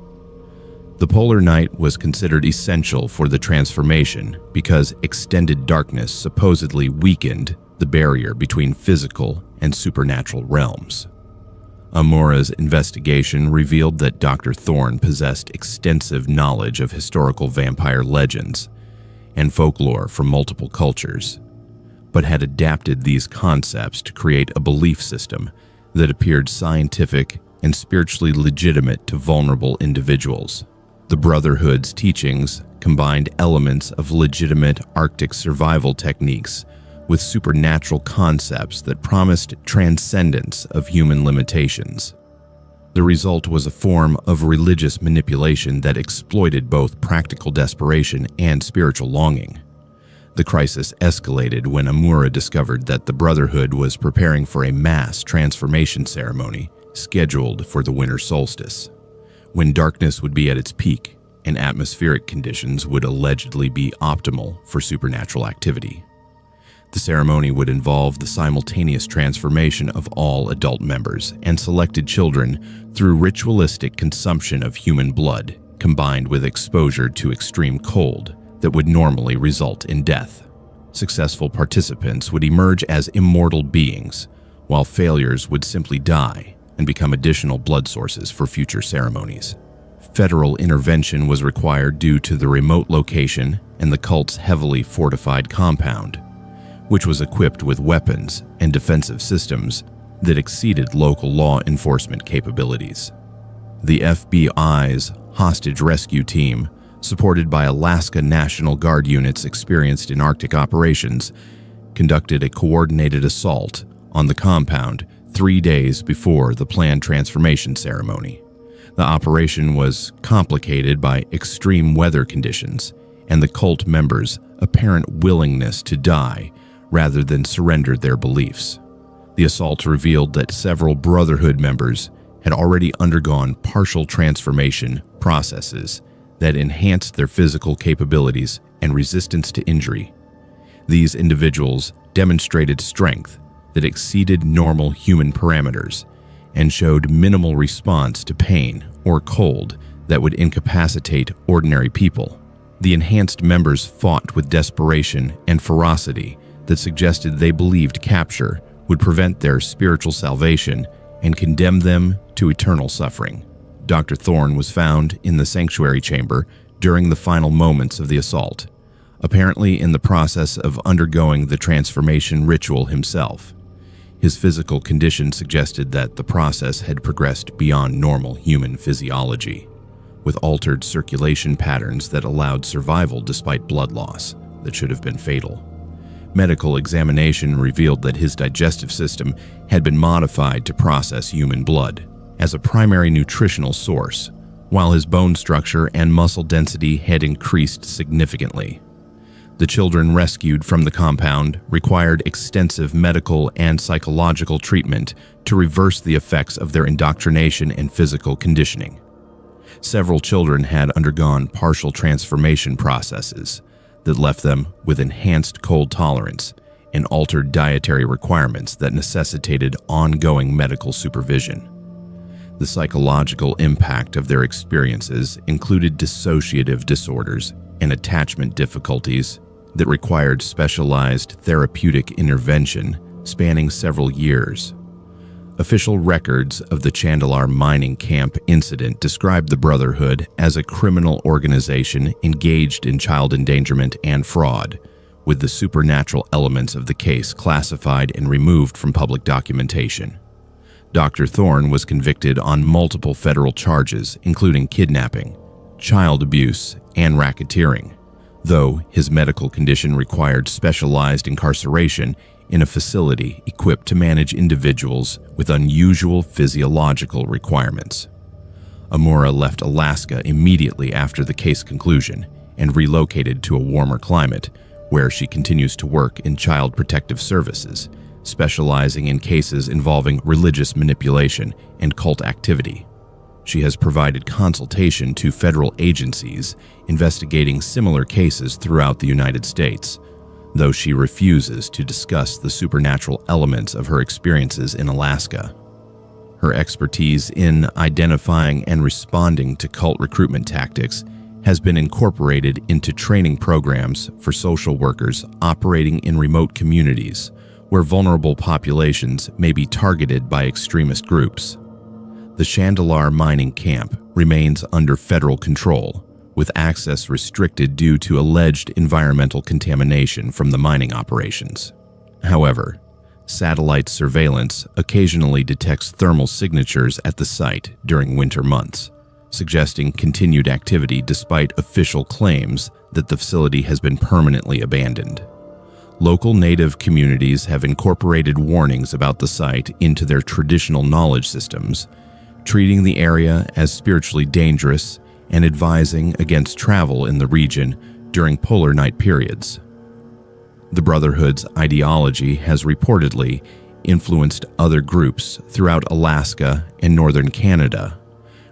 The polar night was considered essential for the transformation because extended darkness supposedly weakened the barrier between physical and supernatural realms. Amura's investigation revealed that Dr. Thorne possessed extensive knowledge of historical vampire legends and folklore from multiple cultures, but had adapted these concepts to create a belief system that appeared scientific and spiritually legitimate to vulnerable individuals. The Brotherhood's teachings combined elements of legitimate Arctic survival techniques with supernatural concepts that promised transcendence of human limitations. The result was a form of religious manipulation that exploited both practical desperation and spiritual longing. The crisis escalated when Amura discovered that the Brotherhood was preparing for a mass transformation ceremony scheduled for the winter solstice, when darkness would be at its peak and atmospheric conditions would allegedly be optimal for supernatural activity. The ceremony would involve the simultaneous transformation of all adult members and selected children through ritualistic consumption of human blood, combined with exposure to extreme cold that would normally result in death. Successful participants would emerge as immortal beings, while failures would simply die and become additional blood sources for future ceremonies. Federal intervention was required due to the remote location and the cult's heavily fortified compound, which was equipped with weapons and defensive systems that exceeded local law enforcement capabilities. The FBI's hostage rescue team, supported by Alaska National Guard units experienced in Arctic operations, conducted a coordinated assault on the compound 3 days before the planned transformation ceremony. The operation was complicated by extreme weather conditions and the cult members' apparent willingness to die rather than surrender their beliefs. The assault revealed that several Brotherhood members had already undergone partial transformation processes that enhanced their physical capabilities and resistance to injury. These individuals demonstrated strength that exceeded normal human parameters and showed minimal response to pain or cold that would incapacitate ordinary people. The enhanced members fought with desperation and ferocity that suggested they believed capture would prevent their spiritual salvation and condemn them to eternal suffering. Dr. Thorne was found in the sanctuary chamber during the final moments of the assault, apparently in the process of undergoing the transformation ritual himself. His physical condition suggested that the process had progressed beyond normal human physiology, with altered circulation patterns that allowed survival despite blood loss that should have been fatal. Medical examination revealed that his digestive system had been modified to process human blood as a primary nutritional source, while his bone structure and muscle density had increased significantly. The children rescued from the compound required extensive medical and psychological treatment to reverse the effects of their indoctrination and physical conditioning. Several children had undergone partial transformation processes that left them with enhanced cold tolerance and altered dietary requirements that necessitated ongoing medical supervision. The psychological impact of their experiences included dissociative disorders and attachment difficulties that required specialized therapeutic intervention spanning several years. Official records of the Chandalar mining camp incident described the Brotherhood as a criminal organization engaged in child endangerment and fraud, with the supernatural elements of the case classified and removed from public documentation. Dr. Thorne was convicted on multiple federal charges, including kidnapping, child abuse, and racketeering, though his medical condition required specialized incarceration in a facility equipped to manage individuals with unusual physiological requirements. Amura left Alaska immediately after the case conclusion and relocated to a warmer climate, where she continues to work in child protective services, specializing in cases involving religious manipulation and cult activity. She has provided consultation to federal agencies investigating similar cases throughout the United States, though she refuses to discuss the supernatural elements of her experiences in Alaska. Her expertise in identifying and responding to cult recruitment tactics has been incorporated into training programs for social workers operating in remote communities where vulnerable populations may be targeted by extremist groups. The Chandalar mining camp remains under federal control, with access restricted due to alleged environmental contamination from the mining operations. However, satellite surveillance occasionally detects thermal signatures at the site during winter months, suggesting continued activity despite official claims that the facility has been permanently abandoned. Local native communities have incorporated warnings about the site into their traditional knowledge systems, treating the area as spiritually dangerous and advising against travel in the region during polar night periods. The Brotherhood's ideology has reportedly influenced other groups throughout Alaska and northern Canada,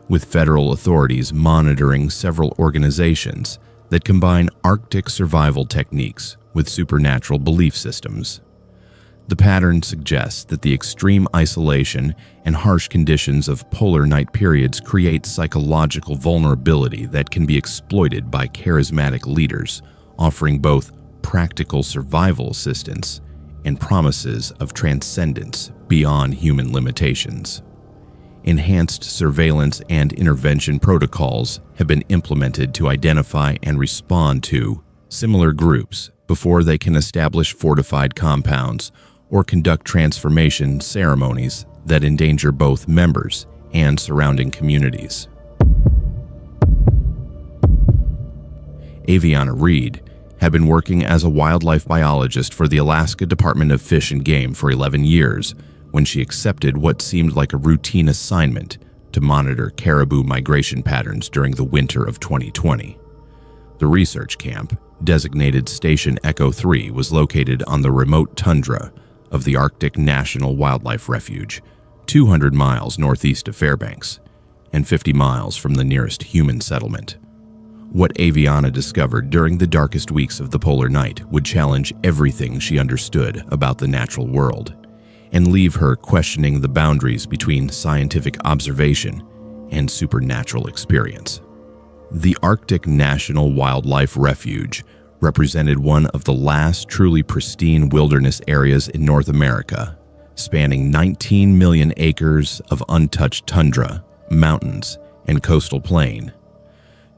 with federal authorities monitoring several organizations that combine Arctic survival techniques with supernatural belief systems. The pattern suggests that the extreme isolation and harsh conditions of polar night periods create psychological vulnerability that can be exploited by charismatic leaders, offering both practical survival assistance and promises of transcendence beyond human limitations. Enhanced surveillance and intervention protocols have been implemented to identify and respond to similar groups before they can establish fortified compounds or conduct transformation ceremonies that endanger both members and surrounding communities. Aviana Reed had been working as a wildlife biologist for the Alaska Department of Fish and Game for 11 years when she accepted what seemed like a routine assignment to monitor caribou migration patterns during the winter of 2020. The research camp, designated Station Echo 3, was located on the remote tundra of the Arctic National Wildlife Refuge, 200 miles northeast of Fairbanks, and 50 miles from the nearest human settlement. What Aviana discovered during the darkest weeks of the polar night would challenge everything she understood about the natural world, and leave her questioning the boundaries between scientific observation and supernatural experience. The Arctic National Wildlife Refuge represented one of the last truly pristine wilderness areas in North America, spanning 19 million acres of untouched tundra, mountains, and coastal plain.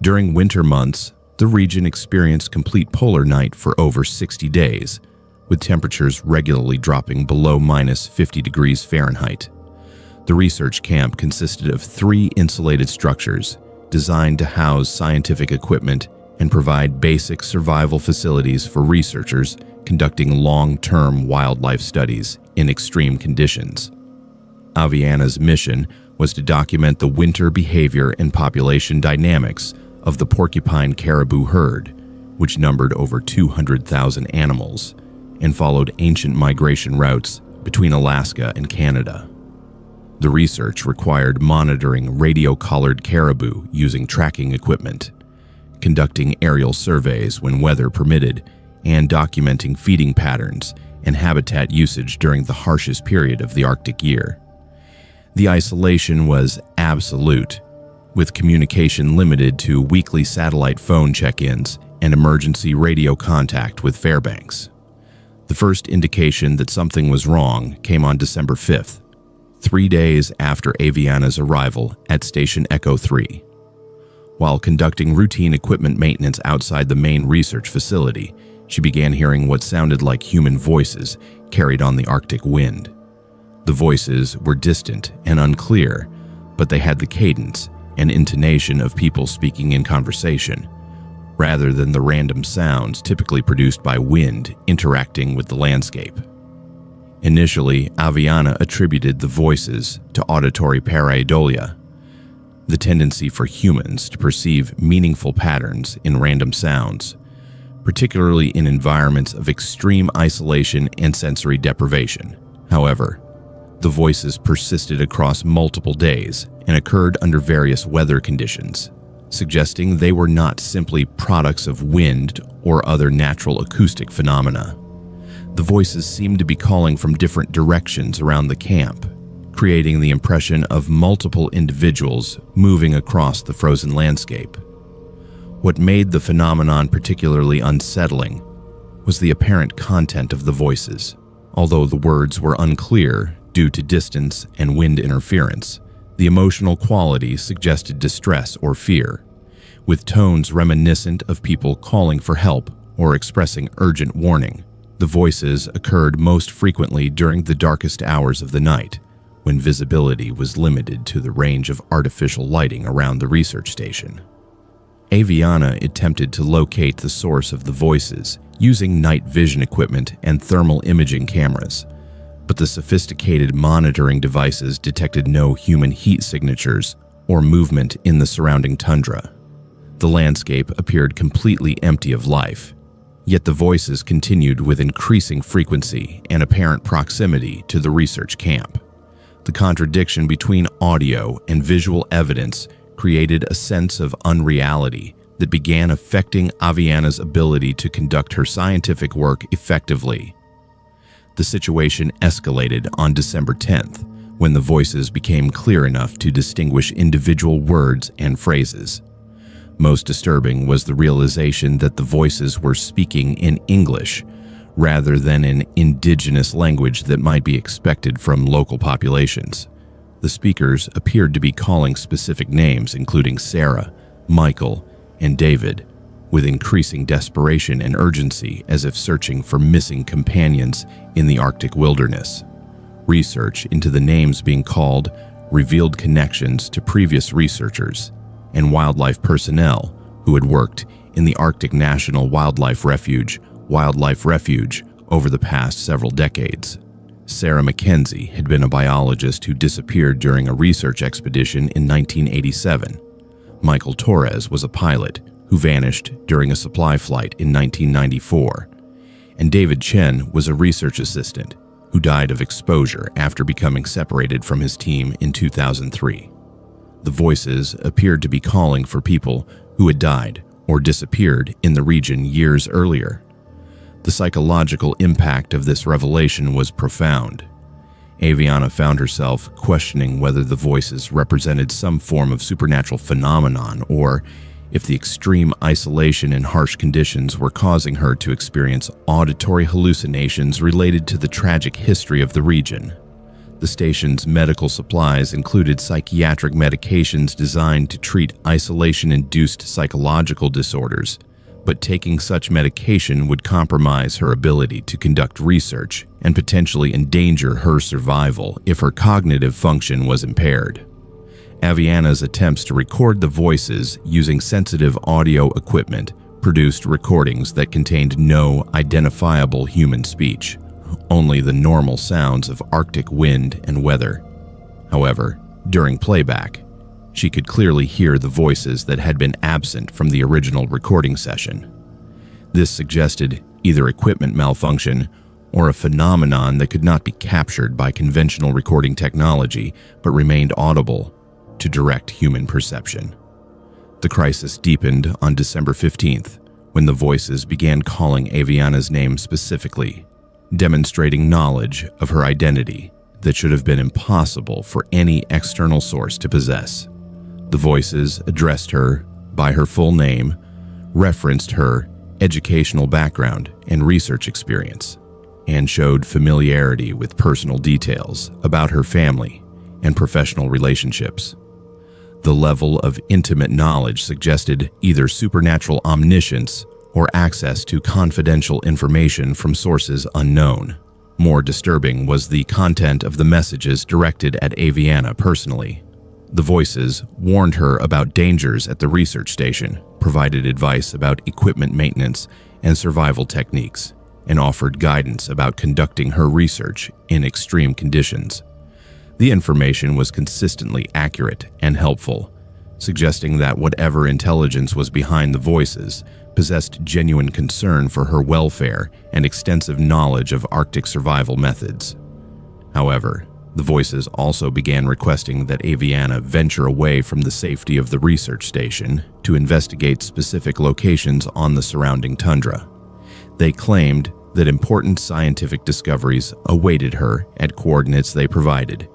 During winter months, the region experienced complete polar night for over 60 days, with temperatures regularly dropping below -50 degrees Fahrenheit. The research camp consisted of 3 insulated structures designed to house scientific equipment and provide basic survival facilities for researchers conducting long-term wildlife studies in extreme conditions. Aviana's mission was to document the winter behavior and population dynamics of the porcupine caribou herd, which numbered over 200,000 animals, and followed ancient migration routes between Alaska and Canada. The research required monitoring radio-collared caribou using tracking equipment, conducting aerial surveys when weather permitted, and documenting feeding patterns and habitat usage during the harshest period of the Arctic year. The isolation was absolute, with communication limited to weekly satellite phone check-ins and emergency radio contact with Fairbanks. The first indication that something was wrong came on December 5th, 3 days after Aviana's arrival at Station Echo 3. While conducting routine equipment maintenance outside the main research facility, she began hearing what sounded like human voices carried on the Arctic wind. The voices were distant and unclear, but they had the cadence and intonation of people speaking in conversation, rather than the random sounds typically produced by wind interacting with the landscape. Initially, Aviana attributed the voices to auditory pareidolia, the tendency for humans to perceive meaningful patterns in random sounds, particularly in environments of extreme isolation and sensory deprivation. However, the voices persisted across multiple days and occurred under various weather conditions, suggesting they were not simply products of wind or other natural acoustic phenomena. The voices seemed to be calling from different directions around the camp, creating the impression of multiple individuals moving across the frozen landscape. What made the phenomenon particularly unsettling was the apparent content of the voices. Although the words were unclear due to distance and wind interference, the emotional quality suggested distress or fear, with tones reminiscent of people calling for help or expressing urgent warning. The voices occurred most frequently during the darkest hours of the night, when visibility was limited to the range of artificial lighting around the research station. Aviana attempted to locate the source of the voices using night vision equipment and thermal imaging cameras, but the sophisticated monitoring devices detected no human heat signatures or movement in the surrounding tundra. The landscape appeared completely empty of life, yet the voices continued with increasing frequency and apparent proximity to the research camp. The contradiction between audio and visual evidence created a sense of unreality that began affecting Aviana's ability to conduct her scientific work effectively. The situation escalated on December 10th, when the voices became clear enough to distinguish individual words and phrases. Most disturbing was the realization that the voices were speaking in English, rather than an indigenous language that might be expected from local populations. The speakers appeared to be calling specific names, including Sarah, Michael, and David, with increasing desperation and urgency, as if searching for missing companions in the Arctic wilderness. Research into the names being called revealed connections to previous researchers and wildlife personnel who had worked in the Arctic National Wildlife Refuge over the past several decades. Sarah Mackenzie had been a biologist who disappeared during a research expedition in 1987. Michael Torres was a pilot who vanished during a supply flight in 1994. And David Chen was a research assistant who died of exposure after becoming separated from his team in 2003. The voices appeared to be calling for people who had died or disappeared in the region years earlier. The psychological impact of this revelation was profound. Aviana found herself questioning whether the voices represented some form of supernatural phenomenon, or if the extreme isolation and harsh conditions were causing her to experience auditory hallucinations related to the tragic history of the region. The station's medical supplies included psychiatric medications designed to treat isolation-induced psychological disorders, but taking such medication would compromise her ability to conduct research and potentially endanger her survival if her cognitive function was impaired. Aviana's attempts to record the voices using sensitive audio equipment produced recordings that contained no identifiable human speech, only the normal sounds of Arctic wind and weather. However, during playback, she could clearly hear the voices that had been absent from the original recording session. This suggested either equipment malfunction or a phenomenon that could not be captured by conventional recording technology but remained audible to direct human perception. The crisis deepened on December 15th when the voices began calling Aviana's name specifically, demonstrating knowledge of her identity that should have been impossible for any external source to possess. The voices addressed her by her full name, referenced her educational background and research experience, and showed familiarity with personal details about her family and professional relationships. The level of intimate knowledge suggested either supernatural omniscience or access to confidential information from sources unknown. More disturbing was the content of the messages directed at Aviana personally. The voices warned her about dangers at the research station, provided advice about equipment maintenance and survival techniques, and offered guidance about conducting her research in extreme conditions. The information was consistently accurate and helpful, suggesting that whatever intelligence was behind the voices possessed genuine concern for her welfare and extensive knowledge of Arctic survival methods. However, the voices also began requesting that Aviana venture away from the safety of the research station to investigate specific locations on the surrounding tundra. They claimed that important scientific discoveries awaited her at coordinates they provided,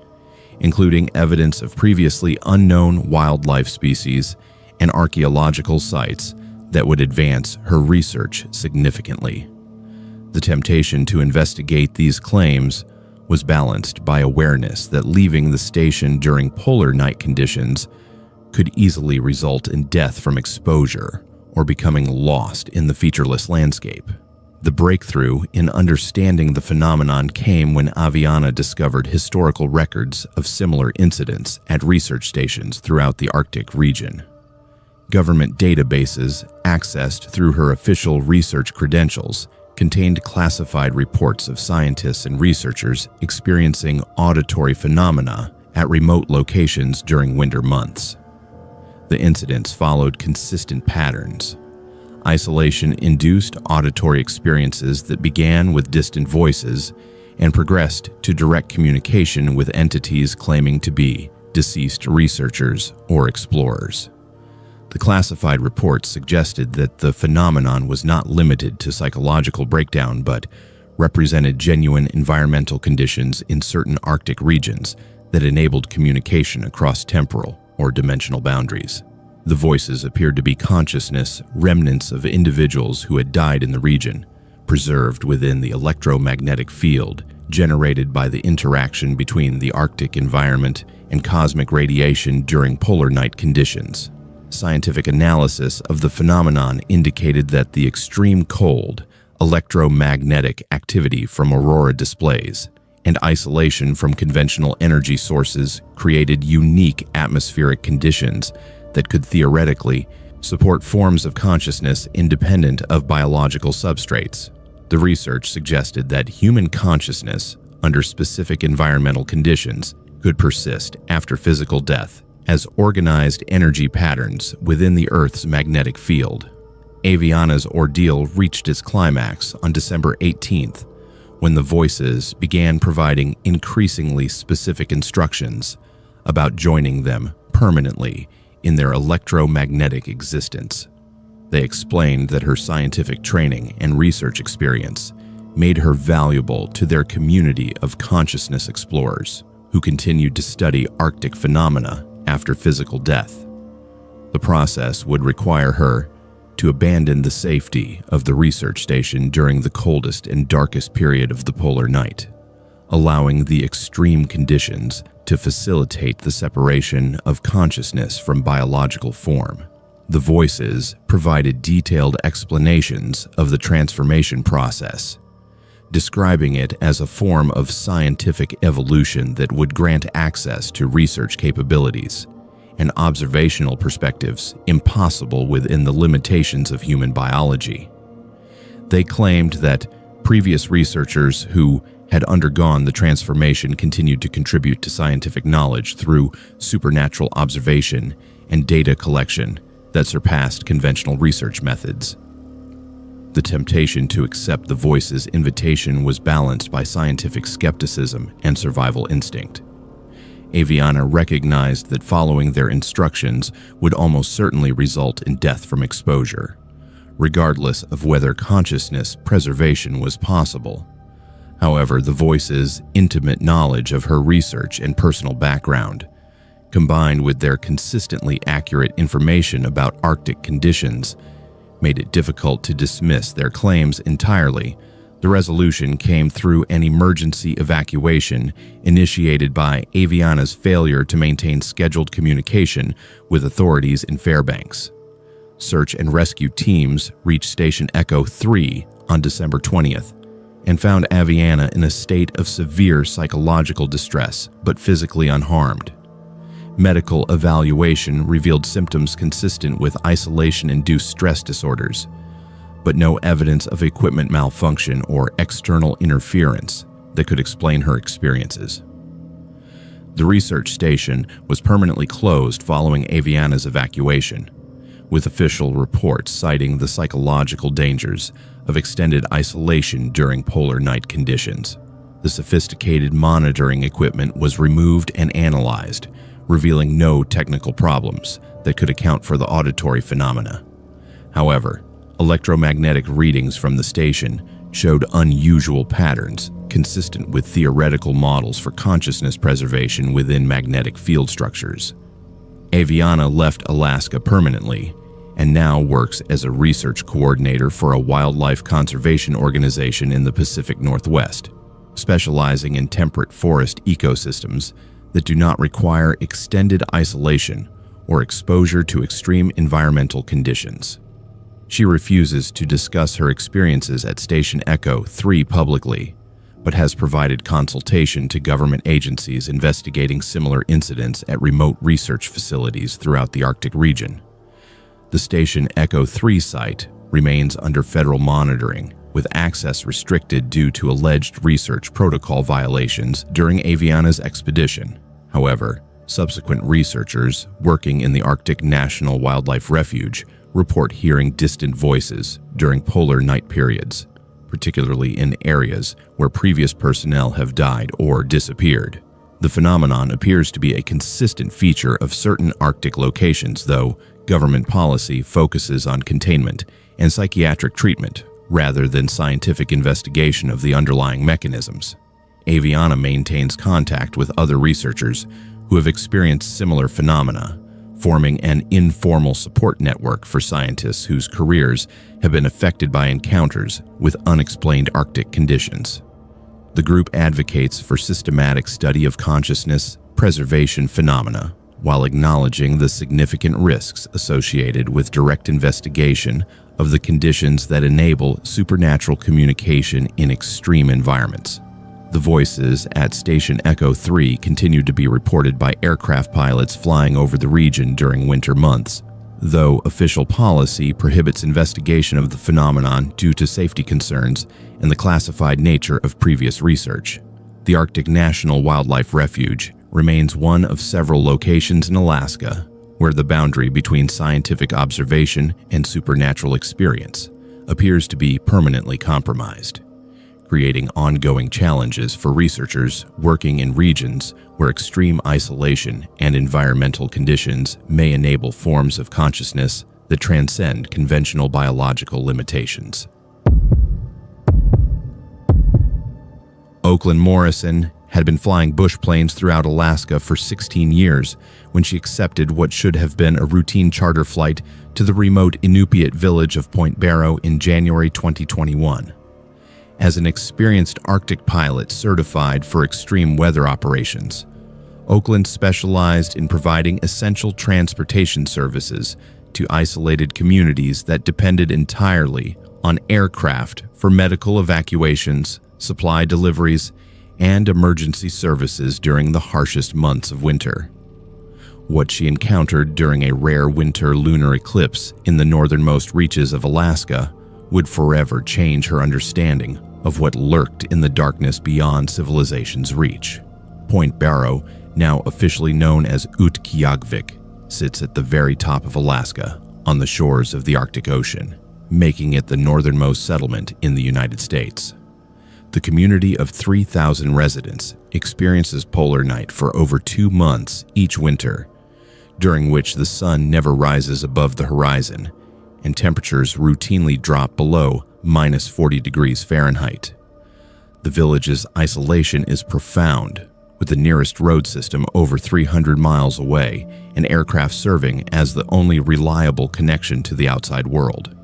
including evidence of previously unknown wildlife species and archaeological sites that would advance her research significantly. The temptation to investigate these claims was balanced by awareness that leaving the station during polar night conditions could easily result in death from exposure or becoming lost in the featureless landscape. The breakthrough in understanding the phenomenon came when Aviana discovered historical records of similar incidents at research stations throughout the Arctic region. Government databases accessed through her official research credentials contained classified reports of scientists and researchers experiencing auditory phenomena at remote locations during winter months. The incidents followed consistent patterns: isolation-induced auditory experiences that began with distant voices and progressed to direct communication with entities claiming to be deceased researchers or explorers. The classified reports suggested that the phenomenon was not limited to psychological breakdown but represented genuine environmental conditions in certain Arctic regions that enabled communication across temporal or dimensional boundaries. The voices appeared to be consciousness remnants of individuals who had died in the region, preserved within the electromagnetic field generated by the interaction between the Arctic environment and cosmic radiation during polar night conditions. Scientific analysis of the phenomenon indicated that the extreme cold, electromagnetic activity from aurora displays, and isolation from conventional energy sources created unique atmospheric conditions that could theoretically support forms of consciousness independent of biological substrates. The research suggested that human consciousness, under specific environmental conditions, could persist after physical death as organized energy patterns within the Earth's magnetic field. Aviana's ordeal reached its climax on December 18th, when the voices began providing increasingly specific instructions about joining them permanently in their electromagnetic existence. They explained that her scientific training and research experience made her valuable to their community of consciousness explorers who continued to study Arctic phenomena after physical death. The process would require her to abandon the safety of the research station during the coldest and darkest period of the polar night, allowing the extreme conditions to facilitate the separation of consciousness from biological form. The voices provided detailed explanations of the transformation process, describing it as a form of scientific evolution that would grant access to research capabilities and observational perspectives impossible within the limitations of human biology. They claimed that previous researchers who had undergone the transformation continued to contribute to scientific knowledge through supernatural observation and data collection that surpassed conventional research methods. The temptation to accept the voice's invitation was balanced by scientific skepticism and survival instinct. Aviana recognized that following their instructions would almost certainly result in death from exposure, regardless of whether consciousness preservation was possible. However, the voice's intimate knowledge of her research and personal background, combined with their consistently accurate information about Arctic conditions, made it difficult to dismiss their claims entirely. The resolution came through an emergency evacuation initiated by Aviana's failure to maintain scheduled communication with authorities in Fairbanks. Search and rescue teams reached Station Echo 3 on December 20th and found Aviana in a state of severe psychological distress, but physically unharmed. Medical evaluation revealed symptoms consistent with isolation-induced stress disorders, but no evidence of equipment malfunction or external interference that could explain her experiences. The research station was permanently closed following Aviana's evacuation, with official reports citing the psychological dangers of extended isolation during polar night conditions. The sophisticated monitoring equipment was removed and analyzed, revealing no technical problems that could account for the auditory phenomena. However, electromagnetic readings from the station showed unusual patterns consistent with theoretical models for consciousness preservation within magnetic field structures. Aviana left Alaska permanently and now works as a research coordinator for a wildlife conservation organization in the Pacific Northwest, specializing in temperate forest ecosystems that do not require extended isolation or exposure to extreme environmental conditions. She refuses to discuss her experiences at Station Echo 3 publicly, but has provided consultation to government agencies investigating similar incidents at remote research facilities throughout the Arctic region. The Station Echo 3 site remains under federal monitoring, with access restricted due to alleged research protocol violations during Aviana's expedition. However, subsequent researchers working in the Arctic National Wildlife Refuge report hearing distant voices during polar night periods, particularly in areas where previous personnel have died or disappeared. The phenomenon appears to be a consistent feature of certain Arctic locations, though government policy focuses on containment and psychiatric treatment rather than scientific investigation of the underlying mechanisms. Aviana maintains contact with other researchers who have experienced similar phenomena, forming an informal support network for scientists whose careers have been affected by encounters with unexplained Arctic conditions. The group advocates for systematic study of consciousness preservation phenomena, while acknowledging the significant risks associated with direct investigation of the conditions that enable supernatural communication in extreme environments. The voices at Station Echo 3 continue to be reported by aircraft pilots flying over the region during winter months, though official policy prohibits investigation of the phenomenon due to safety concerns and the classified nature of previous research. The Arctic National Wildlife Refuge remains one of several locations in Alaska where the boundary between scientific observation and supernatural experience appears to be permanently compromised, creating ongoing challenges for researchers working in regions where extreme isolation and environmental conditions may enable forms of consciousness that transcend conventional biological limitations. Oakland Morrison had been flying bush planes throughout Alaska for 16 years when she accepted what should have been a routine charter flight to the remote Inupiat village of Point Barrow in January 2021. As an experienced Arctic pilot certified for extreme weather operations, Oakland specialized in providing essential transportation services to isolated communities that depended entirely on aircraft for medical evacuations, supply deliveries, and emergency services during the harshest months of winter. What she encountered during a rare winter lunar eclipse in the northernmost reaches of Alaska would forever change her understanding of what lurked in the darkness beyond civilization's reach. Point Barrow, now officially known as Utqiagvik, sits at the very top of Alaska on the shores of the Arctic Ocean, making it the northernmost settlement in the United States. The community of 3,000 residents experiences polar night for over 2 months each winter, during which the sun never rises above the horizon and temperatures routinely drop below -40 degrees Fahrenheit. The village's isolation is profound, with the nearest road system over 300 miles away and aircraft serving as the only reliable connection to the outside world.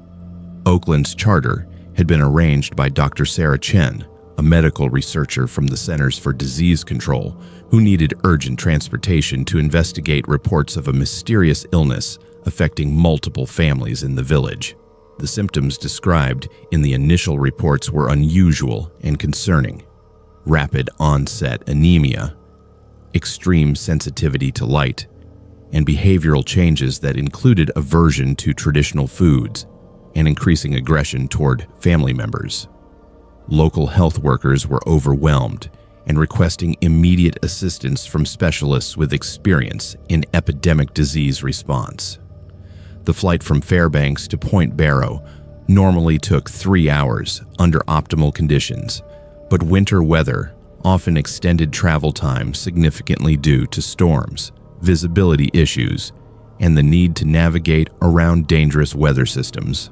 Oakland's charter had been arranged by Dr. Sarah Chen, a medical researcher from the Centers for Disease Control who needed urgent transportation to investigate reports of a mysterious illness affecting multiple families in the village. The symptoms described in the initial reports were unusual and concerning: rapid onset anemia, extreme sensitivity to light, and behavioral changes that included aversion to traditional foods and increasing aggression toward family members. Local health workers were overwhelmed and requesting immediate assistance from specialists with experience in epidemic disease response. The flight from Fairbanks to Point Barrow normally took 3 hours under optimal conditions, but winter weather often extended travel time significantly due to storms, visibility issues, and the need to navigate around dangerous weather systems.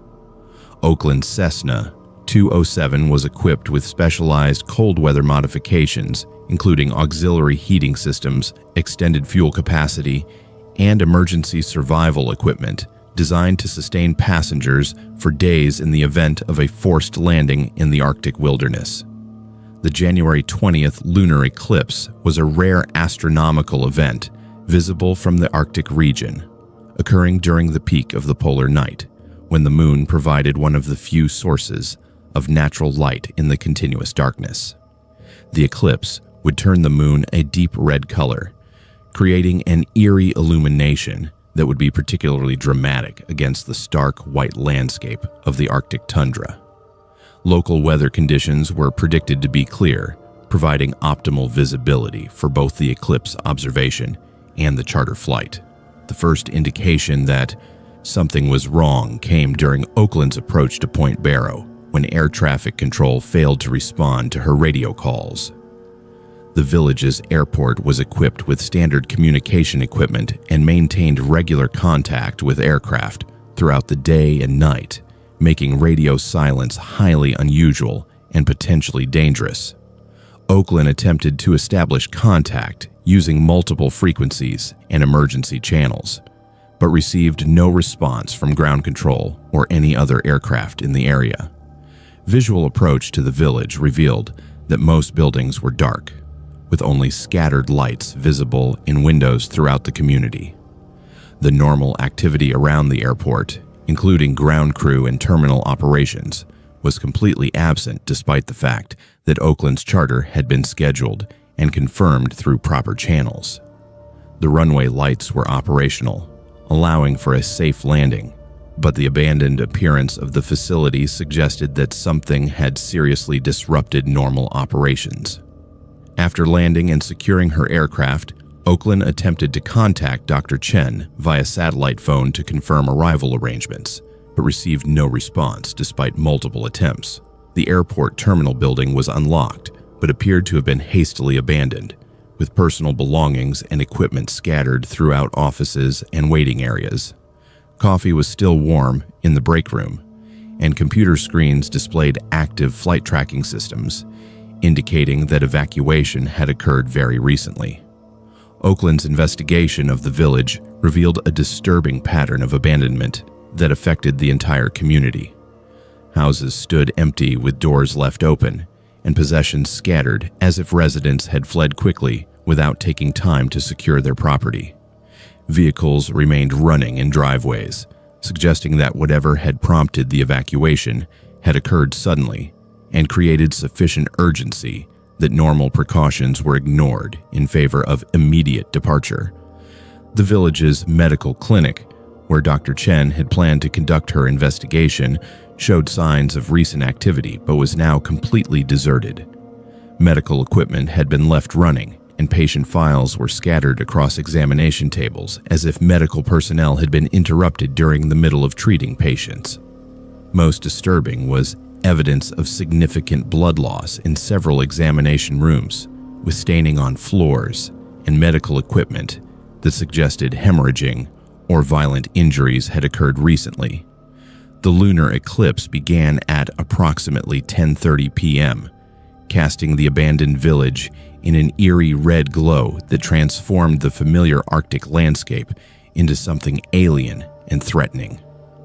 Oakland's Cessna 207 was equipped with specialized cold weather modifications, including auxiliary heating systems, extended fuel capacity, and emergency survival equipment designed to sustain passengers for days in the event of a forced landing in the Arctic wilderness. The January 20th lunar eclipse was a rare astronomical event visible from the Arctic region, occurring during the peak of the polar night, when the moon provided one of the few sources of natural light in the continuous darkness. The eclipse would turn the moon a deep red color, creating an eerie illumination that would be particularly dramatic against the stark white landscape of the Arctic tundra. Local weather conditions were predicted to be clear, providing optimal visibility for both the eclipse observation and the charter flight. The first indication that something was wrong came during Oakland's approach to Point Barrow, when air traffic control failed to respond to her radio calls. The village's airport was equipped with standard communication equipment and maintained regular contact with aircraft throughout the day and night, making radio silence highly unusual and potentially dangerous. Oakland attempted to establish contact using multiple frequencies and emergency channels, but received no response from ground control or any other aircraft in the area. Visual approach to the village revealed that most buildings were dark, with only scattered lights visible in windows throughout the community. The normal activity around the airport, including ground crew and terminal operations, was completely absent despite the fact that Oakland's charter had been scheduled and confirmed through proper channels. The runway lights were operational, allowing for a safe landing, but the abandoned appearance of the facility suggested that something had seriously disrupted normal operations. After landing and securing her aircraft, Oakland attempted to contact Dr. Chen via satellite phone to confirm arrival arrangements, but received no response despite multiple attempts. The airport terminal building was unlocked, but appeared to have been hastily abandoned, with personal belongings and equipment scattered throughout offices and waiting areas. Coffee was still warm in the break room, and computer screens displayed active flight tracking systems, indicating that evacuation had occurred very recently. Oakland's investigation of the village revealed a disturbing pattern of abandonment that affected the entire community. Houses stood empty with doors left open, and possessions scattered as if residents had fled quickly without taking time to secure their property. Vehicles remained running in driveways, suggesting that whatever had prompted the evacuation had occurred suddenly and created sufficient urgency that normal precautions were ignored in favor of immediate departure. The village's medical clinic, where Dr. Chen had planned to conduct her investigation, showed signs of recent activity but was now completely deserted. Medical equipment had been left running, and patient files were scattered across examination tables as if medical personnel had been interrupted during the middle of treating patients. Most disturbing was evidence of significant blood loss in several examination rooms, with staining on floors and medical equipment that suggested hemorrhaging or violent injuries had occurred recently. The lunar eclipse began at approximately 10:30 p.m., casting the abandoned village in an eerie red glow that transformed the familiar Arctic landscape into something alien and threatening.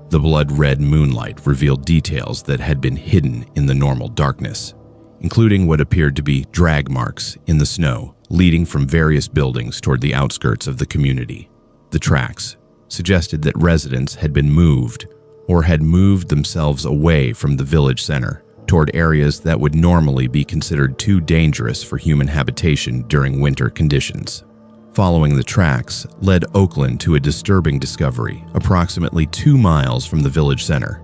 The blood-red moonlight revealed details that had been hidden in the normal darkness, including what appeared to be drag marks in the snow leading from various buildings toward the outskirts of the community. The tracks suggested that residents had been moved or had moved themselves away from the village center toward areas that would normally be considered too dangerous for human habitation during winter conditions. Following the tracks led Oakland to a disturbing discovery approximately 2 miles from the village center.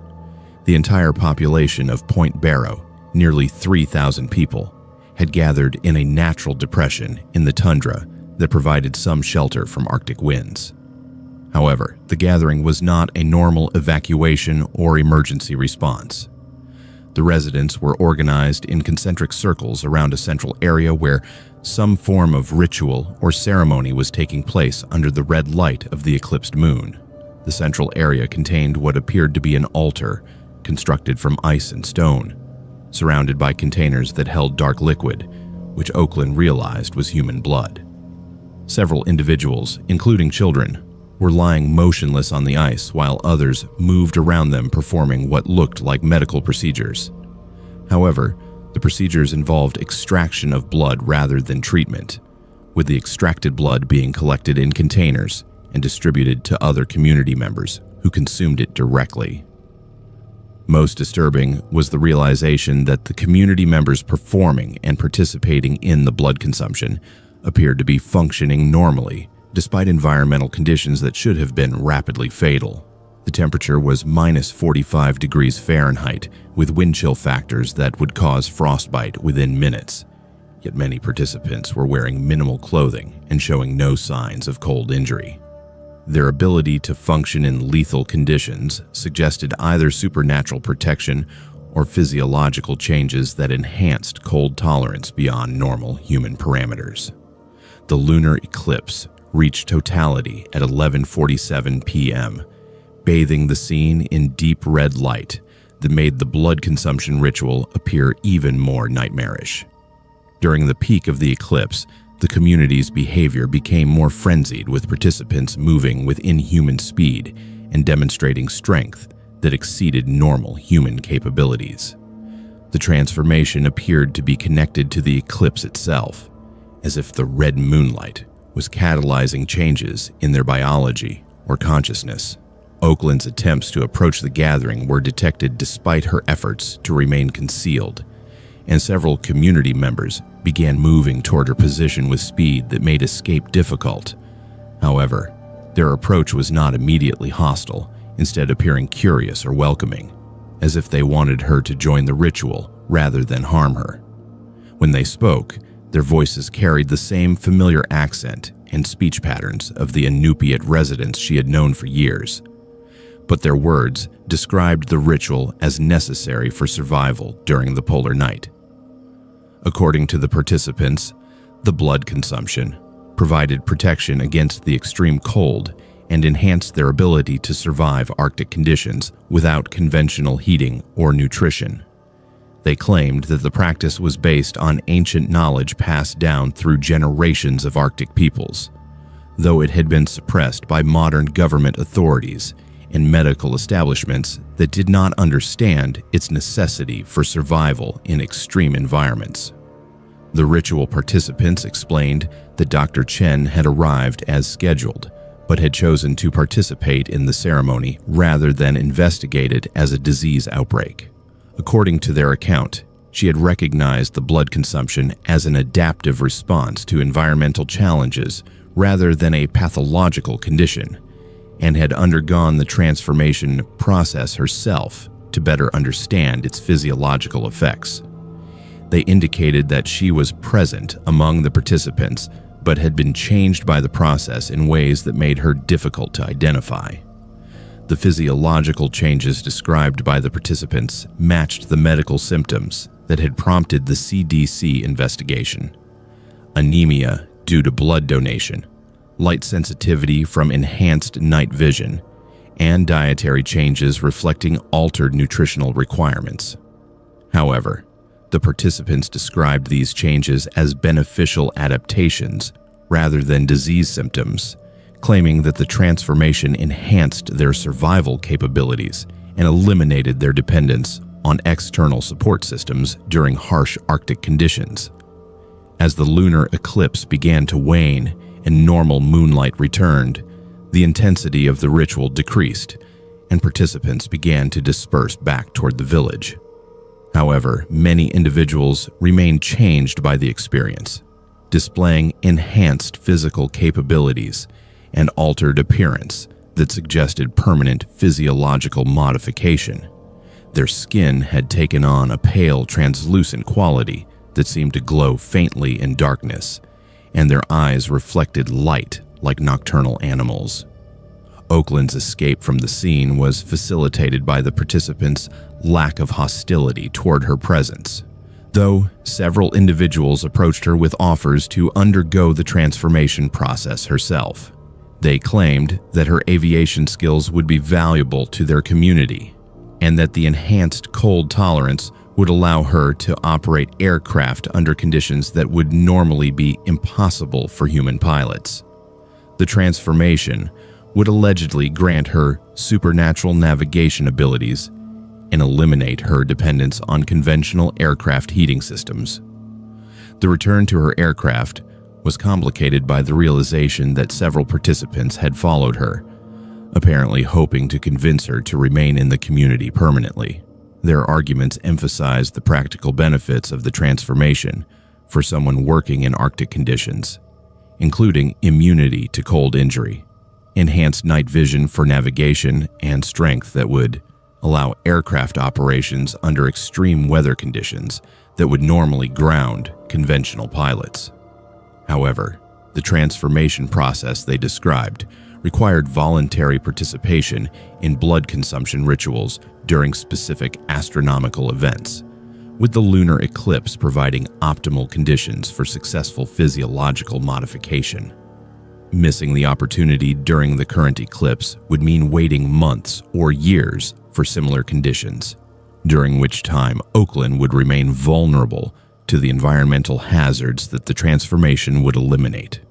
The entire population of Point Barrow, nearly 3,000 people, had gathered in a natural depression in the tundra that provided some shelter from Arctic winds. However, the gathering was not a normal evacuation or emergency response. The residents were organized in concentric circles around a central area where some form of ritual or ceremony was taking place under the red light of the eclipsed moon. The central area contained what appeared to be an altar constructed from ice and stone, surrounded by containers that held dark liquid, which Oakland realized was human blood. Several individuals, including children, were lying motionless on the ice while others moved around them performing what looked like medical procedures. However, the procedures involved extraction of blood rather than treatment, with the extracted blood being collected in containers and distributed to other community members who consumed it directly. Most disturbing was the realization that the community members performing and participating in the blood consumption appeared to be functioning normally, despite environmental conditions that should have been rapidly fatal. The temperature was minus 45 degrees Fahrenheit, with wind chill factors that would cause frostbite within minutes. Yet many participants were wearing minimal clothing and showing no signs of cold injury. Their ability to function in lethal conditions suggested either supernatural protection or physiological changes that enhanced cold tolerance beyond normal human parameters. The lunar eclipse reached totality at 11:47 p.m., bathing the scene in deep red light that made the blood consumption ritual appear even more nightmarish. During the peak of the eclipse, the community's behavior became more frenzied, with participants moving with inhuman speed and demonstrating strength that exceeded normal human capabilities. The transformation appeared to be connected to the eclipse itself, as if the red moonlight was catalyzing changes in their biology or consciousness. Oakland's attempts to approach the gathering were detected despite her efforts to remain concealed, and several community members began moving toward her position with speed that made escape difficult. However, their approach was not immediately hostile, instead appearing curious or welcoming, as if they wanted her to join the ritual rather than harm her. When they spoke, their voices carried the same familiar accent and speech patterns of the Inupiat residents she had known for years, but their words described the ritual as necessary for survival during the polar night. According to the participants, the blood consumption provided protection against the extreme cold and enhanced their ability to survive Arctic conditions without conventional heating or nutrition. They claimed that the practice was based on ancient knowledge passed down through generations of Arctic peoples, though it had been suppressed by modern government authorities and medical establishments that did not understand its necessity for survival in extreme environments. The ritual participants explained that Dr. Chen had arrived as scheduled, but had chosen to participate in the ceremony rather than investigate it as a disease outbreak. According to their account, she had recognized the blood consumption as an adaptive response to environmental challenges rather than a pathological condition, and had undergone the transformation process herself to better understand its physiological effects. They indicated that she was present among the participants, but had been changed by the process in ways that made her difficult to identify. The physiological changes described by the participants matched the medical symptoms that had prompted the CDC investigation: anemia due to blood donation, light sensitivity from enhanced night vision, and dietary changes reflecting altered nutritional requirements. However, the participants described these changes as beneficial adaptations rather than disease symptoms, claiming that the transformation enhanced their survival capabilities and eliminated their dependence on external support systems during harsh Arctic conditions. As the lunar eclipse began to wane and normal moonlight returned, the intensity of the ritual decreased, and participants began to disperse back toward the village. However, many individuals remained changed by the experience, displaying enhanced physical capabilities and altered appearance that suggested permanent physiological modification. Their skin had taken on a pale, translucent quality that seemed to glow faintly in darkness, and their eyes reflected light like nocturnal animals. Oakland's escape from the scene was facilitated by the participants' lack of hostility toward her presence, though several individuals approached her with offers to undergo the transformation process herself. They claimed that her aviation skills would be valuable to their community, and that the enhanced cold tolerance would allow her to operate aircraft under conditions that would normally be impossible for human pilots. The transformation would allegedly grant her supernatural navigation abilities and eliminate her dependence on conventional aircraft heating systems. The return to her aircraft was complicated by the realization that several participants had followed her, apparently hoping to convince her to remain in the community permanently. Their arguments emphasized the practical benefits of the transformation for someone working in Arctic conditions, including immunity to cold injury. enhanced night vision for navigation, and strength that would allow aircraft operations under extreme weather conditions that would normally ground conventional pilots. However, the transformation process they described required voluntary participation in blood consumption rituals during specific astronomical events, with the lunar eclipse providing optimal conditions for successful physiological modification. Missing the opportunity during the current eclipse would mean waiting months or years for similar conditions, during which time Oakland would remain vulnerable to the environmental hazards that the transformation would eliminate.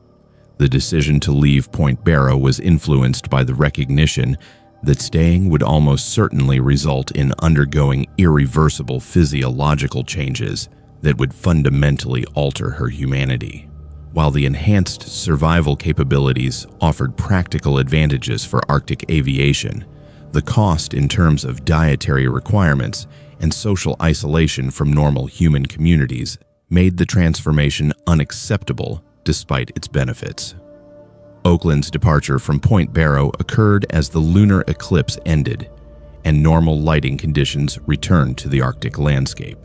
The decision to leave Point Barrow was influenced by the recognition that staying would almost certainly result in undergoing irreversible physiological changes that would fundamentally alter her humanity. While the enhanced survival capabilities offered practical advantages for Arctic aviation, the cost in terms of dietary requirements and social isolation from normal human communities made the transformation unacceptable despite its benefits. Oakland's departure from Point Barrow occurred as the lunar eclipse ended and normal lighting conditions returned to the Arctic landscape.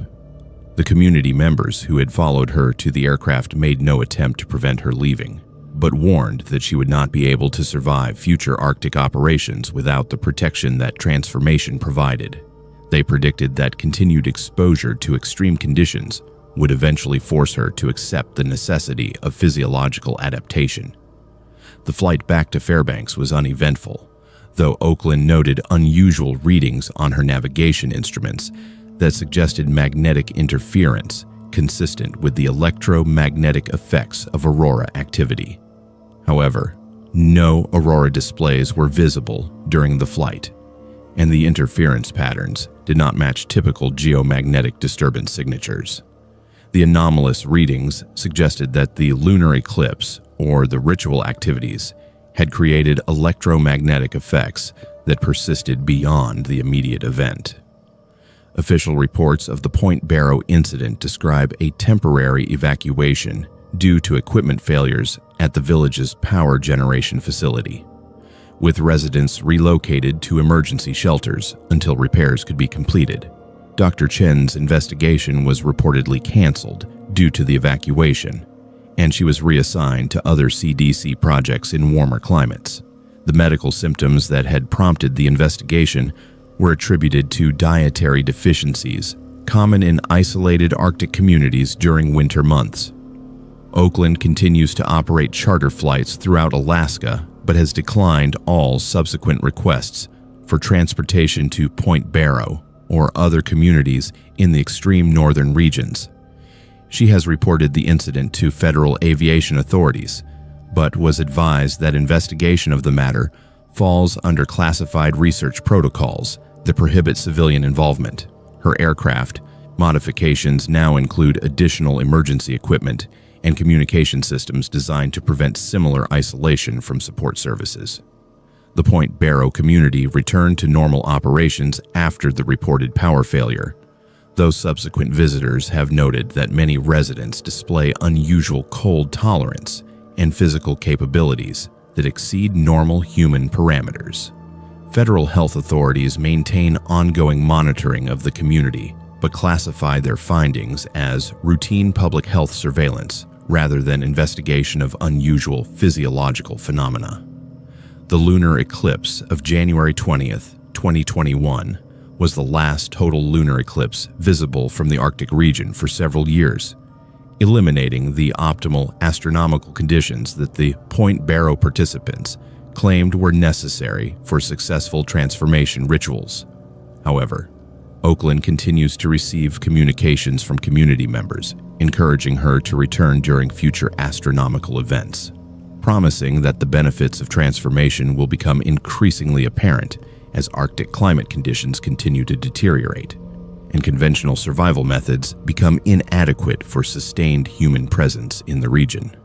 The community members who had followed her to the aircraft made no attempt to prevent her leaving, but warned that she would not be able to survive future Arctic operations without the protection that transformation provided. They predicted that continued exposure to extreme conditions would eventually force her to accept the necessity of physiological adaptation. The flight back to Fairbanks was uneventful, though Oakland noted unusual readings on her navigation instruments that suggested magnetic interference consistent with the electromagnetic effects of aurora activity. However, no aurora displays were visible during the flight, and the interference patterns did not match typical geomagnetic disturbance signatures. The anomalous readings suggested that the lunar eclipse, or the ritual activities, had created electromagnetic effects that persisted beyond the immediate event. Official reports of the Point Barrow incident describe a temporary evacuation due to equipment failures at the village's power generation facility, with residents relocated to emergency shelters until repairs could be completed. Dr. Chen's investigation was reportedly canceled due to the evacuation, and she was reassigned to other CDC projects in warmer climates. The medical symptoms that had prompted the investigation were attributed to dietary deficiencies common in isolated Arctic communities during winter months. Oakland continues to operate charter flights throughout Alaska, but has declined all subsequent requests for transportation to Point Barrow or other communities in the extreme northern regions. She has reported the incident to federal aviation authorities, but was advised that investigation of the matter falls under classified research protocols that prohibit civilian involvement. Her aircraft modifications now include additional emergency equipment and communication systems designed to prevent similar isolation from support services. The Point Barrow community returned to normal operations after the reported power failure, though subsequent visitors have noted that many residents display unusual cold tolerance and physical capabilities that exceed normal human parameters. Federal health authorities maintain ongoing monitoring of the community, but classify their findings as routine public health surveillance rather than investigation of unusual physiological phenomena. The lunar eclipse of January 20th, 2021 was the last total lunar eclipse visible from the Arctic region for several years, eliminating the optimal astronomical conditions that the Point Barrow participants claimed were necessary for successful transformation rituals. However, Oakland continues to receive communications from community members, encouraging her to return during future astronomical events, promising that the benefits of transformation will become increasingly apparent as Arctic climate conditions continue to deteriorate and conventional survival methods become inadequate for sustained human presence in the region.